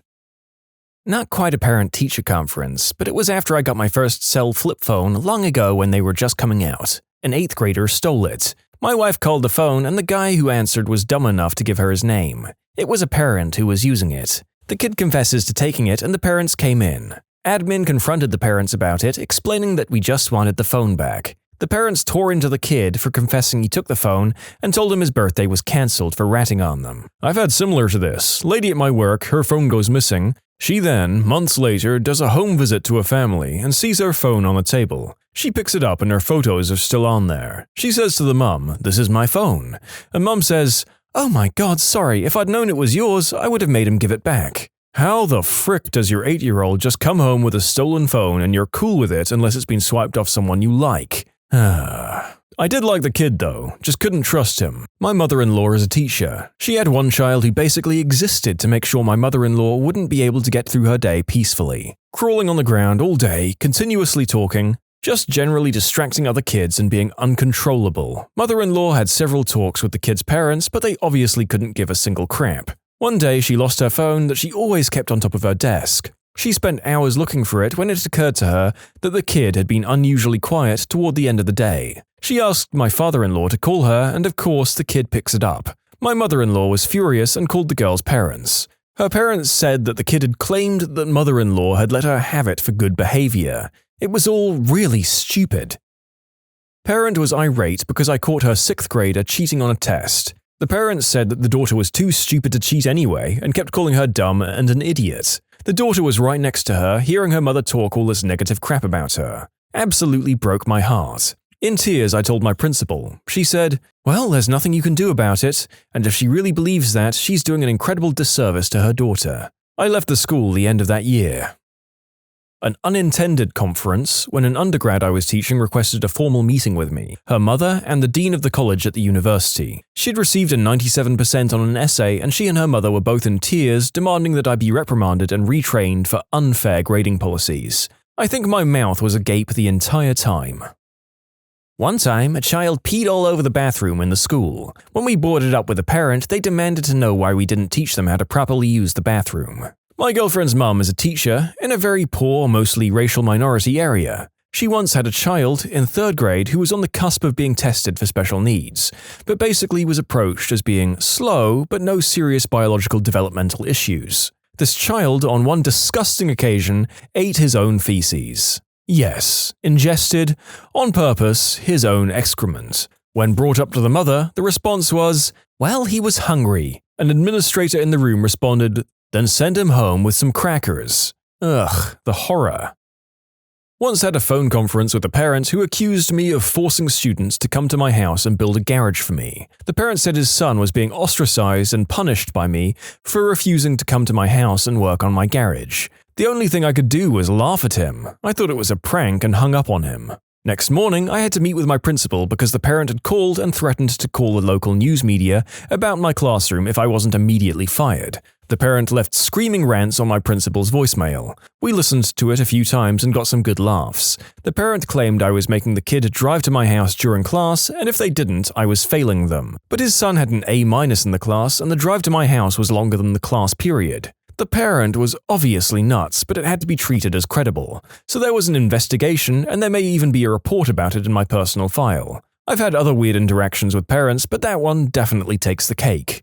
Not quite a parent-teacher conference, but it was after I got my first cell flip phone long ago when they were just coming out. An 8th grader stole it. My wife called the phone and the guy who answered was dumb enough to give her his name. It was a parent who was using it. The kid confesses to taking it and the parents came in. Admin confronted the parents about it, explaining that we just wanted the phone back. The parents tore into the kid for confessing he took the phone and told him his birthday was cancelled for ratting on them. I've had similar to this. Lady at my work, her phone goes missing. She then, months later, does a home visit to a family and sees her phone on the table. She picks it up and her photos are still on there. She says to the mum, "This is my phone." And mum says, "Oh my god, sorry, if I'd known it was yours, I would have made him give it back." How the frick does your 8-year-old just come home with a stolen phone and you're cool with it unless it's been swiped off someone you like? I did like the kid though, just couldn't trust him. My mother-in-law is a teacher. She had one child who basically existed to make sure my mother-in-law wouldn't be able to get through her day peacefully. Crawling on the ground all day, continuously talking, just generally distracting other kids and being uncontrollable. Mother-in-law had several talks with the kids' parents, but they obviously couldn't give a single crap. One day she lost her phone that she always kept on top of her desk. She spent hours looking for it when it occurred to her that the kid had been unusually quiet toward the end of the day. She asked my father-in-law to call her, and of course the kid picks it up. My mother-in-law was furious and called the girl's parents. Her parents said that the kid had claimed that mother-in-law had let her have it for good behavior. It was all really stupid. Parent was irate because I caught her 6th grader cheating on a test. The parents said that the daughter was too stupid to cheat anyway and kept calling her dumb and an idiot. The daughter was right next to her, hearing her mother talk all this negative crap about her. Absolutely broke my heart. In tears, I told my principal. She said, "Well, there's nothing you can do about it, and if she really believes that, she's doing an incredible disservice to her daughter." I left the school the end of that year. An unintended conference when an undergrad I was teaching requested a formal meeting with me, her mother, and the dean of the college at the university. She'd received a 97% on an essay, and she and her mother were both in tears, demanding that I be reprimanded and retrained for unfair grading policies. I think my mouth was agape the entire time. One time, a child peed all over the bathroom in the school. When we brought it up with a parent, they demanded to know why we didn't teach them how to properly use the bathroom. My girlfriend's mum is a teacher in a very poor, mostly racial minority area. She once had a child in 3rd grade who was on the cusp of being tested for special needs, but basically was approached as being slow but no serious biological developmental issues. This child, on one disgusting occasion, ate his own feces. Yes, ingested, on purpose, his own excrement. When brought up to the mother, the response was, "Well, he was hungry." An administrator in the room responded, "Then send him home with some crackers." Ugh, the horror. Once had a phone conference with a parent who accused me of forcing students to come to my house and build a garage for me. The parent said his son was being ostracized and punished by me for refusing to come to my house and work on my garage. The only thing I could do was laugh at him. I thought it was a prank and hung up on him. Next morning, I had to meet with my principal because the parent had called and threatened to call the local news media about my classroom if I wasn't immediately fired. The parent left screaming rants on my principal's voicemail. We listened to it a few times and got some good laughs. The parent claimed I was making the kid drive to my house during class, and if they didn't, I was failing them. But his son had an A- in the class, and the drive to my house was longer than the class period. The parent was obviously nuts, but it had to be treated as credible. So there was an investigation, and there may even be a report about it in my personal file. I've had other weird interactions with parents, but that one definitely takes the cake.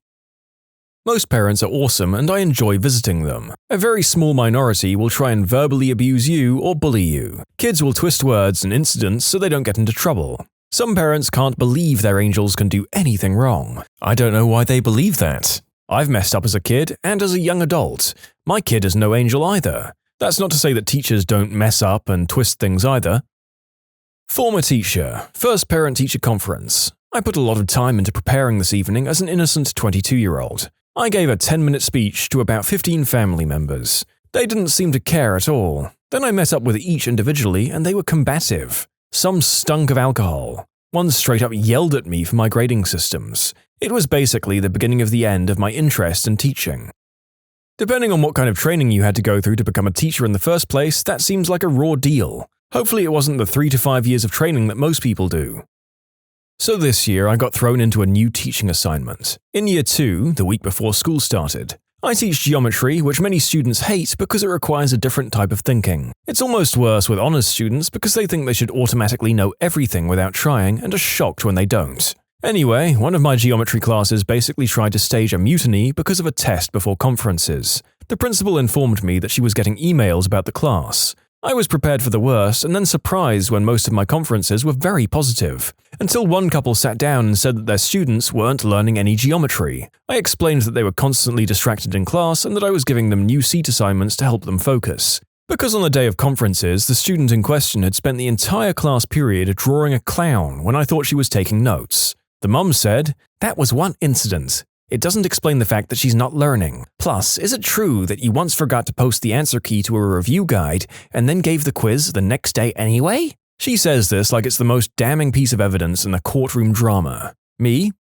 Most parents are awesome, and I enjoy visiting them. A very small minority will try and verbally abuse you or bully you. Kids will twist words and incidents so they don't get into trouble. Some parents can't believe their angels can do anything wrong. I don't know why they believe that. I've messed up as a kid and as a young adult. My kid is no angel either. That's not to say that teachers don't mess up and twist things either. Former teacher, first parent-teacher conference. I put a lot of time into preparing this evening as an innocent 22-year-old. I gave a 10-minute speech to about 15 family members. They didn't seem to care at all. Then I met up with each individually and they were combative. Some stunk of alcohol. One straight up yelled at me for my grading systems. It was basically the beginning of the end of my interest in teaching. Depending on what kind of training you had to go through to become a teacher in the first place, that seems like a raw deal. Hopefully it wasn't the 3 to 5 years of training that most people do. So this year I got thrown into a new teaching assignment. In year 2, the week before school started, I teach geometry, which many students hate because it requires a different type of thinking. It's almost worse with honors students because they think they should automatically know everything without trying and are shocked when they don't. Anyway, one of my geometry classes basically tried to stage a mutiny because of a test before conferences. The principal informed me that she was getting emails about the class. I was prepared for the worst and then surprised when most of my conferences were very positive, until one couple sat down and said that their students weren't learning any geometry. I explained that they were constantly distracted in class and that I was giving them new seat assignments to help them focus. Because on the day of conferences, the student in question had spent the entire class period drawing a clown when I thought she was taking notes. The mum said, "That was one incident. It doesn't explain the fact that she's not learning. Plus, is it true that you once forgot to post the answer key to a review guide and then gave the quiz the next day anyway? She says this like it's the most damning piece of evidence in a courtroom drama. Me?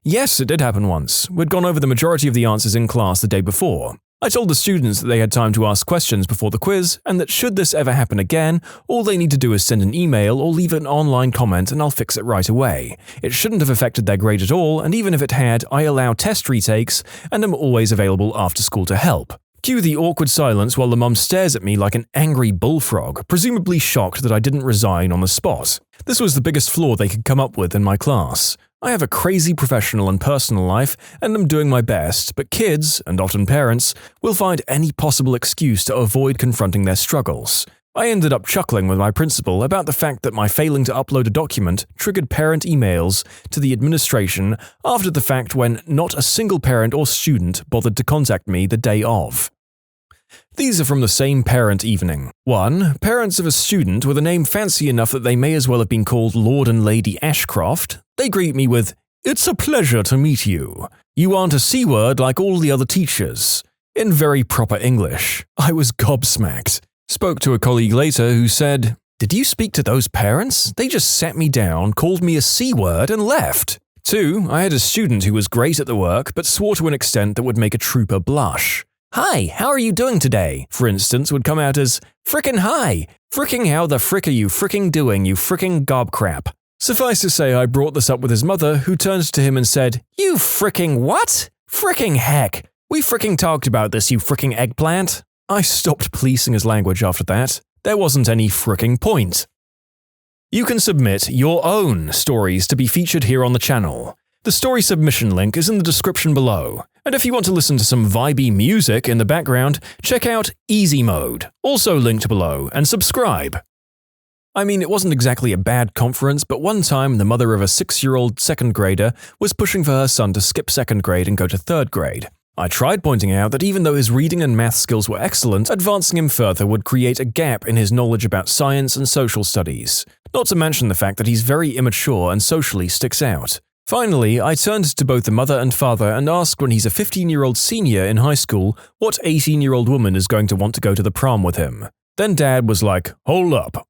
Yes, it did happen once. We'd gone over the majority of the answers in class the day before. I told the students that they had time to ask questions before the quiz, and that should this ever happen again, all they need to do is send an email or leave an online comment and I'll fix it right away. It shouldn't have affected their grade at all, and even if it had, I allow test retakes and am always available after school to help. Cue the awkward silence while the mum stares at me like an angry bullfrog, presumably shocked that I didn't resign on the spot. This was the biggest flaw they could come up with in my class. I have a crazy professional and personal life, and am doing my best, but kids, and often parents, will find any possible excuse to avoid confronting their struggles. I ended up chuckling with my principal about the fact that my failing to upload a document triggered parent emails to the administration after the fact when not a single parent or student bothered to contact me the day of. These are from the same parent evening. 1. Parents of a student with a name fancy enough that they may as well have been called Lord and Lady Ashcroft. They greet me with, "It's a pleasure to meet you. You aren't a C-word like all the other teachers," in very proper English. I was gobsmacked. Spoke to a colleague later who said, "Did you speak to those parents? They just sat me down, called me a C-word and left." 2. I had a student who was great at the work but swore to an extent that would make a trooper blush. "Hi, how are you doing today?" for instance, would come out as, "Frickin' hi! Fricking how the frick are you fricking doing, you fricking gobcrap?" Suffice to say, I brought this up with his mother, who turned to him and said, "You fricking what? Fricking heck! We fricking talked about this, you fricking eggplant." I stopped policing his language after that. There wasn't any fricking point. You can submit your own stories to be featured here on the channel. The story submission link is in the description below. And if you want to listen to some vibey music in the background, check out easymode, also linked below, and subscribe. I mean, it wasn't exactly a bad conference, but one time the mother of a 6-year-old second grader was pushing for her son to skip second grade and go to third grade. I tried pointing out that even though his reading and math skills were excellent, advancing him further would create a gap in his knowledge about science and social studies, not to mention the fact that he's very immature and socially sticks out. Finally, I turned to both the mother and father and asked when he's a 15-year-old senior in high school what 18-year-old woman is going to want to go to the prom with him. Then Dad was like, "Hold up.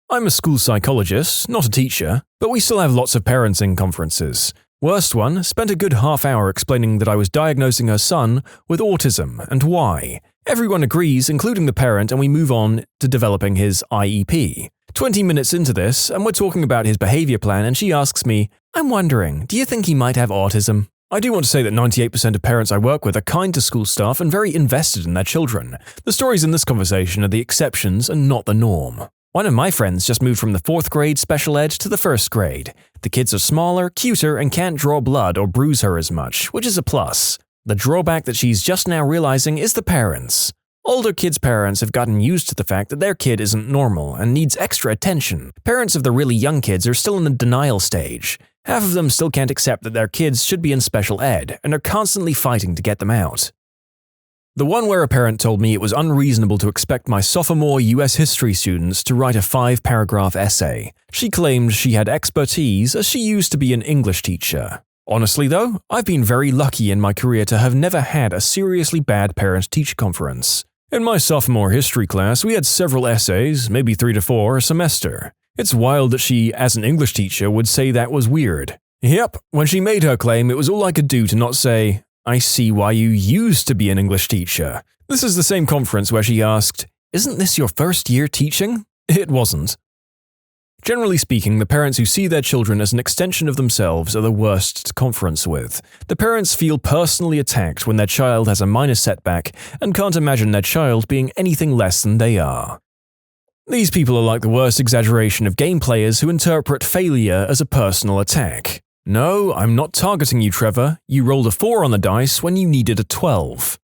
I'm a school psychologist, not a teacher, but we still have lots of parenting conferences. Worst one, spent a good half hour explaining that I was diagnosing her son with autism and why. Everyone agrees, including the parent, and we move on to developing his IEP. 20 minutes into this, and we're talking about his behavior plan, and she asks me, "I'm wondering, do you think he might have autism?" I do want to say that 98% of parents I work with are kind to school staff and very invested in their children. The stories in this conversation are the exceptions and not the norm. One of my friends just moved from the 4th grade special ed to the 1st grade. The kids are smaller, cuter, and can't draw blood or bruise her as much, which is a plus. The drawback that she's just now realizing is the parents. Older kids' parents have gotten used to the fact that their kid isn't normal and needs extra attention. Parents of the really young kids are still in the denial stage. Half of them still can't accept that their kids should be in special ed and are constantly fighting to get them out. The one where a parent told me it was unreasonable to expect my sophomore US history students to write a 5-paragraph essay. She claimed she had expertise as she used to be an English teacher. Honestly though, I've been very lucky in my career to have never had a seriously bad parent-teacher conference. In my sophomore history class, we had several essays, maybe 3 to 4 a semester. It's wild that she, as an English teacher, would say that was weird. Yep, when she made her claim, it was all I could do to not say, "I see why you used to be an English teacher." This is the same conference where she asked, "Isn't this your first year teaching?" It wasn't. Generally speaking, the parents who see their children as an extension of themselves are the worst to conference with. The parents feel personally attacked when their child has a minor setback and can't imagine their child being anything less than they are. These people are like the worst exaggeration of game players who interpret failure as a personal attack. No, I'm not targeting you, Trevor. You rolled a 4 on the dice when you needed a 12.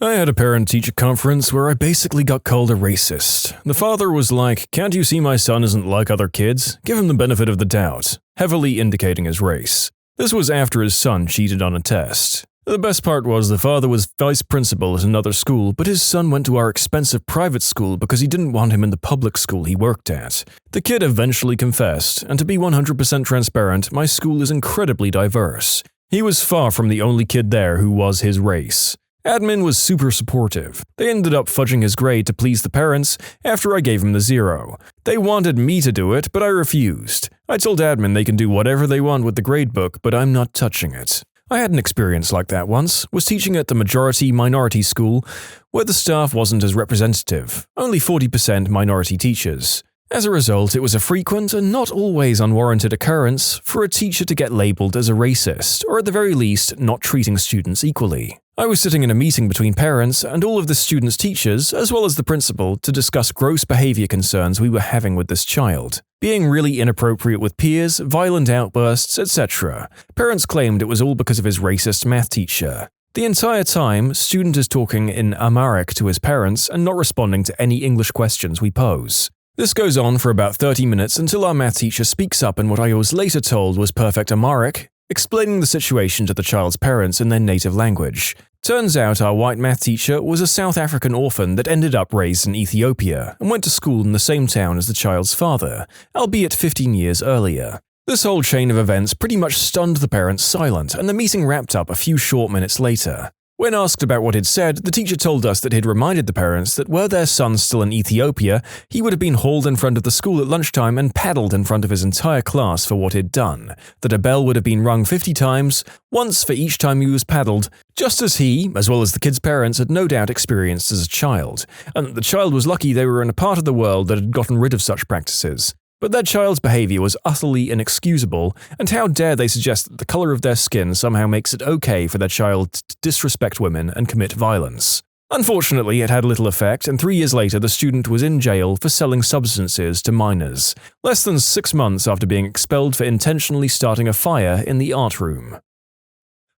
I had a parent-teacher conference where I basically got called a racist. The father was like, "Can't you see my son isn't like other kids? Give him the benefit of the doubt," heavily indicating his race. This was after his son cheated on a test. The best part was the father was vice principal at another school, but his son went to our expensive private school because he didn't want him in the public school he worked at. The kid eventually confessed, and to be 100% transparent, my school is incredibly diverse. He was far from the only kid there who was his race. Admin was super supportive. They ended up fudging his grade to please the parents after I gave him the 0. They wanted me to do it, but I refused. I told admin they can do whatever they want with the gradebook, but I'm not touching it. I had an experience like that once, was teaching at the majority-minority school where the staff wasn't as representative, only 40% minority teachers. As a result, it was a frequent and not always unwarranted occurrence for a teacher to get labeled as a racist, or at the very least, not treating students equally. I was sitting in a meeting between parents and all of the students' teachers, as well as the principal, to discuss gross behavior concerns we were having with this child. Being really inappropriate with peers, violent outbursts, etc. Parents claimed it was all because of his racist math teacher. The entire time, student is talking in Amharic to his parents and not responding to any English questions we pose. This goes on for about 30 minutes until our math teacher speaks up in what I was later told was perfect Amharic, explaining the situation to the child's parents in their native language. Turns out our white math teacher was a South African orphan that ended up raised in Ethiopia and went to school in the same town as the child's father, albeit 15 years earlier. This whole chain of events pretty much stunned the parents silent, and the meeting wrapped up a few short minutes later. When asked about what he'd said, the teacher told us that he'd reminded the parents that were their son still in Ethiopia, he would have been hauled in front of the school at lunchtime and paddled in front of his entire class for what he'd done, that a bell would have been rung 50 times, once for each time he was paddled, just as he, as well as the kid's parents, had no doubt experienced as a child, and that the child was lucky they were in a part of the world that had gotten rid of such practices. But that child's behavior was utterly inexcusable, and how dare they suggest that the color of their skin somehow makes it okay for their child to disrespect women and commit violence. Unfortunately, it had little effect, and 3 years later the student was in jail for selling substances to minors, less than 6 months after being expelled for intentionally starting a fire in the art room.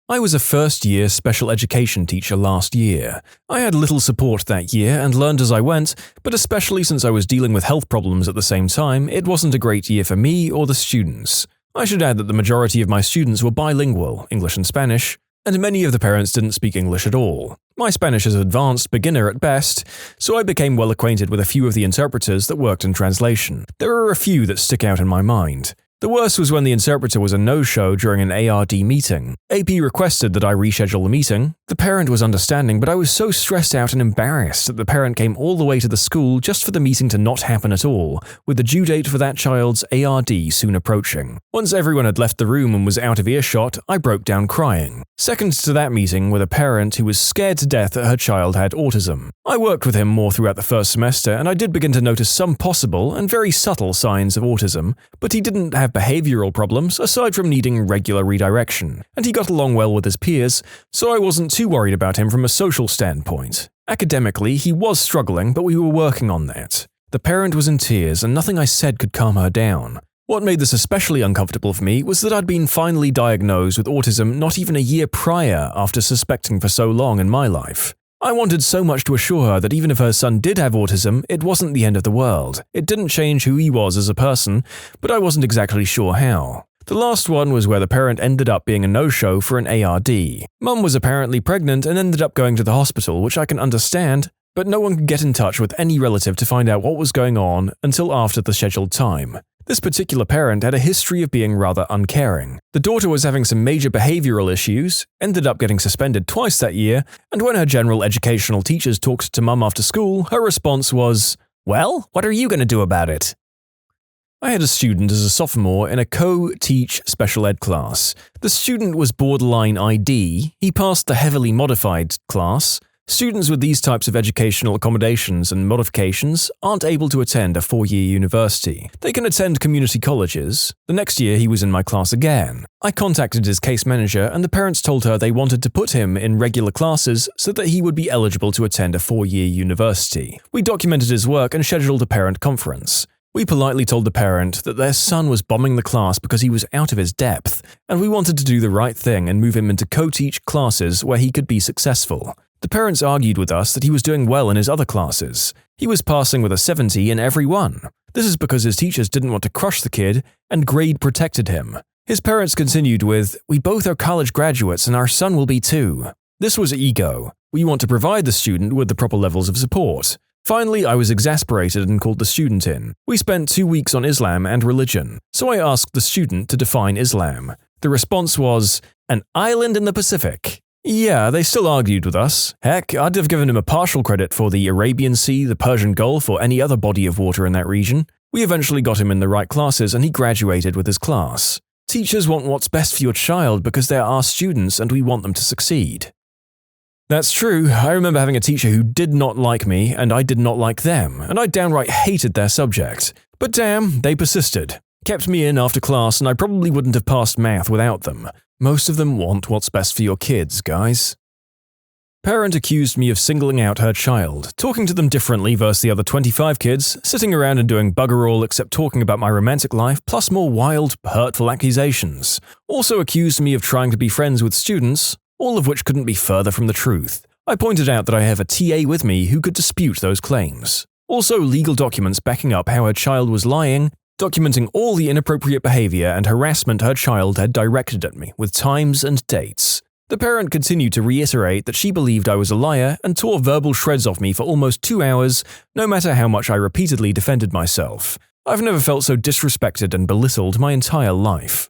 I was a first-year special education teacher last year. I had little support that year and learned as I went, but especially since I was dealing with health problems at the same time, it wasn't a great year for me or the students. I should add that the majority of my students were bilingual, English and Spanish, and many of the parents didn't speak English at all. My Spanish is advanced beginner at best, so I became well acquainted with a few of the interpreters that worked in translation. There are a few that stick out in my mind. The worst was when the interpreter was a no-show during an ARD meeting. AP requested that I reschedule the meeting. The parent was understanding, but I was so stressed out and embarrassed that the parent came all the way to the school just for the meeting to not happen at all, with the due date for that child's ARD soon approaching. Once everyone had left the room and was out of earshot, I broke down crying. Second to that meeting with a parent who was scared to death that her child had autism. I worked with him more throughout the first semester, and I did begin to notice some possible and very subtle signs of autism, but he didn't have behavioral problems aside from needing regular redirection, and he got along well with his peers, so I wasn't too worried about him from a social standpoint. Academically, he was struggling, but we were working on that. The parent was in tears, and nothing I said could calm her down. What made this especially uncomfortable for me was that I'd been finally diagnosed with autism not even a year prior after suspecting for so long in my life. I wanted so much to assure her that even if her son did have autism, it wasn't the end of the world. It didn't change who he was as a person, but I wasn't exactly sure how. The last one was where the parent ended up being a no-show for an ARD. Mum was apparently pregnant and ended up going to the hospital, which I can understand, but no one could get in touch with any relative to find out what was going on until after the scheduled time. This particular parent had a history of being rather uncaring. The daughter was having some major behavioral issues, ended up getting suspended twice that year, and when her general educational teachers talked to Mum after school, her response was, "Well, what are you going to do about it?" I had a student as a sophomore in a co-teach special ed class. The student was borderline ID, he passed the heavily modified class. Students with these types of educational accommodations and modifications aren't able to attend a 4-year university. They can attend community colleges. The next year he was in my class again. I contacted his case manager and the parents told her they wanted to put him in regular classes so that he would be eligible to attend a 4-year university. We documented his work and scheduled a parent conference. We politely told the parent that their son was bombing the class because he was out of his depth, and we wanted to do the right thing and move him into co-teach classes where he could be successful. The parents argued with us that he was doing well in his other classes. He was passing with a 70 in every one. This is because his teachers didn't want to crush the kid, and grade protected him. His parents continued with, "We both are college graduates and our son will be too." This was ego. We want to provide the student with the proper levels of support. Finally, I was exasperated and called the student in. We spent 2 weeks on Islam and religion, so I asked the student to define Islam. The response was, "An island in the Pacific." Yeah, they still argued with us. Heck, I'd have given him a partial credit for the Arabian Sea, the Persian Gulf, or any other body of water in that region. We eventually got him in the right classes and he graduated with his class. Teachers want what's best for your child because they're our students and we want them to succeed. That's true. I remember having a teacher who did not like me and I did not like them, and I downright hated their subject. But damn, they persisted. Kept me in after class and I probably wouldn't have passed math without them. Most of them want what's best for your kids, guys. Parent accused me of singling out her child, talking to them differently versus the other 25 kids, sitting around and doing bugger all except talking about my romantic life, plus more wild, hurtful accusations. Also accused me of trying to be friends with students, all of which couldn't be further from the truth. I pointed out that I have a TA with me who could dispute those claims. Also legal documents backing up how her child was lying, documenting all the inappropriate behavior and harassment her child had directed at me, with times and dates. The parent continued to reiterate that she believed I was a liar and tore verbal shreds off me for almost 2 hours, no matter how much I repeatedly defended myself. I've never felt so disrespected and belittled my entire life.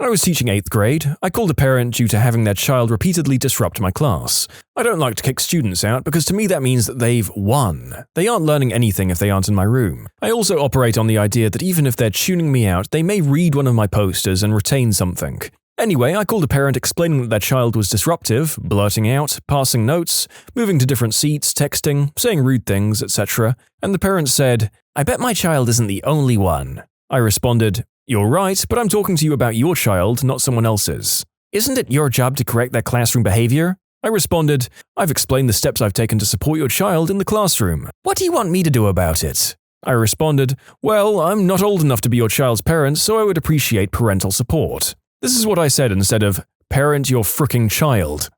I was teaching 8th grade. I called a parent due to having their child repeatedly disrupt my class. I don't like to kick students out because to me that means that they've won. They aren't learning anything if they aren't in my room. I also operate on the idea that even if they're tuning me out, they may read one of my posters and retain something. Anyway, I called a parent explaining that their child was disruptive, blurting out, passing notes, moving to different seats, texting, saying rude things, etc. And the parent said, "I bet my child isn't the only one." I responded, "You're right, but I'm talking to you about your child, not someone else's. Isn't it your job to correct their classroom behavior?" I responded, "I've explained the steps I've taken to support your child in the classroom. What do you want me to do about it?" I responded, "Well, I'm not old enough to be your child's parent, so I would appreciate parental support." This is what I said instead of, "Parent your fricking child."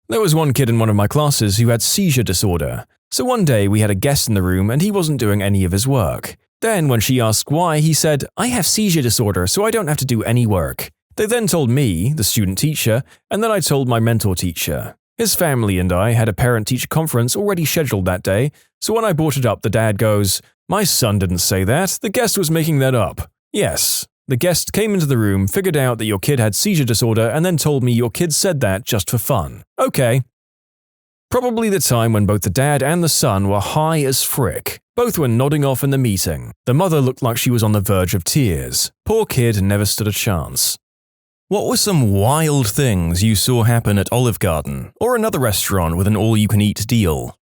There was one kid in one of my classes who had seizure disorder. So one day we had a guest in the room and he wasn't doing any of his work. Then when she asked why, he said, "I have seizure disorder, so I don't have to do any work." They then told me, the student teacher, and then I told my mentor teacher. His family and I had a parent-teacher conference already scheduled that day, so when I brought it up, the dad goes, "My son didn't say that, the guest was making that up." Yes, the guest came into the room, figured out that your kid had seizure disorder, and then told me your kid said that just for fun. Okay. Probably the time when both the dad and the son were high as frick. Both were nodding off in the meeting. The mother looked like she was on the verge of tears. Poor kid never stood a chance. What were some wild things you saw happen at Olive Garden, or another restaurant with an all-you-can-eat deal?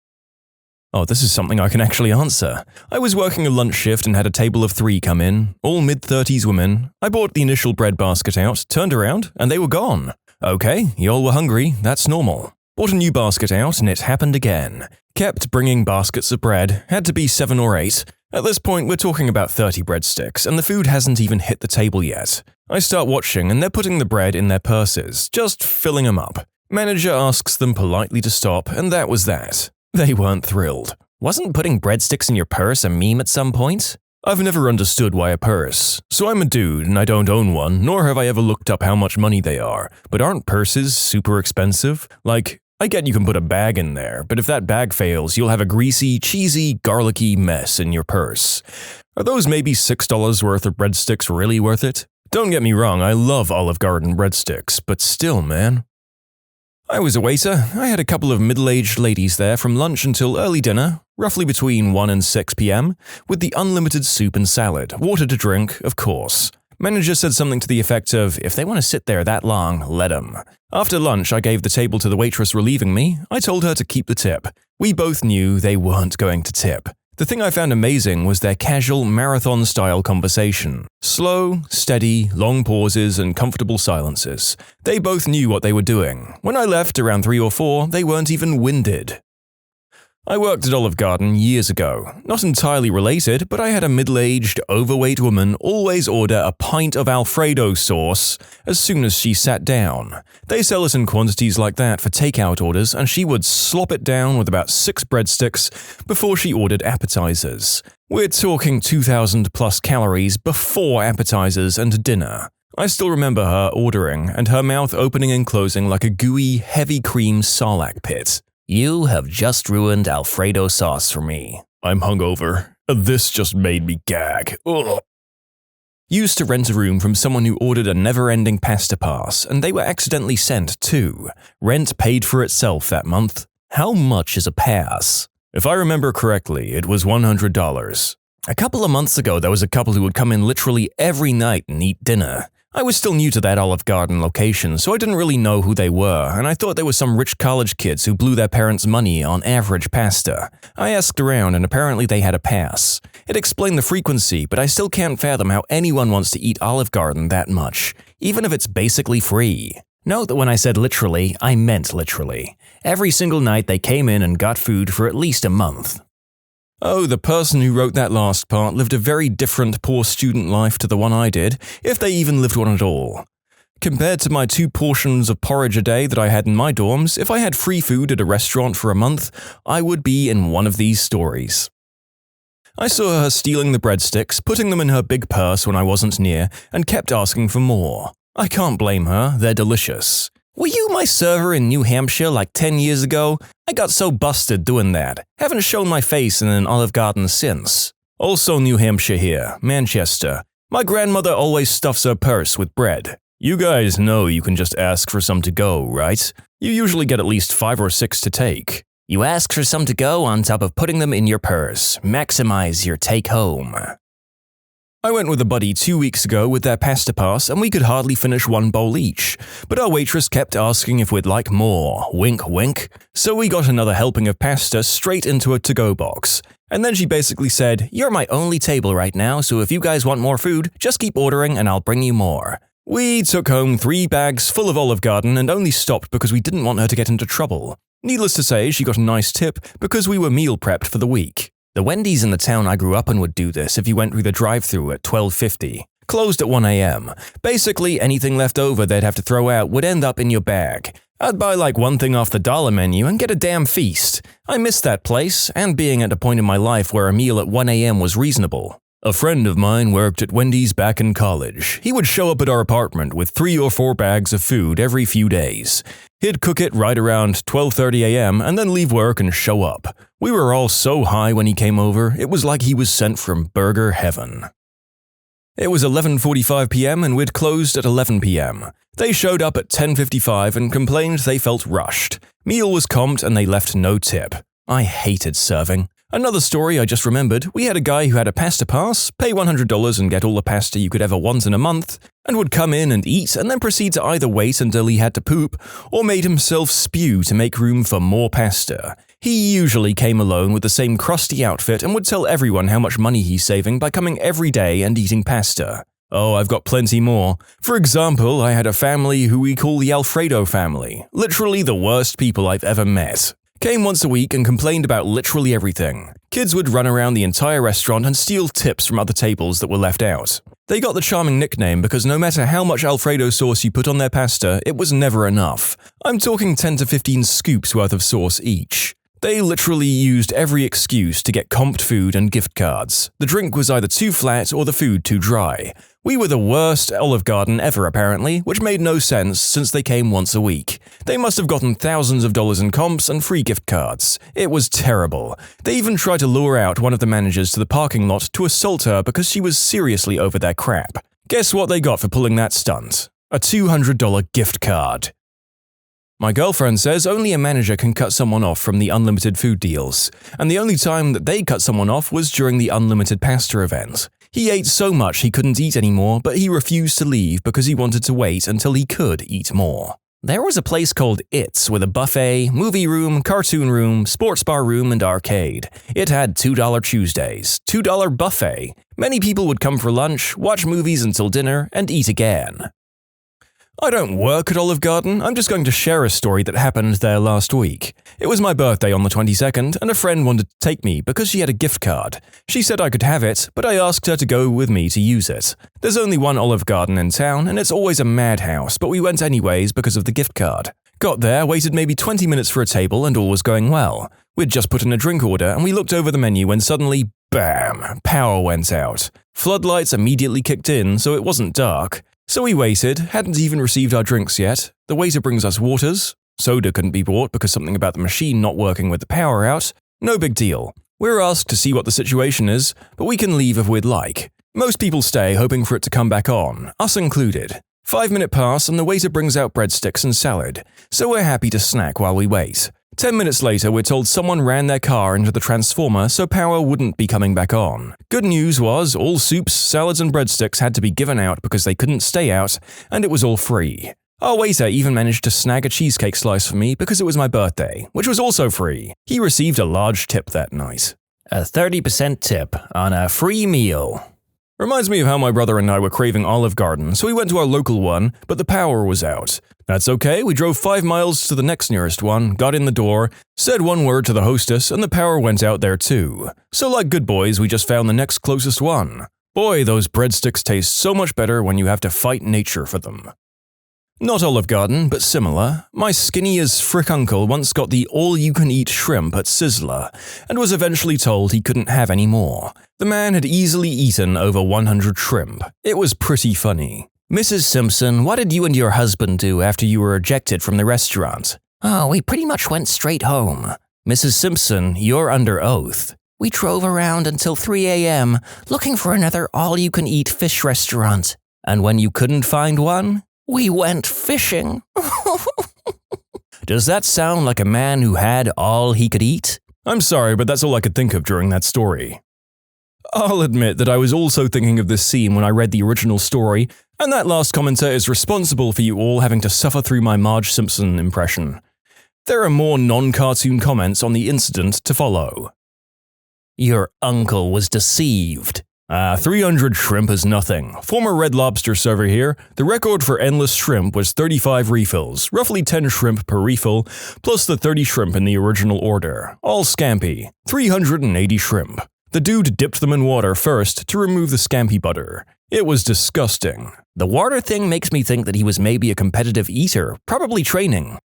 Oh, this is something I can actually answer. I was working a lunch shift and had a table of 3 come in, all mid-30s women. I bought the initial bread basket out, turned around, and they were gone. Okay, y'all were hungry, that's normal. Bought a new basket out and it happened again. Kept bringing baskets of bread, had to be 7 or 8. At this point, we're talking about 30 breadsticks, and the food hasn't even hit the table yet. I start watching and they're putting the bread in their purses, just filling them up. Manager asks them politely to stop, and that was that. They weren't thrilled. Wasn't putting breadsticks in your purse a meme at some point? I've never understood why a purse. So I'm a dude and I don't own one, nor have I ever looked up how much money they are. But aren't purses super expensive? Like, I get you can put a bag in there, but if that bag fails, you'll have a greasy, cheesy, garlicky mess in your purse. Are those maybe $6 worth of breadsticks really worth it? Don't get me wrong, I love Olive Garden breadsticks, but still, man. I was a waiter. I had a couple of middle-aged ladies there from lunch until early dinner, roughly between 1 and 6 p.m., with the unlimited soup and salad, water to drink, of course. Manager said something to the effect of, "If they want to sit there that long, let 'em." After lunch, I gave the table to the waitress relieving me. I told her to keep the tip. We both knew they weren't going to tip. The thing I found amazing was their casual, marathon-style conversation. Slow, steady, long pauses, and comfortable silences. They both knew what they were doing. When I left around 3 or 4, they weren't even winded. I worked at Olive Garden years ago. Not entirely related, but I had a middle-aged, overweight woman always order a pint of Alfredo sauce as soon as she sat down. They sell it in quantities like that for takeout orders, and she would slop it down with about 6 breadsticks before she ordered appetizers. We're talking 2,000 plus calories before appetizers and dinner. I still remember her ordering, and her mouth opening and closing like a gooey, heavy cream sarlacc pit. "You have just ruined Alfredo sauce for me. I'm hungover. This just made me gag. Ugh." Used to rent a room from someone who ordered a never-ending pasta pass, and they were accidentally sent too. Rent paid for itself that month. How much is a pass? If I remember correctly, it was $100. A couple of months ago, there was a couple who would come in literally every night and eat dinner. I was still new to that Olive Garden location, so I didn't really know who they were, and I thought they were some rich college kids who blew their parents' money on average pasta. I asked around, and apparently they had a pass. It explained the frequency, but I still can't fathom how anyone wants to eat Olive Garden that much, even if it's basically free. Note that when I said literally, I meant literally. Every single night they came in and got food for at least a month. Oh, the person who wrote that last part lived a very different poor student life to the one I did, if they even lived one at all. Compared to my 2 portions of porridge a day that I had in my dorms, if I had free food at a restaurant for a month, I would be in one of these stories. I saw her stealing the breadsticks, putting them in her big purse when I wasn't near, and kept asking for more. I can't blame her, they're delicious. Were you my server in New Hampshire like 10 years ago? I got so busted doing that. Haven't shown my face in an Olive Garden since. Also New Hampshire here, Manchester. My grandmother always stuffs her purse with bread. You guys know you can just ask for some to go, right? You usually get at least 5 or 6 to take. You ask for some to go on top of putting them in your purse. Maximize your take home. I went with a buddy 2 weeks ago with their pasta pass and we could hardly finish 1 bowl each, but our waitress kept asking if we'd like more, wink wink, so we got another helping of pasta straight into a to-go box. And then she basically said, "You're my only table right now, so if you guys want more food, just keep ordering and I'll bring you more." We took home 3 bags full of Olive Garden and only stopped because we didn't want her to get into trouble. Needless to say, she got a nice tip because we were meal prepped for the week. The Wendy's in the town I grew up in would do this if you went through the drive-thru at 12:50. Closed at 1 a.m. Basically, anything left over they'd have to throw out would end up in your bag. I'd buy like 1 thing off the dollar menu and get a damn feast. I missed that place, and being at a point in my life where a meal at 1 a.m. was reasonable. A friend of mine worked at Wendy's back in college. He would show up at our apartment with 3 or 4 bags of food every few days. He'd cook it right around 12:30 a.m. and then leave work and show up. We were all so high when he came over, it was like he was sent from burger heaven. It was 11:45 p.m. and we'd closed at 11 p.m. They showed up at 10:55 and complained they felt rushed. Meal was comped and they left no tip. I hated serving. Another story I just remembered, we had a guy who had a pasta pass, pay $100 and get all the pasta you could ever want in a month, and would come in and eat and then proceed to either wait until he had to poop or made himself spew to make room for more pasta. He usually came alone with the same crusty outfit and would tell everyone how much money he's saving by coming every day and eating pasta. Oh, I've got plenty more. For example, I had a family who we call the Alfredo family. Literally the worst people I've ever met. Came once a week and complained about literally everything. Kids would run around the entire restaurant and steal tips from other tables that were left out. They got the charming nickname because no matter how much Alfredo sauce you put on their pasta, it was never enough. I'm talking 10 to 15 scoops worth of sauce each. They literally used every excuse to get comped food and gift cards. The drink was either too flat or the food too dry. We were the worst Olive Garden ever apparently, which made no sense since they came once a week. They must have gotten thousands of dollars in comps and free gift cards. It was terrible. They even tried to lure out one of the managers to the parking lot to assault her because she was seriously over their crap. Guess what they got for pulling that stunt? A $200 gift card. My girlfriend says only a manager can cut someone off from the unlimited food deals, and the only time that they cut someone off was during the unlimited pasta event. He ate so much he couldn't eat anymore, but he refused to leave because he wanted to wait until he could eat more. There was a place called It's with a buffet, movie room, cartoon room, sports bar room, and arcade. It had $2 Tuesdays, $2 buffet. Many people would come for lunch, watch movies until dinner, and eat again. I don't work at Olive Garden, I'm just going to share a story that happened there last week. It was my birthday on the 22nd, and a friend wanted to take me because she had a gift card. She said I could have it, but I asked her to go with me to use it. There's only one Olive Garden in town, and it's always a madhouse, but we went anyways because of the gift card. Got there, waited maybe 20 minutes for a table, and all was going well. We'd just put in a drink order, and we looked over the menu when suddenly, bam, power went out. Floodlights immediately kicked in, so it wasn't dark. So we waited, hadn't even received our drinks yet. The waiter brings us waters. Soda couldn't be bought because something about the machine not working with the power out. No big deal. We're asked to see what the situation is, but we can leave if we'd like. Most people stay hoping for it to come back on, us included. 5-minute pass and the waiter brings out breadsticks and salad, so we're happy to snack while we wait. 10 minutes later, we're told someone ran their car into the transformer so power wouldn't be coming back on. Good news was all soups, salads and breadsticks had to be given out because they couldn't stay out, and it was all free. Our waiter even managed to snag a cheesecake slice for me because it was my birthday, which was also free. He received a large tip that night. A 30% tip on a free meal. Reminds me of how my brother and I were craving Olive Garden, so we went to our local one, but the power was out. That's okay, we drove 5 miles to the next nearest one, got in the door, said one word to the hostess, and the power went out there too. So like good boys, we just found the next closest one. Boy, those breadsticks taste so much better when you have to fight nature for them. Not Olive Garden, but similar. My skinny as frick uncle once got the all-you-can-eat shrimp at Sizzler, and was eventually told he couldn't have any more. The man had easily eaten over 100 shrimp. It was pretty funny. Mrs. Simpson, what did you and your husband do after you were ejected from the restaurant? Oh, we pretty much went straight home. Mrs. Simpson, you're under oath. We drove around until 3 a.m. looking for another all-you-can-eat fish restaurant. And when you couldn't find one, we went fishing. Does that sound like a man who had all he could eat? I'm sorry, but that's all I could think of during that story. I'll admit that I was also thinking of this scene when I read the original story, and that last commenter is responsible for you all having to suffer through my Marge Simpson impression. There are more non-cartoon comments on the incident to follow. Your uncle was deceived. 300 shrimp is nothing. Former Red Lobster server here, the record for endless shrimp was 35 refills, roughly 10 shrimp per refill, plus the 30 shrimp in the original order. All scampi. 380 shrimp. The dude dipped them in water first to remove the scampi butter. It was disgusting. The water thing makes me think that he was maybe a competitive eater, probably training.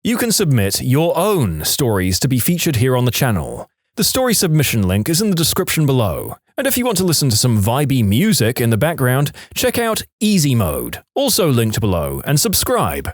You can submit your own stories to be featured here on the channel. The story submission link is in the description below. And if you want to listen to some vibey music in the background, check out easymode, also linked below, and subscribe.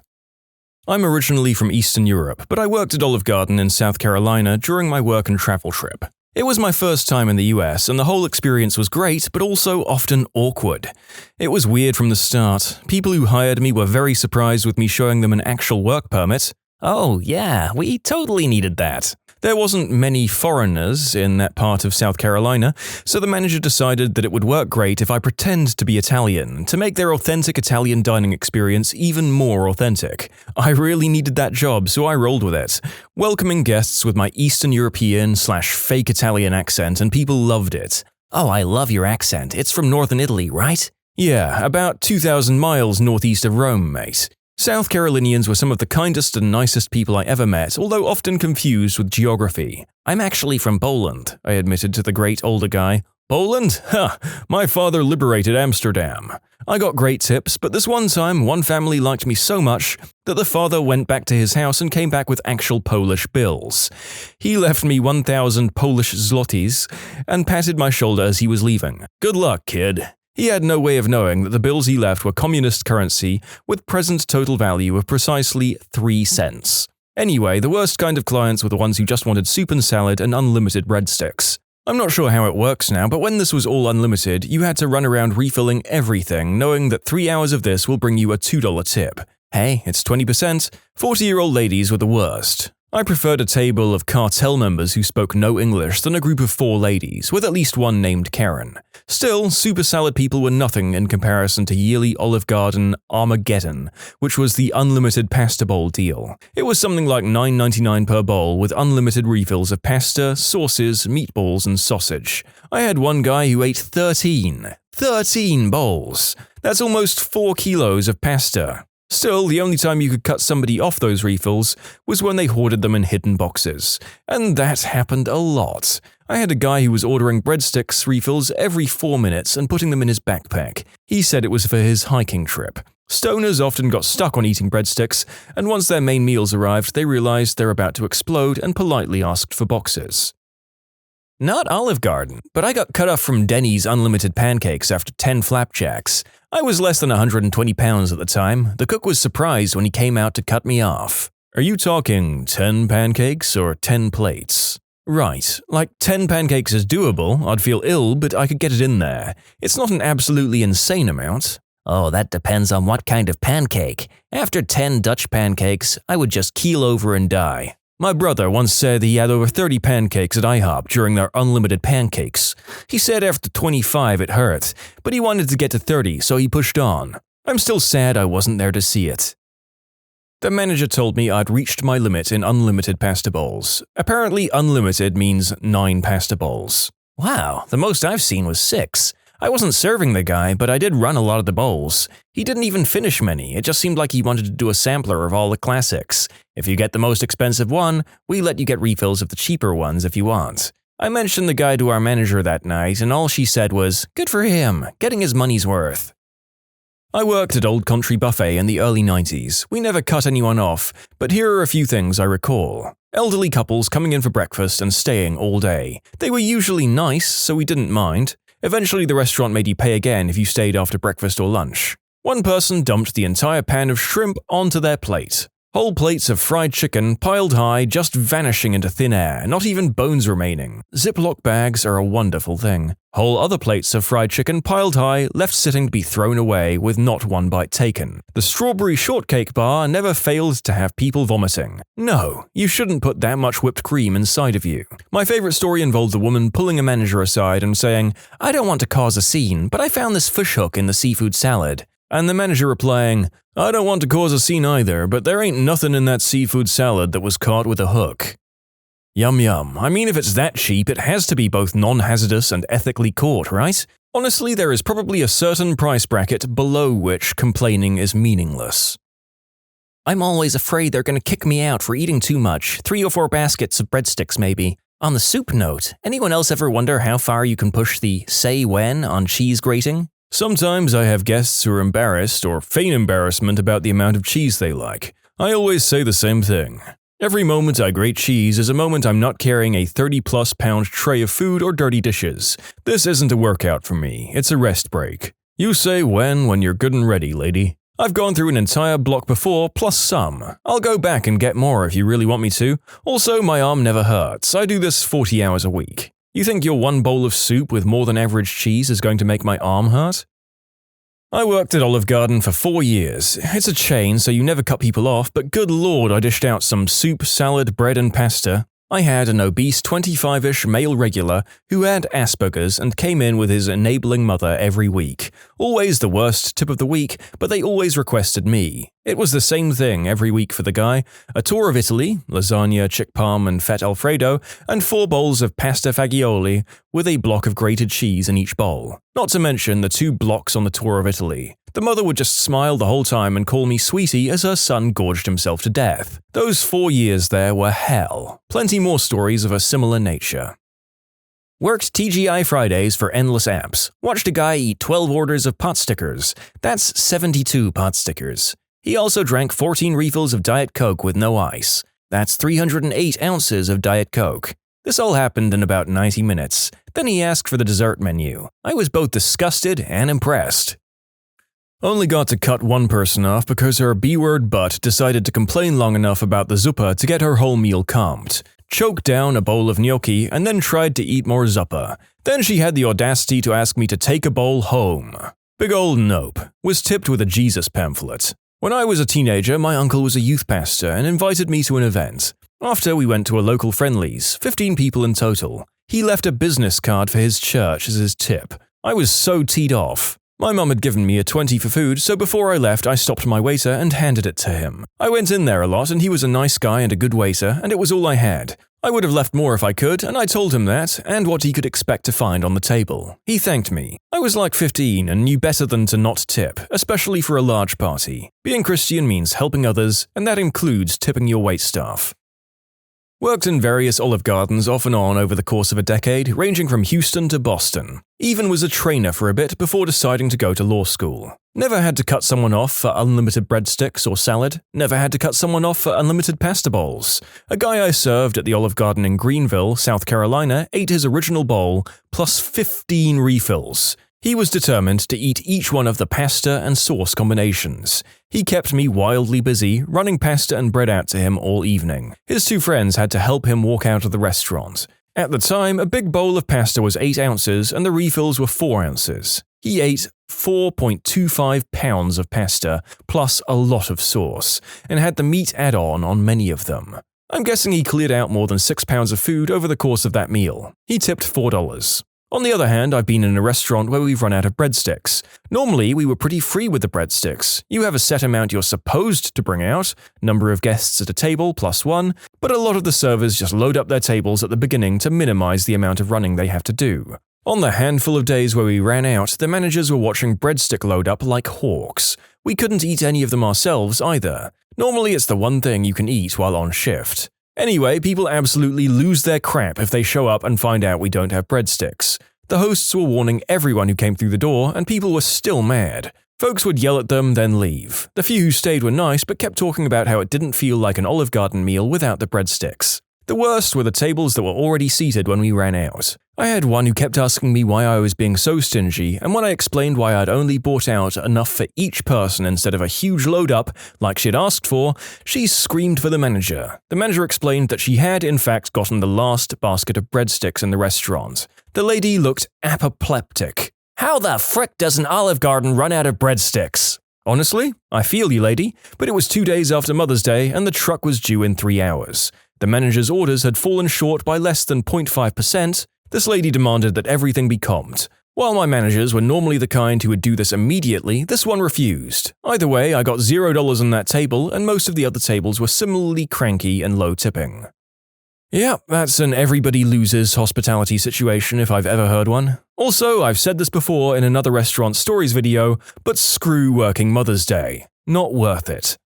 I'm originally from Eastern Europe, but I worked at Olive Garden in South Carolina during my work and travel trip. It was my first time in the US, and the whole experience was great, but also often awkward. It was weird from the start. People who hired me were very surprised with me showing them an actual work permit. Oh yeah, we totally needed that. There wasn't many foreigners in that part of South Carolina, so the manager decided that it would work great if I pretend to be Italian, to make their authentic Italian dining experience even more authentic. I really needed that job, so I rolled with it, welcoming guests with my Eastern European/fake Italian accent, and people loved it. Oh, I love your accent. It's from northern Italy, right? Yeah, about 2,000 miles northeast of Rome, mate. South Carolinians were some of the kindest and nicest people I ever met, although often confused with geography. I'm actually from Poland, I admitted to the great older guy. Poland? Ha! My father liberated Amsterdam. I got great tips, but this one time, one family liked me so much that the father went back to his house and came back with actual Polish bills. He left me 1,000 Polish zlotys and patted my shoulder as he was leaving. Good luck, kid. He had no way of knowing that the bills he left were communist currency with present total value of precisely 3 cents. Anyway, the worst kind of clients were the ones who just wanted soup and salad and unlimited breadsticks. I'm not sure how it works now, but when this was all unlimited, you had to run around refilling everything, knowing that 3 hours of this will bring you a $2 tip. Hey, it's 20%. 40-year-old ladies were the worst. I preferred a table of cartel members who spoke no English than a group of 4 ladies, with at least one named Karen. Still, super salad people were nothing in comparison to yearly Olive Garden Armageddon, which was the unlimited pasta bowl deal. It was something like $9.99 per bowl with unlimited refills of pasta, sauces, meatballs, and sausage. I had one guy who ate 13 bowls. That's almost 4 kilos of pasta. Still, the only time you could cut somebody off those refills was when they hoarded them in hidden boxes. And that happened a lot. I had a guy who was ordering breadsticks refills every 4 minutes and putting them in his backpack. He said it was for his hiking trip. Stoners often got stuck on eating breadsticks, and once their main meals arrived, they realized they're about to explode and politely asked for boxes. Not Olive Garden, but I got cut off from Denny's unlimited pancakes after 10 flapjacks. I was less than 120 pounds at the time. The cook was surprised when he came out to cut me off. Are you talking 10 pancakes or 10 plates? Right, like 10 pancakes is doable, I'd feel ill, but I could get it in there. It's not an absolutely insane amount. Oh, that depends on what kind of pancake. After 10 Dutch pancakes, I would just keel over and die. My brother once said he had over 30 pancakes at IHOP during their unlimited pancakes. He said after 25 it hurt, but he wanted to get to 30, so he pushed on. I'm still sad I wasn't there to see it. The manager told me I'd reached my limit in unlimited pasta bowls. Apparently unlimited means 9 pasta bowls. Wow, the most I've seen was 6. I wasn't serving the guy, but I did run a lot of the bowls. He didn't even finish many, it just seemed like he wanted to do a sampler of all the classics. If you get the most expensive one, we let you get refills of the cheaper ones if you want. I mentioned the guy to our manager that night, and all she said was, "Good for him, getting his money's worth." I worked at Old Country Buffet in the early 90s. We never cut anyone off, but here are a few things I recall. Elderly couples coming in for breakfast and staying all day. They were usually nice, so we didn't mind. Eventually the restaurant made you pay again if you stayed after breakfast or lunch. One person dumped the entire pan of shrimp onto their plate. Whole plates of fried chicken piled high, just vanishing into thin air, not even bones remaining. Ziploc bags are a wonderful thing. Whole other plates of fried chicken piled high, left sitting to be thrown away with not one bite taken. The strawberry shortcake bar never failed to have people vomiting. No, you shouldn't put that much whipped cream inside of you. My favorite story involved a woman pulling a manager aside and saying, "I don't want to cause a scene, but I found this fishhook in the seafood salad." And the manager replying, "I don't want to cause a scene either, but there ain't nothing in that seafood salad that was caught with a hook." Yum yum. I mean, if it's that cheap, it has to be both non-hazardous and ethically caught, right? Honestly, there is probably a certain price bracket below which complaining is meaningless. I'm always afraid they're going to kick me out for eating too much, 3 or 4 baskets of breadsticks maybe. On the soup note, anyone else ever wonder how far you can push the "say when" on cheese grating? Sometimes I have guests who are embarrassed or feign embarrassment about the amount of cheese they like. I always say the same thing. Every moment I grate cheese is a moment I'm not carrying a 30-plus pound tray of food or dirty dishes. This isn't a workout for me, it's a rest break. You say when you're good and ready, lady. I've gone through an entire block before, plus some. I'll go back and get more if you really want me to. Also, my arm never hurts. I do this 40 hours a week. You think your one bowl of soup with more than average cheese is going to make my arm hurt? I worked at Olive Garden for 4 years. It's a chain, so you never cut people off, but good lord, I dished out some soup, salad, bread, and pasta. I had an obese 25-ish male regular who had Asperger's and came in with his enabling mother every week. Always the worst tip of the week, but they always requested me. It was the same thing every week for the guy: a tour of Italy, lasagna, chick parm, and fat alfredo, and 4 bowls of pasta fagioli with a block of grated cheese in each bowl. Not to mention the 2 blocks on the tour of Italy. The mother would just smile the whole time and call me sweetie as her son gorged himself to death. Those 4 years there were hell. Plenty more stories of a similar nature. Worked TGI Fridays for endless apps. Watched a guy eat 12 orders of pot stickers. That's 72 pot stickers. He also drank 14 refills of Diet Coke with no ice. That's 308 ounces of Diet Coke. This all happened in about 90 minutes. Then he asked for the dessert menu. I was both disgusted and impressed. Only got to cut one person off because her B-word butt decided to complain long enough about the zuppa to get her whole meal comped. Choked down a bowl of gnocchi and then tried to eat more zuppa. Then she had the audacity to ask me to take a bowl home. Big ol' nope. Was tipped with a Jesus pamphlet. When I was a teenager, my uncle was a youth pastor and invited me to an event. After, we went to a local Friendlies, 15 people in total. He left a business card for his church as his tip. I was so teed off. My mum had given me a 20 for food, so before I left I stopped my waiter and handed it to him. I went in there a lot and he was a nice guy and a good waiter, and it was all I had. I would have left more if I could, and I told him that, and what he could expect to find on the table. He thanked me. I was like 15 and knew better than to not tip, especially for a large party. Being Christian means helping others, and that includes tipping your waitstaff. Worked in various Olive Gardens off and on over the course of a decade, ranging from Houston to Boston. Even was a trainer for a bit before deciding to go to law school. Never had to cut someone off for unlimited breadsticks or salad. Never had to cut someone off for unlimited pasta bowls. A guy I served at the Olive Garden in Greenville, South Carolina, ate his original bowl plus 15 refills. He was determined to eat each one of the pasta and sauce combinations. He kept me wildly busy, running pasta and bread out to him all evening. His 2 friends had to help him walk out of the restaurant. At the time, a big bowl of pasta was 8 ounces and the refills were 4 ounces. He ate 4.25 pounds of pasta, plus a lot of sauce, and had the meat add-on many of them. I'm guessing he cleared out more than 6 pounds of food over the course of that meal. He tipped $4. On the other hand, I've been in a restaurant where we've run out of breadsticks. Normally, we were pretty free with the breadsticks. You have a set amount you're supposed to bring out, number of guests at a table plus 1, but a lot of the servers just load up their tables at the beginning to minimize the amount of running they have to do. On the handful of days where we ran out, the managers were watching breadstick load up like hawks. We couldn't eat any of them ourselves either. Normally, it's the one thing you can eat while on shift. Anyway, people absolutely lose their crap if they show up and find out we don't have breadsticks. The hosts were warning everyone who came through the door, and people were still mad. Folks would yell at them, then leave. The few who stayed were nice, but kept talking about how it didn't feel like an Olive Garden meal without the breadsticks. The worst were the tables that were already seated when we ran out. I had one who kept asking me why I was being so stingy, and when I explained why I'd only bought out enough for each person instead of a huge load up, like she'd asked for, she screamed for the manager. The manager explained that she had, in fact, gotten the last basket of breadsticks in the restaurant. The lady looked apoplectic. How the frick does an Olive Garden run out of breadsticks? Honestly, I feel you, lady, but it was 2 days after Mother's Day and the truck was due in 3 hours. The manager's orders had fallen short by less than 0.5%. This lady demanded that everything be comped. While my managers were normally the kind who would do this immediately, this one refused. Either way, I got $0 on that table, and most of the other tables were similarly cranky and low tipping. Yeah, that's an everybody loses hospitality situation if I've ever heard one. Also, I've said this before in another restaurant stories video, but screw working Mother's Day. Not worth it.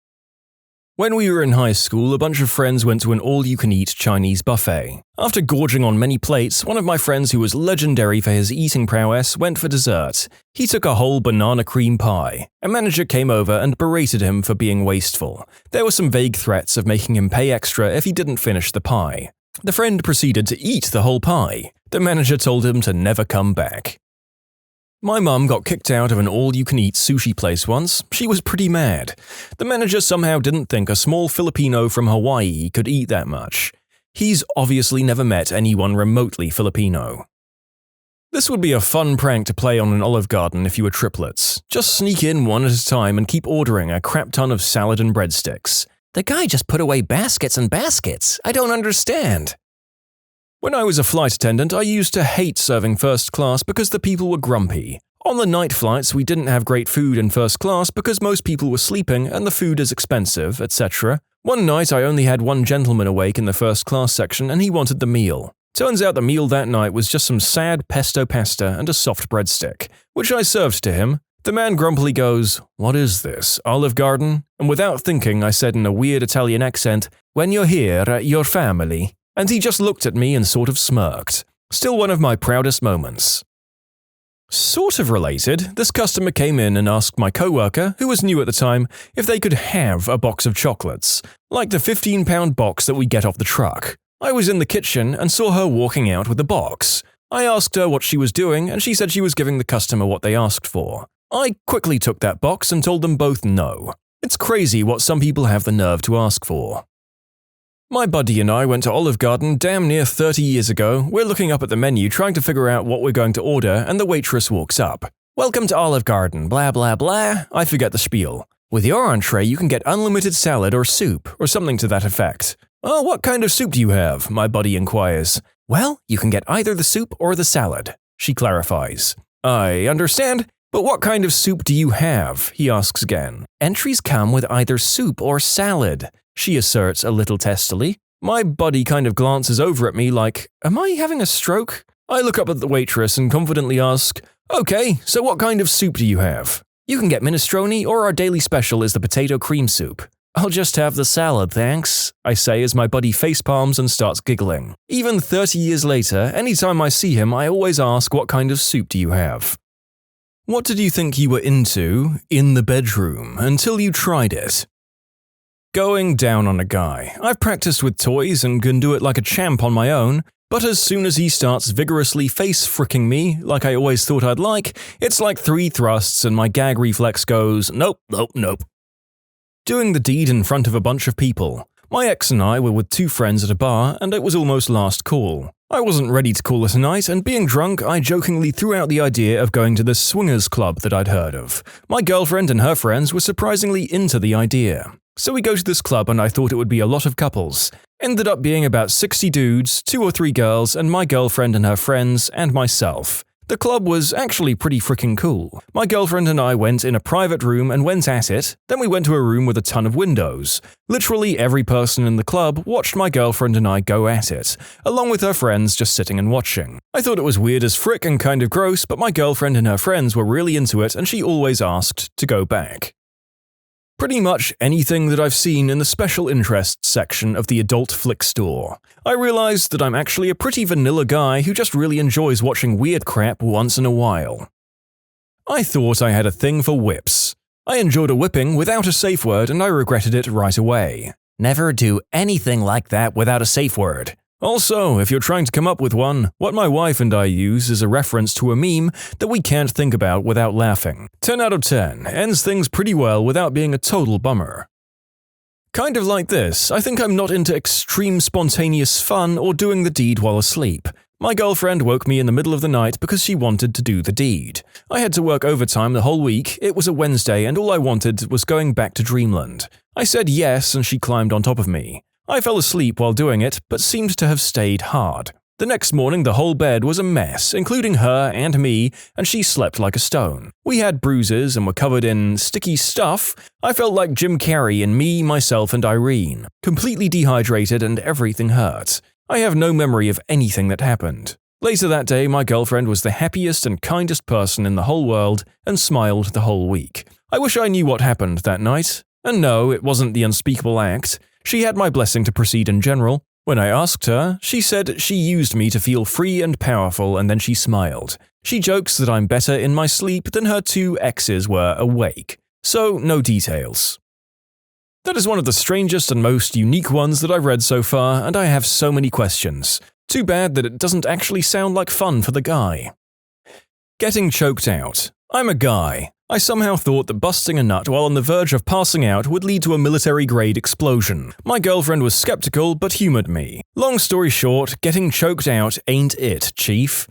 When we were in high school, a bunch of friends went to an all-you-can-eat Chinese buffet. After gorging on many plates, one of my friends who was legendary for his eating prowess went for dessert. He took a whole banana cream pie. A manager came over and berated him for being wasteful. There were some vague threats of making him pay extra if he didn't finish the pie. The friend proceeded to eat the whole pie. The manager told him to never come back. My mum got kicked out of an all-you-can-eat sushi place once. She was pretty mad. The manager somehow didn't think a small Filipino from Hawaii could eat that much. He's obviously never met anyone remotely Filipino. This would be a fun prank to play on an Olive Garden if you were triplets. Just sneak in one at a time and keep ordering a crap ton of salad and breadsticks. The guy just put away baskets and baskets. I don't understand. When I was a flight attendant, I used to hate serving first class because the people were grumpy. On the night flights, we didn't have great food in first class because most people were sleeping and the food is expensive, etc. One night, I only had one gentleman awake in the first class section and he wanted the meal. Turns out the meal that night was just some sad pesto pasta and a soft breadstick, which I served to him. The man grumpily goes, "What is this, Olive Garden?" And without thinking, I said in a weird Italian accent, "When you're here, your family." And he just looked at me and sort of smirked. Still one of my proudest moments. Sort of related, this customer came in and asked my coworker, who was new at the time, if they could have a box of chocolates, like the 15-pound box that we get off the truck. I was in the kitchen and saw her walking out with the box. I asked her what she was doing and she said she was giving the customer what they asked for. I quickly took that box and told them both no. It's crazy what some people have the nerve to ask for. My buddy and I went to Olive Garden damn near 30 years ago. We're looking up at the menu trying to figure out what we're going to order and the waitress walks up. "Welcome to Olive Garden, blah blah blah." I forget the spiel. "With your entree you can get unlimited salad or soup," or something to that effect. "Oh, what kind of soup do you have?" my buddy inquires. "Well, you can get either the soup or the salad," she clarifies. "I understand, but what kind of soup do you have?" he asks again. "Entries come with either soup or salad," she asserts a little testily. My buddy kind of glances over at me like, "Am I having a stroke?" I look up at the waitress and confidently ask, "Okay, so what kind of soup do you have?" "You can get minestrone or our daily special is the potato cream soup." "I'll just have the salad, thanks," I say as my buddy facepalms and starts giggling. Even 30 years later, anytime I see him, I always ask, "What kind of soup do you have?" What did you think you were into in the bedroom until you tried it? Going down on a guy. I've practiced with toys and can do it like a champ on my own. But as soon as he starts vigorously face-fricking me, like I always thought I'd like, it's like 3 thrusts and my gag reflex goes, nope, nope, nope. Doing the deed in front of a bunch of people. My ex and I were with 2 friends at a bar, and it was almost last call. I wasn't ready to call it a night, and being drunk, I jokingly threw out the idea of going to this swingers club that I'd heard of. My girlfriend and her friends were surprisingly into the idea. So we go to this club and I thought it would be a lot of couples. Ended up being about 60 dudes, 2 or 3 girls, and my girlfriend and her friends, and myself. The club was actually pretty freaking cool. My girlfriend and I went in a private room and went at it, then we went to a room with a ton of windows. Literally every person in the club watched my girlfriend and I go at it, along with her friends just sitting and watching. I thought it was weird as frick and kind of gross, but my girlfriend and her friends were really into it and she always asked to go back. Pretty much anything that I've seen in the special interests section of the adult flick store. I realized that I'm actually a pretty vanilla guy who just really enjoys watching weird crap once in a while. I thought I had a thing for whips. I enjoyed a whipping without a safe word and I regretted it right away. Never do anything like that without a safe word. Also, if you're trying to come up with one, what my wife and I use is a reference to a meme that we can't think about without laughing. 10 out of 10, ends things pretty well without being a total bummer. Kind of like this, I think I'm not into extreme spontaneous fun or doing the deed while asleep. My girlfriend woke me in the middle of the night because she wanted to do the deed. I had to work overtime the whole week, it was a Wednesday and all I wanted was going back to dreamland. I said yes and she climbed on top of me. I fell asleep while doing it, but seemed to have stayed hard. The next morning the whole bed was a mess, including her and me, and she slept like a stone. We had bruises and were covered in sticky stuff. I felt like Jim Carrey in Me, Myself and Irene. Completely dehydrated and everything hurt. I have no memory of anything that happened. Later that day my girlfriend was the happiest and kindest person in the whole world and smiled the whole week. I wish I knew what happened that night. And no, it wasn't the unspeakable act. She had my blessing to proceed in general. When I asked her, she said she used me to feel free and powerful and then she smiled. She jokes that I'm better in my sleep than her 2 exes were awake. So, no details. That is one of the strangest and most unique ones that I've read so far, and I have so many questions. Too bad that it doesn't actually sound like fun for the guy. Getting choked out. I'm a guy. I somehow thought that busting a nut while on the verge of passing out would lead to a military-grade explosion. My girlfriend was skeptical but humored me. Long story short, getting choked out ain't it, chief.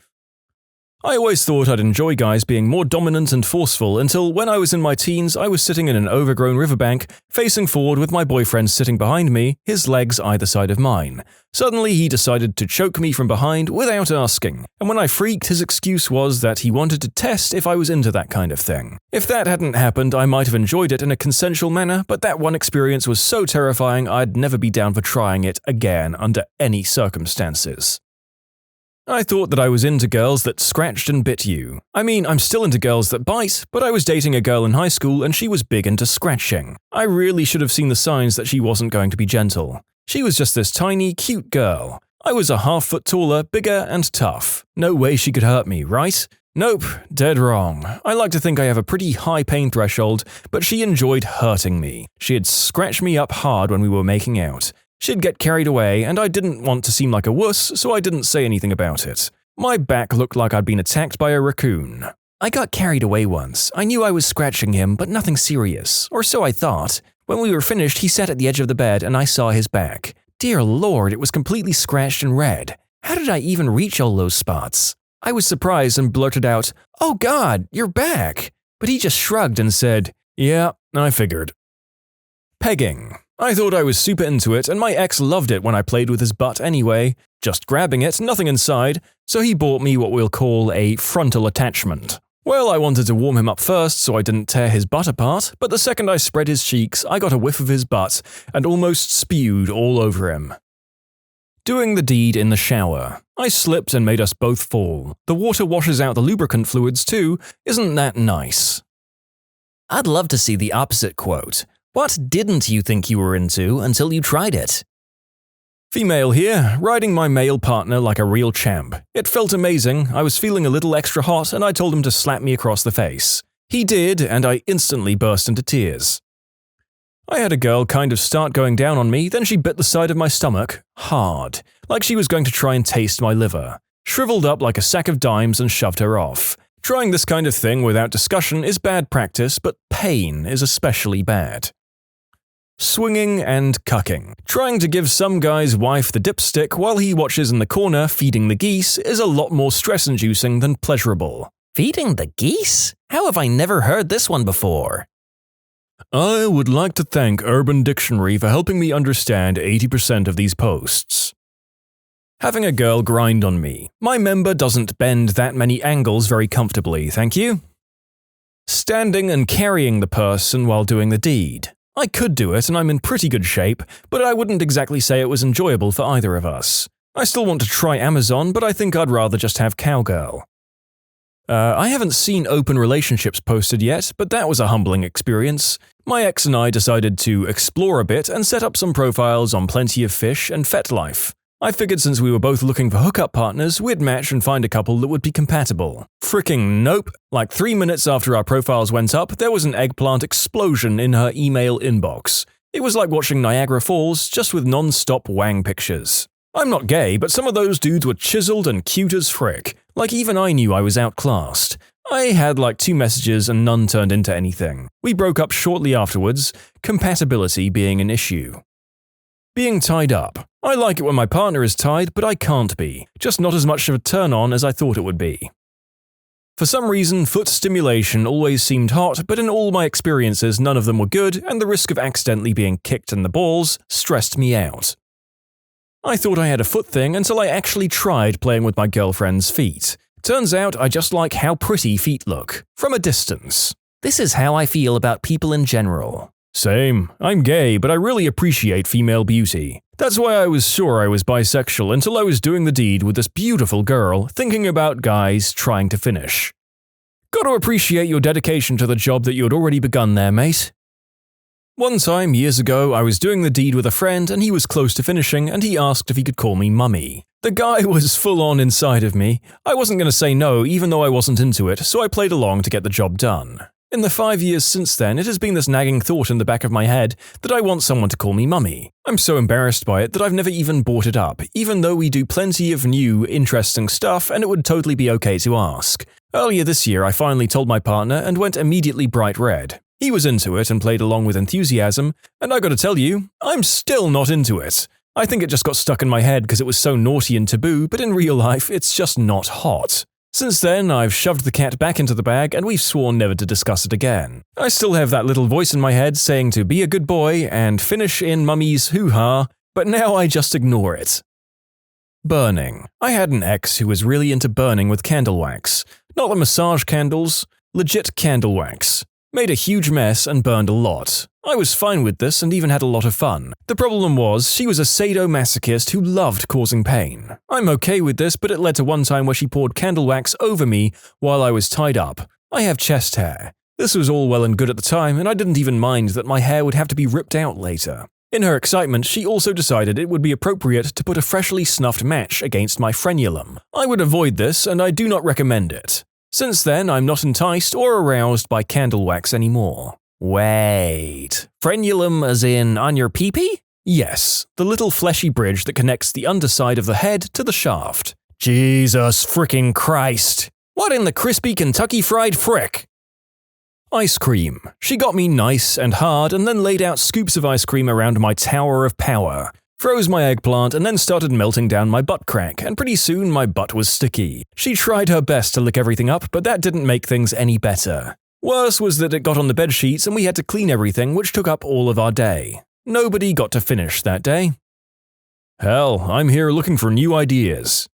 I always thought I'd enjoy guys being more dominant and forceful until when I was in my teens I was sitting in an overgrown riverbank, facing forward with my boyfriend sitting behind me, his legs either side of mine. Suddenly he decided to choke me from behind without asking, and when I freaked his excuse was that he wanted to test if I was into that kind of thing. If that hadn't happened I might have enjoyed it in a consensual manner, but that one experience was so terrifying I'd never be down for trying it again under any circumstances. I thought that I was into girls that scratched and bit you. I mean, I'm still into girls that bite, but I was dating a girl in high school and she was big into scratching. I really should have seen the signs that she wasn't going to be gentle. She was just this tiny, cute girl. I was a half-foot taller, bigger, and tough. No way she could hurt me, right? Nope, dead wrong. I like to think I have a pretty high pain threshold, but she enjoyed hurting me. She had scratched me up hard when we were making out. She'd get carried away, and I didn't want to seem like a wuss, so I didn't say anything about it. My back looked like I'd been attacked by a raccoon. I got carried away once. I knew I was scratching him, but nothing serious. Or so I thought. When we were finished, he sat at the edge of the bed, and I saw his back. Dear Lord, it was completely scratched and red. How did I even reach all those spots? I was surprised and blurted out, "Oh God, your back!" But he just shrugged and said, "Yeah, I figured." Pegging. I thought I was super into it, and my ex loved it when I played with his butt anyway. Just grabbing it, nothing inside, so he bought me what we'll call a frontal attachment. Well, I wanted to warm him up first so I didn't tear his butt apart, but the second I spread his cheeks, I got a whiff of his butt and almost spewed all over him. Doing the deed in the shower. I slipped and made us both fall. The water washes out the lubricant fluids too. Isn't that nice? I'd love to see the opposite quote. What didn't you think you were into until you tried it? Female here, riding my male partner like a real champ. It felt amazing, I was feeling a little extra hot and I told him to slap me across the face. He did, and I instantly burst into tears. I had a girl kind of start going down on me, then she bit the side of my stomach, hard. like she was going to try and taste my liver, shriveled up like a sack of dimes and shoved her off. Trying this kind of thing without discussion is bad practice, but pain is especially bad. Swinging and cucking. Trying to give some guy's wife the dipstick while he watches in the corner feeding the geese is a lot more stress-inducing than pleasurable. Feeding the geese? How have I never heard this one before? I would like to thank Urban Dictionary for helping me understand 80% of these posts. Having a girl grind on me. My member doesn't bend that many angles very comfortably, thank you. Standing and carrying the person while doing the deed. I could do it and I'm in pretty good shape, but I wouldn't exactly say it was enjoyable for either of us. I still want to try Amazon, but I think I'd rather just have cowgirl. I haven't seen open relationships posted yet, but that was a humbling experience. My ex and I decided to explore a bit and set up some profiles on Plenty of Fish and FetLife. I figured since we were both looking for hookup partners, we'd match and find a couple that would be compatible. Fricking nope. Like 3 minutes after our profiles went up, there was an eggplant explosion in her email inbox. It was like watching Niagara Falls, just with non-stop wang pictures. I'm not gay, but some of those dudes were chiseled and cute as frick. Like even I knew I was outclassed. I had like 2 messages and none turned into anything. We broke up shortly afterwards, compatibility being an issue. Being tied up. I like it when my partner is tied, but I can't be. Just not as much of a turn-on as I thought it would be. For some reason, foot stimulation always seemed hot, but in all my experiences none of them were good, and the risk of accidentally being kicked in the balls stressed me out. I thought I had a foot thing until I actually tried playing with my girlfriend's feet. Turns out I just like how pretty feet look, from a distance. This is how I feel about people in general. Same. I'm gay, but I really appreciate female beauty. That's why I was sure I was bisexual until I was doing the deed with this beautiful girl, thinking about guys trying to finish. Gotta appreciate your dedication to the job that you had already begun there, mate. One time, years ago, I was doing the deed with a friend and he was close to finishing and he asked if he could call me mummy. The guy was full on inside of me. I wasn't going to say no even though I wasn't into it, so I played along to get the job done. In the 5 years since then, it has been this nagging thought in the back of my head that I want someone to call me mummy. I'm so embarrassed by it that I've never even brought it up, even though we do plenty of new, interesting stuff and it would totally be okay to ask. Earlier this year, I finally told my partner and went immediately bright red. He was into it and played along with enthusiasm, and I gotta tell you, I'm still not into it. I think it just got stuck in my head because it was so naughty and taboo, but in real life, it's just not hot. Since then, I've shoved the cat back into the bag and we've sworn never to discuss it again. I still have that little voice in my head saying to be a good boy and finish in mummy's hoo-ha, but now I just ignore it. Burning. I had an ex who was really into burning with candle wax. Not the massage candles, legit candle wax. Made a huge mess and burned a lot. I was fine with this and even had a lot of fun. The problem was, she was a sadomasochist who loved causing pain. I'm okay with this, but it led to one time where she poured candle wax over me while I was tied up. I have chest hair. This was all well and good at the time, and I didn't even mind that my hair would have to be ripped out later. In her excitement, she also decided it would be appropriate to put a freshly snuffed match against my frenulum. I would avoid this, and I do not recommend it. Since then, I'm not enticed or aroused by candle wax anymore. Wait, frenulum as in on your pee-pee? Yes, the little fleshy bridge that connects the underside of the head to the shaft. Jesus fricking Christ. What in the crispy Kentucky Fried Frick? Ice cream. She got me nice and hard and then laid out scoops of ice cream around my tower of power. Froze my eggplant and then started melting down my butt crack, and pretty soon my butt was sticky. She tried her best to lick everything up, but that didn't make things any better. Worse was that it got on the bed sheets and we had to clean everything, which took up all of our day. Nobody got to finish that day. Hell, I'm here looking for new ideas.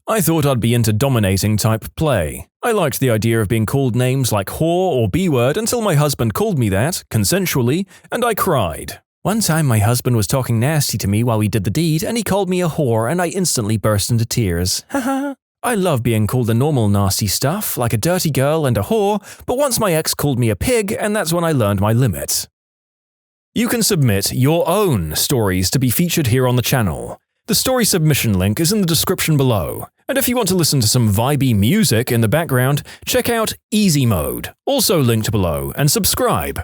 I thought I'd be into dominating type play. I liked the idea of being called names like whore or B-word until my husband called me that, consensually, and I cried. One time my husband was talking nasty to me while we did the deed and he called me a whore and I instantly burst into tears. Haha. I love being called the normal nasty stuff, like a dirty girl and a whore, but once my ex called me a pig and that's when I learned my limit. You can submit your own stories to be featured here on the channel. The story submission link is in the description below. And if you want to listen to some vibey music in the background, check out easymode, also linked below, and subscribe.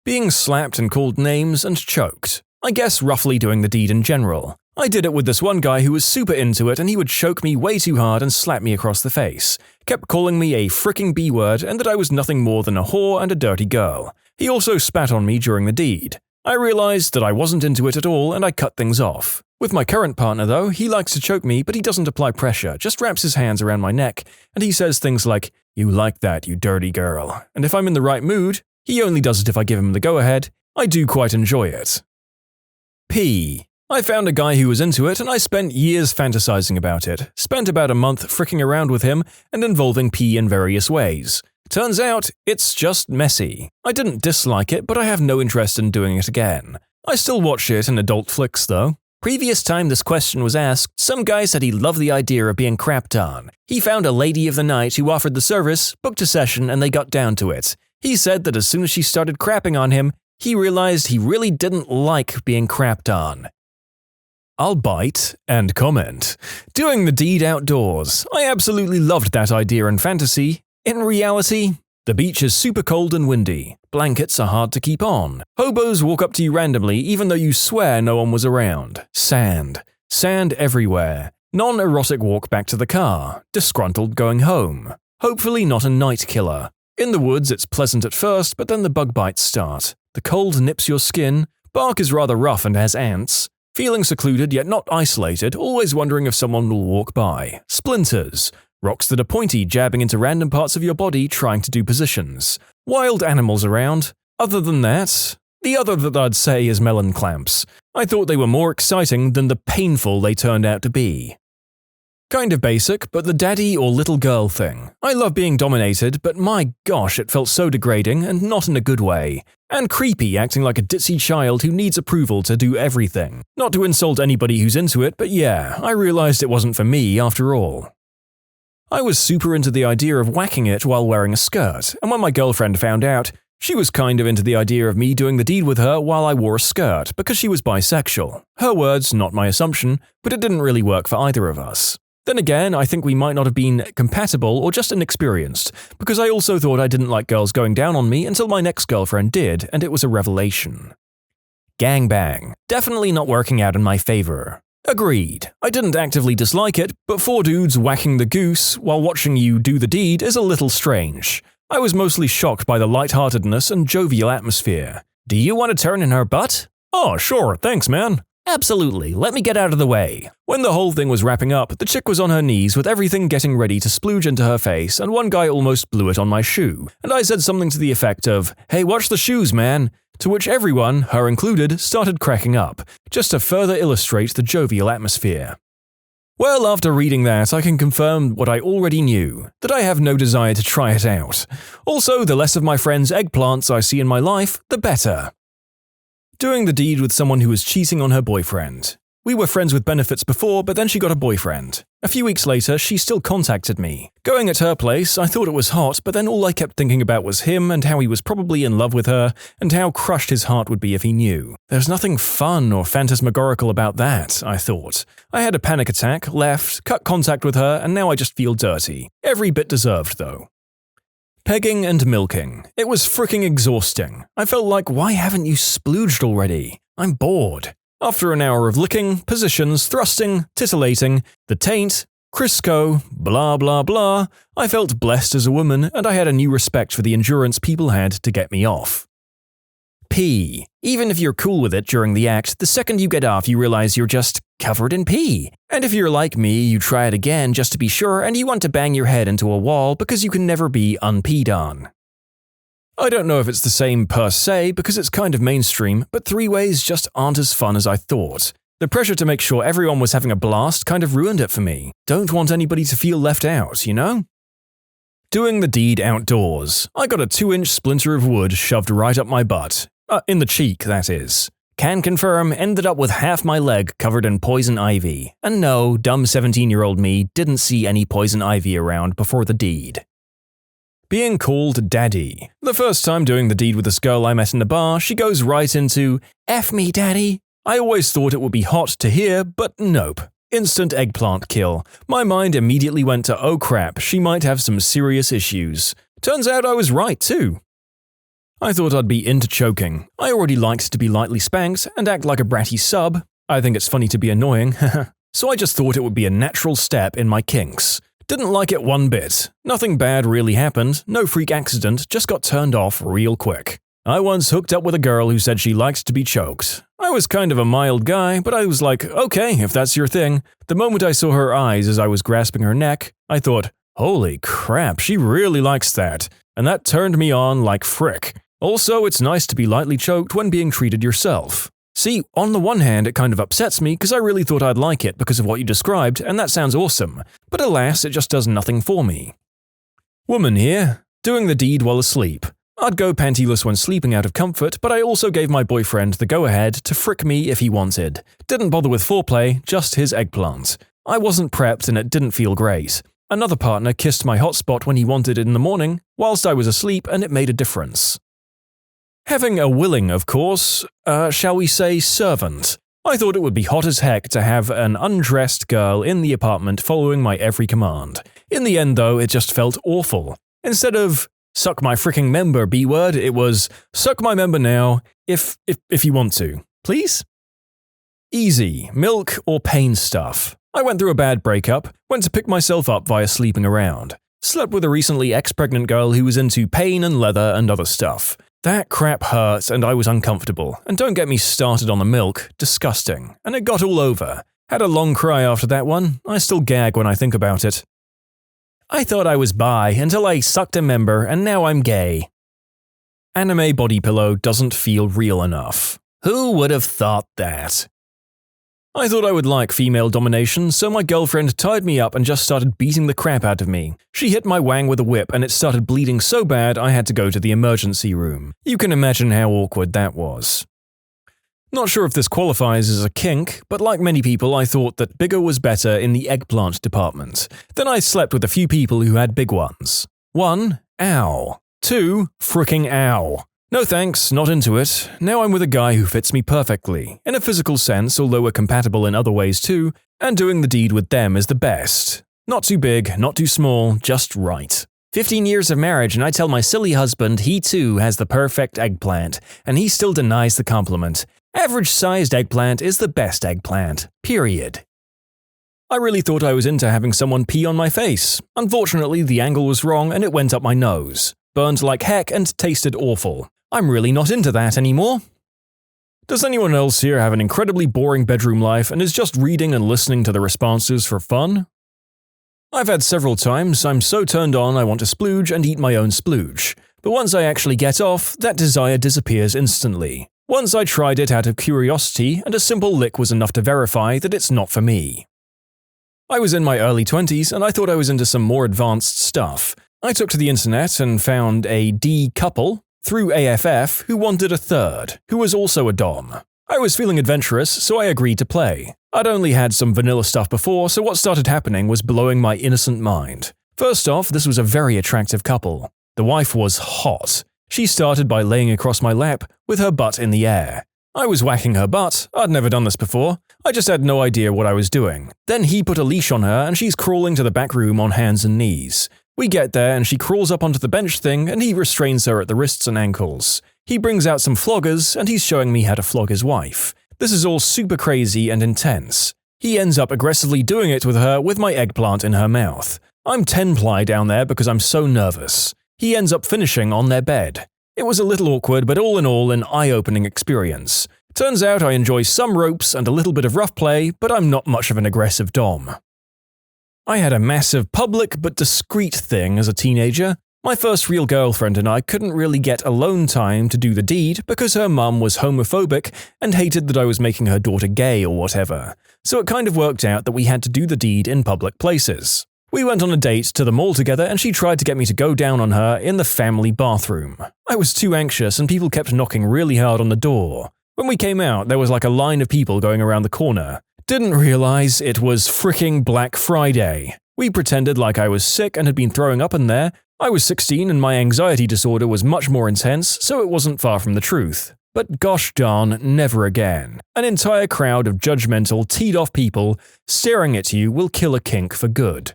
Being slapped and called names and choked. I guess roughly doing the deed in general. I did it with this one guy who was super into it and he would choke me way too hard and slap me across the face. Kept calling me a fricking B-word and that I was nothing more than a whore and a dirty girl. He also spat on me during the deed. I realized that I wasn't into it at all and I cut things off. With my current partner though, he likes to choke me but he doesn't apply pressure, just wraps his hands around my neck and he says things like, "You like that, you dirty girl." And if I'm in the right mood, he only does it if I give him the go-ahead. I do quite enjoy it. P. I found a guy who was into it and I spent years fantasizing about it. Spent about a month fricking around with him and involving pee in various ways. Turns out, it's just messy. I didn't dislike it, but I have no interest in doing it again. I still watch it in adult flicks though. Previous time this question was asked, some guy said he loved the idea of being crapped on. He found a lady of the night who offered the service, booked a session, and they got down to it. He said that as soon as she started crapping on him, he realized he really didn't like being crapped on. I'll bite and comment. Doing the deed outdoors. I absolutely loved that idea and fantasy. In reality, the beach is super cold and windy. Blankets are hard to keep on. Hobos walk up to you randomly even though you swear no one was around. Sand. Sand everywhere. Non-erotic walk back to the car. Disgruntled going home. Hopefully not a night killer. In the woods it's pleasant at first, but then the bug bites start. The cold nips your skin. Bark is rather rough and has ants. Feeling secluded yet not isolated, always wondering if someone will walk by. Splinters. Rocks that are pointy jabbing into random parts of your body trying to do positions. Wild animals around. Other than that, the other that I'd say is melon clamps. I thought they were more exciting than the painful they turned out to be. Kind of basic, but the daddy or little girl thing. I love being dominated, but my gosh, it felt so degrading and not in a good way. And creepy, acting like a ditzy child who needs approval to do everything. Not to insult anybody who's into it, but yeah, I realized it wasn't for me after all. I was super into the idea of whacking it while wearing a skirt, and when my girlfriend found out, she was kind of into the idea of me doing the deed with her while I wore a skirt because she was bisexual. Her words, not my assumption, but it didn't really work for either of us. Then again, I think we might not have been compatible or just inexperienced, because I also thought I didn't like girls going down on me until my next girlfriend did, and it was a revelation. Gangbang. Definitely not working out in my favor. Agreed. I didn't actively dislike it, but 4 dudes whacking the goose while watching you do the deed is a little strange. I was mostly shocked by the lightheartedness and jovial atmosphere. Do you want to turn in her butt? Oh, sure, thanks, man. Absolutely, let me get out of the way. When the whole thing was wrapping up, the chick was on her knees with everything getting ready to splooge into her face, and one guy almost blew it on my shoe, and I said something to the effect of, "Hey, watch the shoes, man," to which everyone, her included, started cracking up, just to further illustrate the jovial atmosphere. Well, after reading that, I can confirm what I already knew, that I have no desire to try it out. Also, the less of my friends' eggplants I see in my life, the better. Doing the deed with someone who was cheating on her boyfriend. We were friends with benefits before, but then she got a boyfriend. A few weeks later, she still contacted me. Going at her place, I thought it was hot, but then all I kept thinking about was him and how he was probably in love with her, and how crushed his heart would be if he knew. There's nothing fun or phantasmagorical about that, I thought. I had a panic attack, left, cut contact with her, and now I just feel dirty. Every bit deserved, though. Pegging and milking. It was fricking exhausting. I felt like, why haven't you splooged already? I'm bored. After an hour of licking, positions, thrusting, titillating, the taint, Crisco, blah blah blah, I felt blessed as a woman and I had a new respect for the endurance people had to get me off. Pee. Even if you're cool with it during the act, the second you get off you realize you're just covered in pee. And if you're like me, you try it again just to be sure and you want to bang your head into a wall because you can never be unpeed on. I don't know if it's the same per se because it's kind of mainstream, but 3-ways just aren't as fun as I thought. The pressure to make sure everyone was having a blast kind of ruined it for me. Don't want anybody to feel left out, you know? Doing the deed outdoors. I got a 2-inch splinter of wood shoved right up my butt. In the cheek, that is. Can confirm, ended up with half my leg covered in poison ivy. And no, dumb 17-year-old me didn't see any poison ivy around before the deed. Being called daddy. The first time doing the deed with this girl I met in the bar, she goes right into, "F me, daddy." I always thought it would be hot to hear, but nope. Instant eggplant kill. My mind immediately went to, oh crap, she might have some serious issues. Turns out I was right too. I thought I'd be into choking. I already liked to be lightly spanked and act like a bratty sub. I think it's funny to be annoying, so I just thought it would be a natural step in my kinks. Didn't like it one bit. Nothing bad really happened, no freak accident, just got turned off real quick. I once hooked up with a girl who said she liked to be choked. I was kind of a mild guy, but I was like, okay, if that's your thing. The moment I saw her eyes as I was grasping her neck, I thought, holy crap, she really likes that. And that turned me on like frick. Also, it's nice to be lightly choked when being treated yourself. See, on the one hand, it kind of upsets me because I really thought I'd like it because of what you described, and that sounds awesome. But alas, it just does nothing for me. Woman here, doing the deed while asleep. I'd go pantyless when sleeping out of comfort, but I also gave my boyfriend the go-ahead to frick me if he wanted. Didn't bother with foreplay, just his eggplant. I wasn't prepped and it didn't feel great. Another partner kissed my hotspot when he wanted it in the morning, whilst I was asleep, and it made a difference. Having a willing, of course, shall we say servant. I thought it would be hot as heck to have an undressed girl in the apartment following my every command. In the end though, it just felt awful. Instead of, suck my freaking member, B-word, it was, suck my member now, if you want to. Please? Easy, milk or pain stuff. I went through a bad breakup, went to pick myself up via sleeping around. Slept with a recently ex-pregnant girl who was into pain and leather and other stuff. That crap hurt and I was uncomfortable, and don't get me started on the milk, disgusting, and it got all over. Had a long cry after that one, I still gag when I think about it. I thought I was bi until I sucked a member and now I'm gay. Anime body pillow doesn't feel real enough. Who would have thought that? I thought I would like female domination, so my girlfriend tied me up and just started beating the crap out of me. She hit my wang with a whip and it started bleeding so bad I had to go to the emergency room. You can imagine how awkward that was. Not sure if this qualifies as a kink, but like many people I thought that bigger was better in the eggplant department. Then I slept with a few people who had big ones. 1. Ow. 2. Fricking ow. No thanks, not into it. Now I'm with a guy who fits me perfectly, in a physical sense, although we're compatible in other ways too, and doing the deed with them is the best. Not too big, not too small, just right. 15 years of marriage and I tell my silly husband he too has the perfect eggplant, and he still denies the compliment. Average-sized eggplant is the best eggplant. Period. I really thought I was into having someone pee on my face. Unfortunately, the angle was wrong and it went up my nose. Burned like heck and tasted awful. I'm really not into that anymore. Does anyone else here have an incredibly boring bedroom life and is just reading and listening to the responses for fun? I've had several times I'm so turned on I want to splooge and eat my own splooge. But once I actually get off, that desire disappears instantly. Once I tried it out of curiosity and a simple lick was enough to verify that it's not for me. I was in my early 20s and I thought I was into some more advanced stuff. I took to the internet and found a D couple, through AFF, who wanted a third, who was also a dom. I was feeling adventurous, so I agreed to play. I'd only had some vanilla stuff before, so what started happening was blowing my innocent mind. First off, this was a very attractive couple. The wife was hot. She started by laying across my lap, with her butt in the air. I was whacking her butt, I'd never done this before. I just had no idea what I was doing. Then he put a leash on her and she's crawling to the back room on hands and knees. We get there and she crawls up onto the bench thing and he restrains her at the wrists and ankles. He brings out some floggers and he's showing me how to flog his wife. This is all super crazy and intense. He ends up aggressively doing it with her with my eggplant in her mouth. I'm 10-ply down there because I'm so nervous. He ends up finishing on their bed. It was a little awkward, but all in all an eye-opening experience. Turns out I enjoy some ropes and a little bit of rough play, but I'm not much of an aggressive dom. I had a massive public but discreet thing as a teenager. My first real girlfriend and I couldn't really get alone time to do the deed because her mum was homophobic and hated that I was making her daughter gay or whatever. So it kind of worked out that we had to do the deed in public places. We went on a date to the mall together and she tried to get me to go down on her in the family bathroom. I was too anxious and people kept knocking really hard on the door. When we came out, there was like a line of people going around the corner. Didn't realize it was fricking Black Friday. We pretended like I was sick and had been throwing up in there. I was 16 and my anxiety disorder was much more intense, so it wasn't far from the truth. But gosh darn, never again. An entire crowd of judgmental, teed-off people staring at you will kill a kink for good.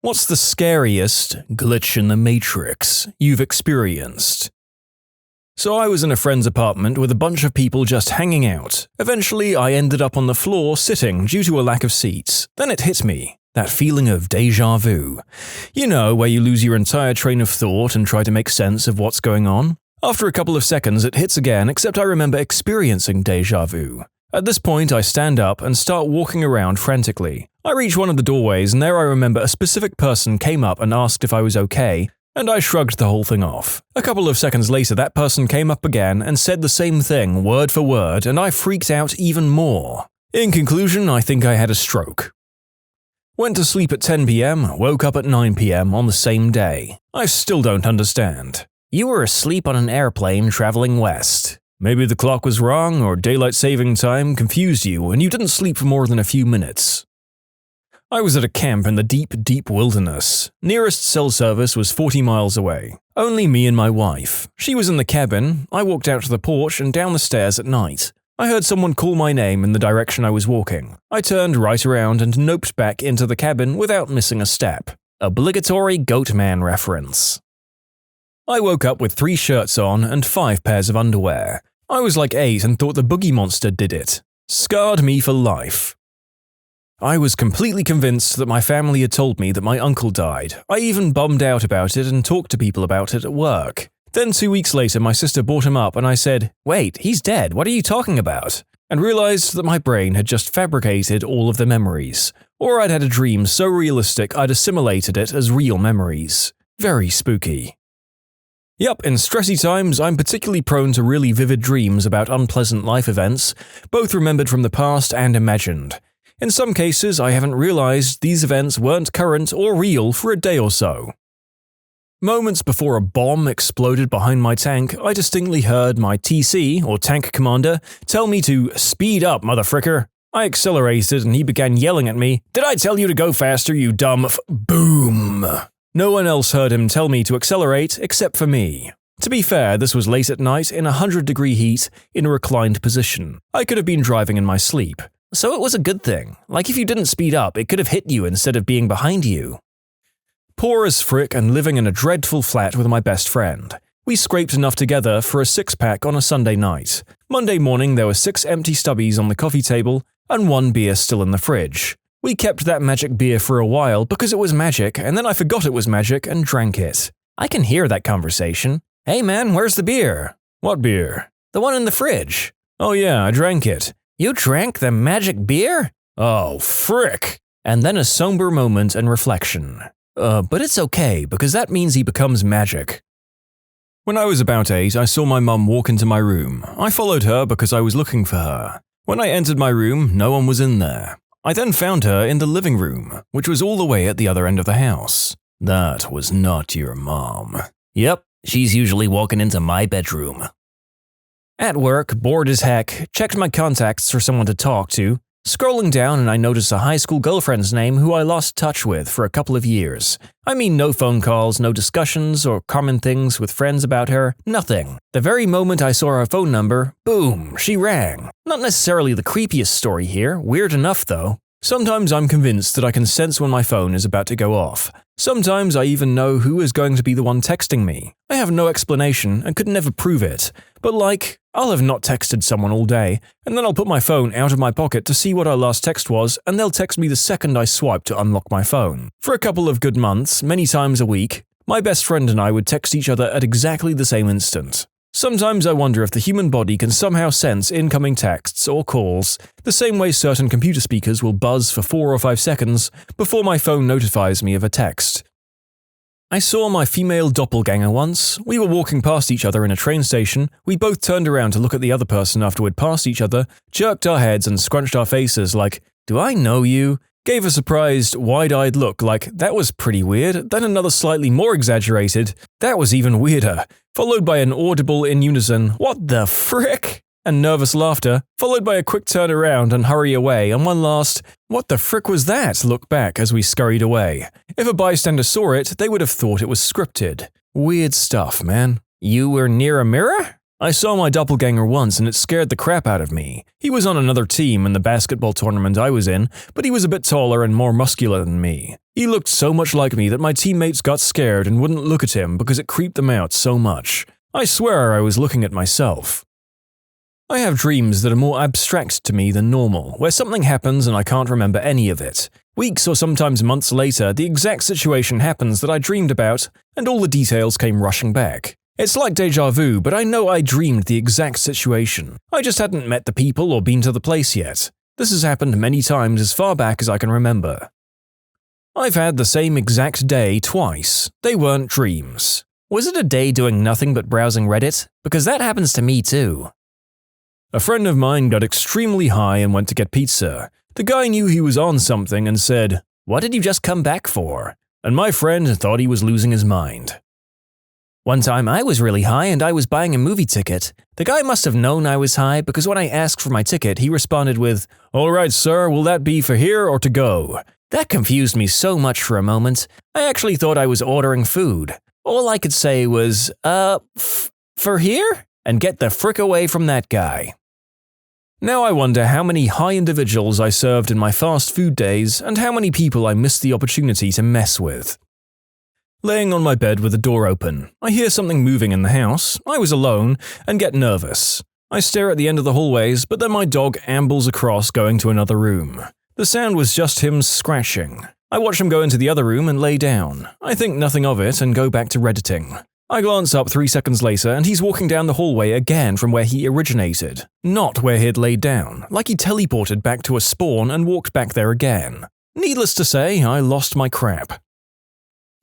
What's the scariest glitch in the Matrix you've experienced? So I was in a friend's apartment with a bunch of people just hanging out. Eventually, I ended up on the floor sitting due to a lack of seats. Then it hit me. That feeling of déjà vu. You know, where you lose your entire train of thought and try to make sense of what's going on? After a couple of seconds, it hits again, except I remember experiencing déjà vu. At this point, I stand up and start walking around frantically. I reach one of the doorways, and there I remember a specific person came up and asked if I was okay, and I shrugged the whole thing off. A couple of seconds later, that person came up again and said the same thing, word for word, and I freaked out even more. In conclusion, I think I had a stroke. Went to sleep at 10 p.m., woke up at 9 p.m. on the same day. I still don't understand. You were asleep on an airplane traveling west. Maybe the clock was wrong, or daylight saving time confused you and you didn't sleep for more than a few minutes. I was at a camp in the deep, deep wilderness. Nearest cell service was 40 miles away. Only me and my wife. She was in the cabin. I walked out to the porch and down the stairs at night. I heard someone call my name in the direction I was walking. I turned right around and noped back into the cabin without missing a step. Obligatory Goatman reference. I woke up with 3 shirts on and 5 pairs of underwear. I was like 8 and thought the boogie monster did it. Scarred me for life. I was completely convinced that my family had told me that my uncle died. I even bummed out about it and talked to people about it at work. Then 2 weeks later, my sister brought him up and I said, "Wait, he's dead, what are you talking about?" And realized that my brain had just fabricated all of the memories. Or I'd had a dream so realistic I'd assimilated it as real memories. Very spooky. Yup, in stressy times, I'm particularly prone to really vivid dreams about unpleasant life events, both remembered from the past and imagined. In some cases, I haven't realized these events weren't current or real for a day or so. Moments before a bomb exploded behind my tank, I distinctly heard my TC, or tank commander, tell me to speed up, motherfricker. I accelerated and he began yelling at me, "Did I tell you to go faster, you dumb Boom! No one else heard him tell me to accelerate except for me. To be fair, this was late at night in 100-degree heat in a reclined position. I could have been driving in my sleep. So it was a good thing. Like if you didn't speed up, it could have hit you instead of being behind you. Poor as frick and living in a dreadful flat with my best friend. We scraped enough together for a 6-pack on a Sunday night. Monday morning there were 6 empty stubbies on the coffee table and 1 beer still in the fridge. We kept that magic beer for a while because it was magic, and then I forgot it was magic and drank it. I can hear that conversation. "Hey man, where's the beer?" "What beer?" "The one in the fridge." "Oh yeah, I drank it." "You drank the magic beer?" "Oh, frick." And then a somber moment and reflection. But it's okay, because that means he becomes magic. When I was about 8, I saw my mum walk into my room. I followed her because I was looking for her. When I entered my room, no one was in there. I then found her in the living room, which was all the way at the other end of the house. That was not your mom. Yep, she's usually walking into my bedroom. At work, bored as heck, checked my contacts for someone to talk to. Scrolling down and I noticed a high school girlfriend's name who I lost touch with for a couple of years. I mean, no phone calls, no discussions or common things with friends about her, nothing. The very moment I saw her phone number, boom, she rang. Not necessarily the creepiest story here, weird enough though. Sometimes I'm convinced that I can sense when my phone is about to go off. Sometimes I even know who is going to be the one texting me. I have no explanation and could never prove it. But like, I'll have not texted someone all day, and then I'll put my phone out of my pocket to see what our last text was, and they'll text me the second I swipe to unlock my phone. For a couple of good months, many times a week, my best friend and I would text each other at exactly the same instant. Sometimes I wonder if the human body can somehow sense incoming texts or calls, the same way certain computer speakers will buzz for 4 or 5 seconds before my phone notifies me of a text. I saw my female doppelganger once. We were walking past each other in a train station. We both turned around to look at the other person after we'd passed each other, jerked our heads and scrunched our faces like, "Do I know you?" Gave a surprised, wide-eyed look like, "That was pretty weird," then another slightly more exaggerated, "That was even weirder," followed by an audible in unison, "What the frick?" and nervous laughter, followed by a quick turn around and hurry away, and one last, "What the frick was that?" look back as we scurried away. If a bystander saw it, they would have thought it was scripted. Weird stuff, man. You were near a mirror? I saw my doppelganger once and it scared the crap out of me. He was on another team in the basketball tournament I was in, but he was a bit taller and more muscular than me. He looked so much like me that my teammates got scared and wouldn't look at him because it creeped them out so much. I swear I was looking at myself. I have dreams that are more abstract to me than normal, where something happens and I can't remember any of it. Weeks or sometimes months later, the exact situation happens that I dreamed about, and all the details came rushing back. It's like déjà vu, but I know I dreamed the exact situation. I just hadn't met the people or been to the place yet. This has happened many times as far back as I can remember. I've had the same exact day twice. They weren't dreams. Was it a day doing nothing but browsing Reddit? Because that happens to me too. A friend of mine got extremely high and went to get pizza. The guy knew he was on something and said, "What did you just come back for?" And my friend thought he was losing his mind. One time I was really high and I was buying a movie ticket. The guy must have known I was high because when I asked for my ticket, he responded with, "All right, sir, will that be for here or to go?" That confused me so much for a moment. I actually thought I was ordering food. All I could say was, for here? And get the frick away from that guy. Now I wonder how many high individuals I served in my fast food days and how many people I missed the opportunity to mess with. Laying on my bed with the door open, I hear something moving in the house. I was alone and get nervous. I stare at the end of the hallways, but then my dog ambles across going to another room. The sound was just him scratching. I watch him go into the other room and lay down. I think nothing of it and go back to Redditing. I glance up 3 seconds later and he's walking down the hallway again from where he originated. Not where he'd laid down, like he teleported back to a spawn and walked back there again. Needless to say, I lost my crap.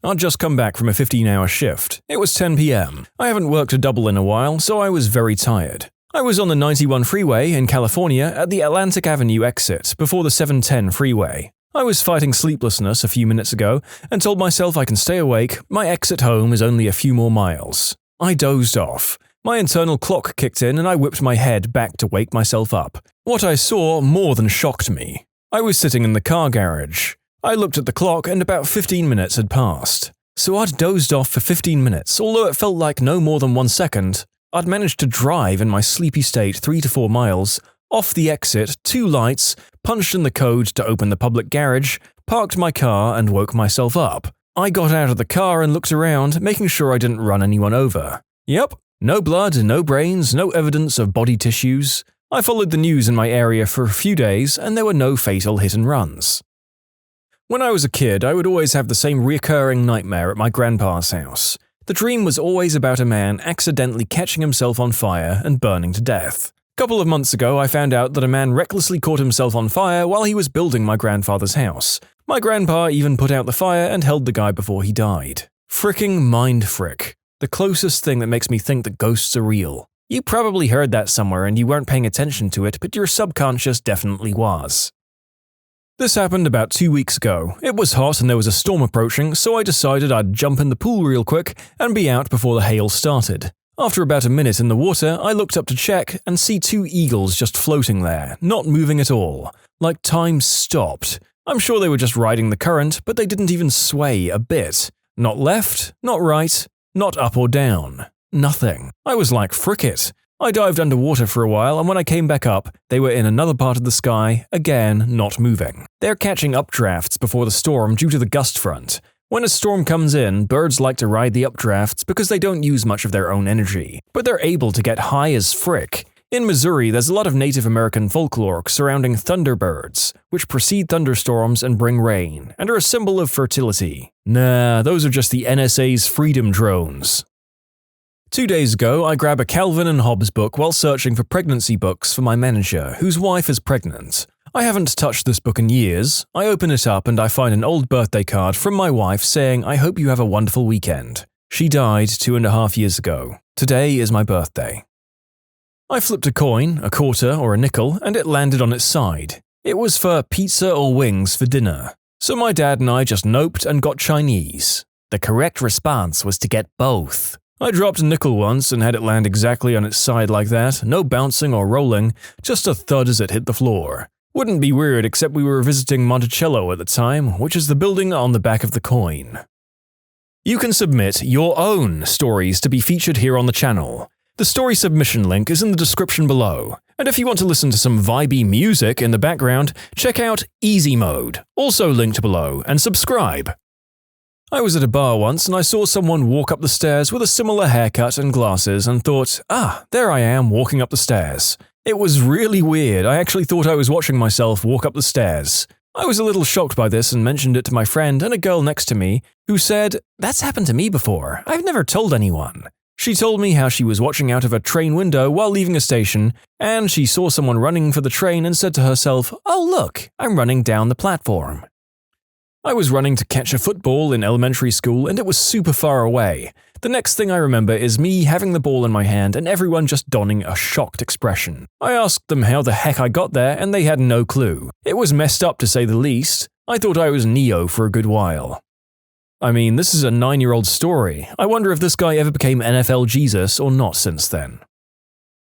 I'd just come back from a 15-hour shift. It was 10 p.m. I haven't worked a double in a while, so I was very tired. I was on the 91 freeway in California at the Atlantic Avenue exit before the 710 freeway. I was fighting sleeplessness a few minutes ago and told myself I can stay awake. My exit home is only a few more miles. I dozed off. My internal clock kicked in and I whipped my head back to wake myself up. What I saw more than shocked me. I was sitting in the car garage. I looked at the clock and about 15 minutes had passed. So I'd dozed off for 15 minutes, although it felt like no more than 1 second. I'd managed to drive in my sleepy state 3 to 4 miles, off the exit, 2 lights, punched in the code to open the public garage, parked my car and woke myself up. I got out of the car and looked around, making sure I didn't run anyone over. Yep, no blood, no brains, no evidence of body tissues. I followed the news in my area for a few days and there were no fatal hit and runs. When I was a kid, I would always have the same recurring nightmare at my grandpa's house. The dream was always about a man accidentally catching himself on fire and burning to death. A couple of months ago, I found out that a man recklessly caught himself on fire while he was building my grandfather's house. My grandpa even put out the fire and held the guy before he died. Fricking mind frick. The closest thing that makes me think that ghosts are real. You probably heard that somewhere and you weren't paying attention to it, but your subconscious definitely was. This happened about 2 weeks ago. It was hot and there was a storm approaching, so I decided I'd jump in the pool real quick and be out before the hail started. After about a minute in the water, I looked up to check and see 2 eagles just floating there, not moving at all. Like time stopped. I'm sure they were just riding the current, but they didn't even sway a bit. Not left, not right, not up or down. Nothing. I was like, frick it. I dived underwater for a while, and when I came back up, they were in another part of the sky, again not moving. They're catching updrafts before the storm due to the gust front. When a storm comes in, birds like to ride the updrafts because they don't use much of their own energy, but they're able to get high as frick. In Missouri, there's a lot of Native American folklore surrounding thunderbirds, which precede thunderstorms and bring rain, and are a symbol of fertility. Nah, those are just the NSA's freedom drones. 2 days ago, I grab a Calvin and Hobbes book while searching for pregnancy books for my manager, whose wife is pregnant. I haven't touched this book in years. I open it up and I find an old birthday card from my wife saying, "I hope you have a wonderful weekend." She died 2.5 years ago. Today is my birthday. I flipped a coin, a quarter or a nickel, and it landed on its side. It was for pizza or wings for dinner. So my dad and I just noped and got Chinese. The correct response was to get both. I dropped a nickel once and had it land exactly on its side like that, no bouncing or rolling, just a thud as it hit the floor. Wouldn't be weird except we were visiting Monticello at the time, which is the building on the back of the coin. You can submit your own stories to be featured here on the channel. The story submission link is in the description below. And if you want to listen to some vibey music in the background, check out easymode, also linked below, and subscribe. I was at a bar once and I saw someone walk up the stairs with a similar haircut and glasses and thought, there I am walking up the stairs. It was really weird. I actually thought I was watching myself walk up the stairs. I was a little shocked by this and mentioned it to my friend and a girl next to me, who said, "That's happened to me before. I've never told anyone." She told me how she was watching out of a train window while leaving a station, and she saw someone running for the train and said to herself, "Oh look, I'm running down the platform." I was running to catch a football in elementary school and it was super far away. The next thing I remember is me having the ball in my hand and everyone just donning a shocked expression. I asked them how the heck I got there and they had no clue. It was messed up to say the least. I thought I was Neo for a good while. I mean, this is a 9-year-old story. I wonder if this guy ever became NFL Jesus or not since then.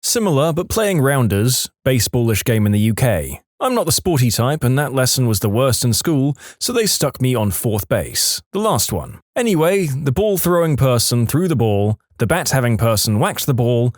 Similar, but playing rounders, baseballish game in the UK. I'm not the sporty type and that lesson was the worst in school, so they stuck me on fourth base, the last one. Anyway, the ball-throwing person threw the ball, the bat-having person whacked the ball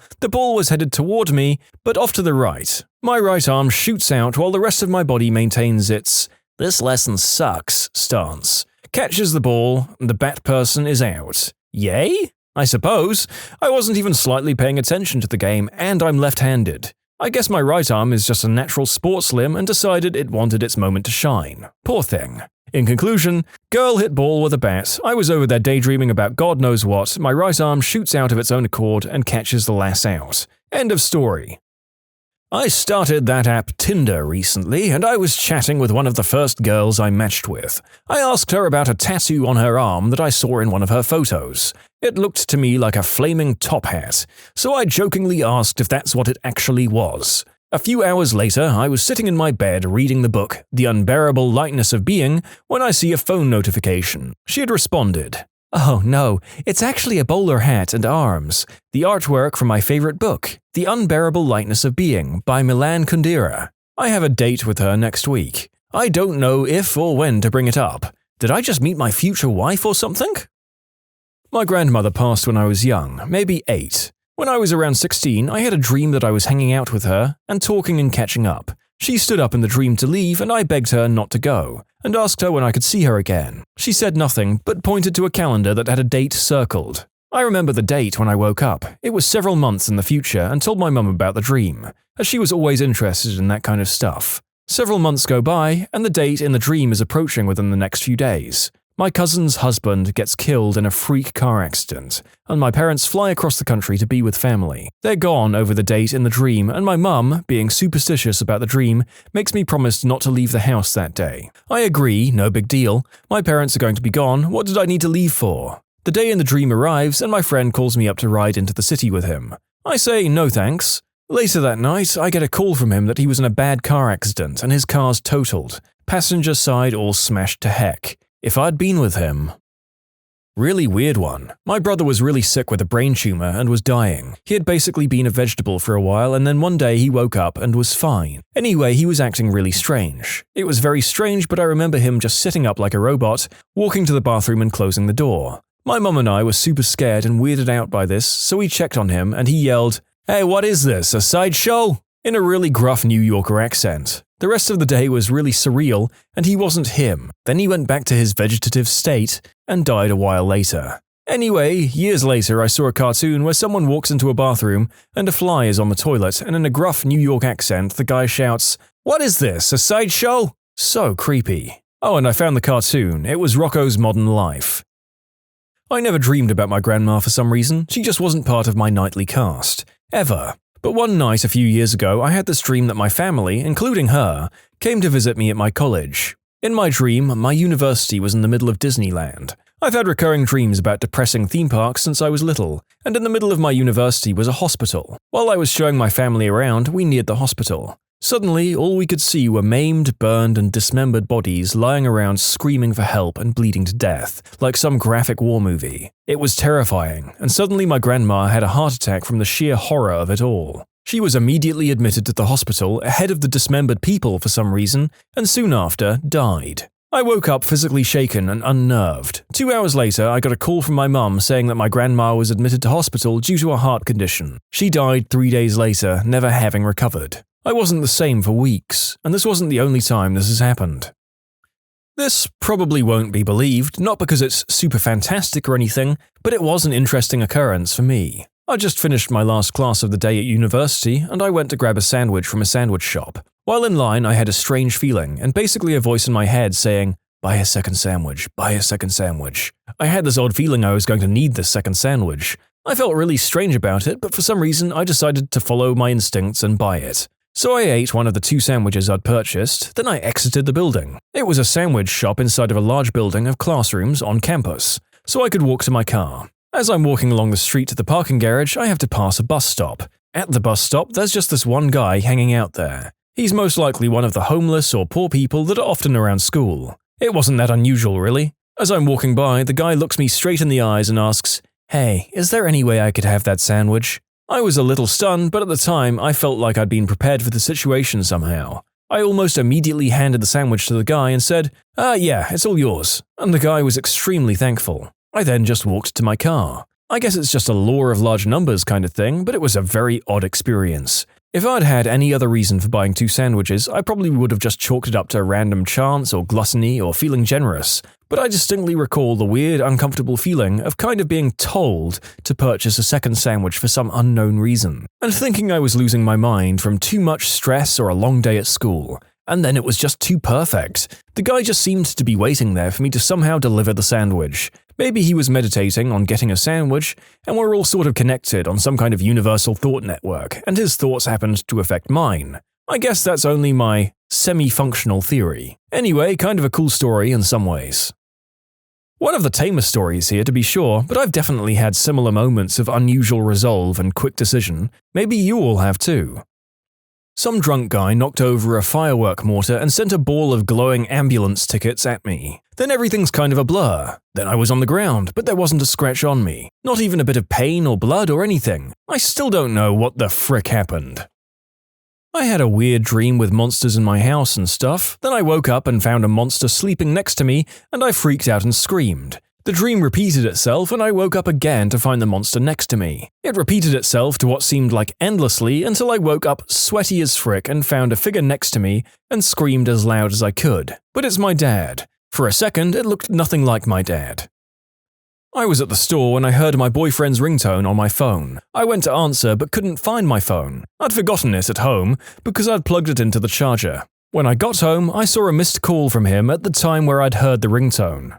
was headed toward me, but off to the right. My right arm shoots out while the rest of my body maintains its "this lesson sucks" stance. Catches the ball, the bat person is out. Yay? I suppose. I wasn't even slightly paying attention to the game, and I'm left-handed. I guess my right arm is just a natural sports limb and decided it wanted its moment to shine. Poor thing. In conclusion, girl hit ball with a bat, I was over there daydreaming about God knows what, my right arm shoots out of its own accord and catches the lass out. End of story. I started that app Tinder recently, and I was chatting with one of the first girls I matched with. I asked her about a tattoo on her arm that I saw in one of her photos. It looked to me like a flaming top hat, so I jokingly asked if that's what it actually was. A few hours later, I was sitting in my bed reading the book The Unbearable Lightness of Being when I see a phone notification. She had responded, "Oh no, it's actually a bowler hat and arms. The artwork from my favorite book, The Unbearable Lightness of Being by Milan Kundera. I have a date with her next week. I don't know if or when to bring it up. Did I just meet my future wife or something?" My grandmother passed when I was young, maybe 8. When I was around 16, I had a dream that I was hanging out with her and talking and catching up. She stood up in the dream to leave and I begged her not to go, and asked her when I could see her again. She said nothing, but pointed to a calendar that had a date circled. I remember the date when I woke up. It was several months in the future and told my mum about the dream, as she was always interested in that kind of stuff. Several months go by, and the date in the dream is approaching within the next few days. My cousin's husband gets killed in a freak car accident, and my parents fly across the country to be with family. They're gone over the date in the dream, and my mum, being superstitious about the dream, makes me promise not to leave the house that day. I agree, no big deal. My parents are going to be gone, what did I need to leave for? The day in the dream arrives, and my friend calls me up to ride into the city with him. I say no thanks. Later that night, I get a call from him that he was in a bad car accident and his car's totaled. Passenger side all smashed to heck. If I'd been with him. Really weird one. My brother was really sick with a brain tumor and was dying. He had basically been a vegetable for a while and then one day he woke up and was fine. Anyway, he was acting really strange. It was very strange, but I remember him just sitting up like a robot, walking to the bathroom and closing the door. My mum and I were super scared and weirded out by this, so we checked on him and he yelled, "Hey, what is this, a sideshow?" in a really gruff New Yorker accent. The rest of the day was really surreal, and he wasn't him. Then he went back to his vegetative state and died a while later. Anyway, years later I saw a cartoon where someone walks into a bathroom and a fly is on the toilet, and in a gruff New York accent the guy shouts, "What is this, a sideshow?" So creepy. Oh, and I found the cartoon. It was Rocco's Modern Life. I never dreamed about my grandma for some reason. She just wasn't part of my nightly cast. Ever. But one night a few years ago, I had this dream that my family, including her, came to visit me at my college. In my dream, my university was in the middle of Disneyland. I've had recurring dreams about depressing theme parks since I was little, and in the middle of my university was a hospital. While I was showing my family around, we neared the hospital. Suddenly, all we could see were maimed, burned, and dismembered bodies lying around screaming for help and bleeding to death, like some graphic war movie. It was terrifying, and suddenly my grandma had a heart attack from the sheer horror of it all. She was immediately admitted to the hospital ahead of the dismembered people for some reason, and soon after, died. I woke up physically shaken and unnerved. 2 hours later, I got a call from my mum saying that my grandma was admitted to hospital due to a heart condition. She died 3 days later, never having recovered. I wasn't the same for weeks, and this wasn't the only time this has happened. This probably won't be believed, not because it's super fantastic or anything, but it was an interesting occurrence for me. I just finished my last class of the day at university, and I went to grab a sandwich from a sandwich shop. While in line, I had a strange feeling, and basically a voice in my head saying, "Buy a second sandwich, buy a second sandwich." I had this odd feeling I was going to need this second sandwich. I felt really strange about it, but for some reason I decided to follow my instincts and buy it. So I ate one of the 2 sandwiches I'd purchased, then I exited the building. It was a sandwich shop inside of a large building of classrooms on campus, so I could walk to my car. As I'm walking along the street to the parking garage, I have to pass a bus stop. At the bus stop, there's just this one guy hanging out there. He's most likely one of the homeless or poor people that are often around school. It wasn't that unusual, really. As I'm walking by, the guy looks me straight in the eyes and asks, "Hey, is there any way I could have that sandwich?" I was a little stunned, but at the time, I felt like I'd been prepared for the situation somehow. I almost immediately handed the sandwich to the guy and said, yeah, it's all yours," and the guy was extremely thankful. I then just walked to my car. I guess it's just a law of large numbers kind of thing, but it was a very odd experience. If I'd had any other reason for buying 2 sandwiches, I probably would have just chalked it up to random chance or gluttony or feeling generous. But I distinctly recall the weird, uncomfortable feeling of kind of being told to purchase a second sandwich for some unknown reason, and thinking I was losing my mind from too much stress or a long day at school. And then it was just too perfect. The guy just seemed to be waiting there for me to somehow deliver the sandwich. Maybe he was meditating on getting a sandwich, and we're all sort of connected on some kind of universal thought network, and his thoughts happened to affect mine. I guess that's only my semi-functional theory. Anyway, kind of a cool story in some ways. One of the tamest stories here, to be sure, but I've definitely had similar moments of unusual resolve and quick decision. Maybe you all have too. Some drunk guy knocked over a firework mortar and sent a ball of glowing ambulance tickets at me. Then everything's kind of a blur. Then I was on the ground, but there wasn't a scratch on me. Not even a bit of pain or blood or anything. I still don't know what the frick happened. I had a weird dream with monsters in my house and stuff. Then I woke up and found a monster sleeping next to me, and I freaked out and screamed. The dream repeated itself, and I woke up again to find the monster next to me. It repeated itself to what seemed like endlessly until I woke up sweaty as frick and found a figure next to me and screamed as loud as I could. But it's my dad. For a second, it looked nothing like my dad. I was at the store when I heard my boyfriend's ringtone on my phone. I went to answer but couldn't find my phone. I'd forgotten it at home because I'd plugged it into the charger. When I got home, I saw a missed call from him at the time where I'd heard the ringtone.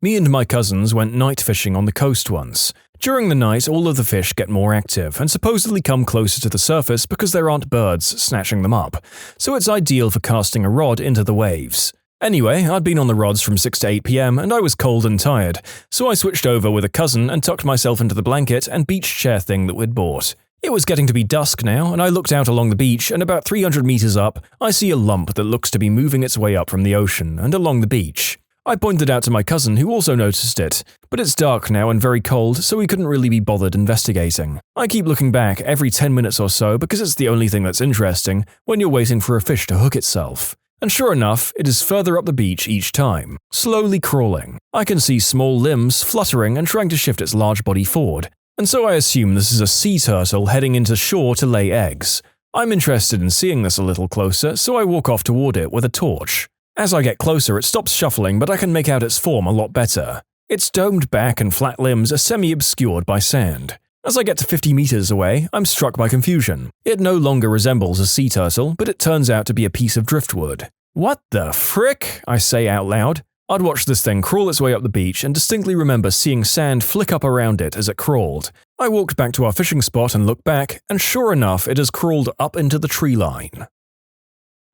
Me and my cousins went night fishing on the coast once. During the night, all of the fish get more active and supposedly come closer to the surface because there aren't birds snatching them up, so it's ideal for casting a rod into the waves. Anyway, I'd been on the rods from 6 to 8 p.m. and I was cold and tired, so I switched over with a cousin and tucked myself into the blanket and beach chair thing that we'd bought. It was getting to be dusk now, and I looked out along the beach, and about 300 meters up, I see a lump that looks to be moving its way up from the ocean and along the beach. I pointed out to my cousin, who also noticed it, but it's dark now and very cold, so we couldn't really be bothered investigating. I keep looking back every 10 minutes or so because it's the only thing that's interesting when you're waiting for a fish to hook itself. And sure enough, it is further up the beach each time, slowly crawling. I can see small limbs fluttering and trying to shift its large body forward, and so I assume this is a sea turtle heading into shore to lay eggs. I'm interested in seeing this a little closer, so I walk off toward it with a torch. As I get closer, it stops shuffling, but I can make out its form a lot better. Its domed back and flat limbs are semi-obscured by sand. As I get to 50 meters away, I'm struck by confusion. It no longer resembles a sea turtle, but it turns out to be a piece of driftwood. What the frick? I say out loud. I'd watched this thing crawl its way up the beach and distinctly remember seeing sand flick up around it as it crawled. I walked back to our fishing spot and looked back, and sure enough, it has crawled up into the tree line.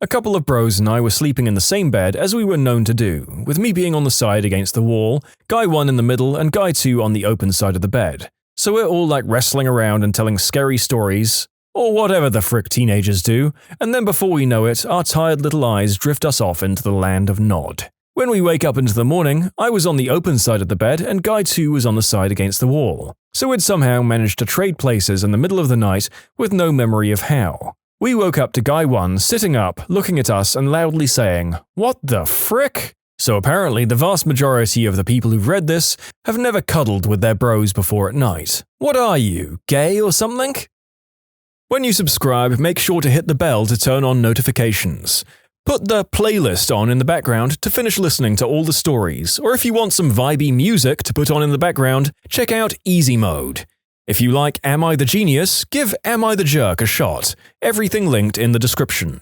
A couple of bros and I were sleeping in the same bed as we were known to do, with me being on the side against the wall, guy 1 in the middle and guy 2 on the open side of the bed. So we're all like wrestling around and telling scary stories, or whatever the frick teenagers do, and then before we know it, our tired little eyes drift us off into the land of Nod. When we wake up into the morning, I was on the open side of the bed and guy 2 was on the side against the wall. So we'd somehow managed to trade places in the middle of the night with no memory of how. We woke up to guy 1 sitting up, looking at us and loudly saying, "What the frick?" So apparently the vast majority of the people who've read this have never cuddled with their bros before at night. What are you, gay or something? When you subscribe, make sure to hit the bell to turn on notifications. Put the playlist on in the background to finish listening to all the stories, or if you want some vibey music to put on in the background, check out easymode. If you like Am I the Genius, give Am I the Jerk a shot. Everything linked in the description.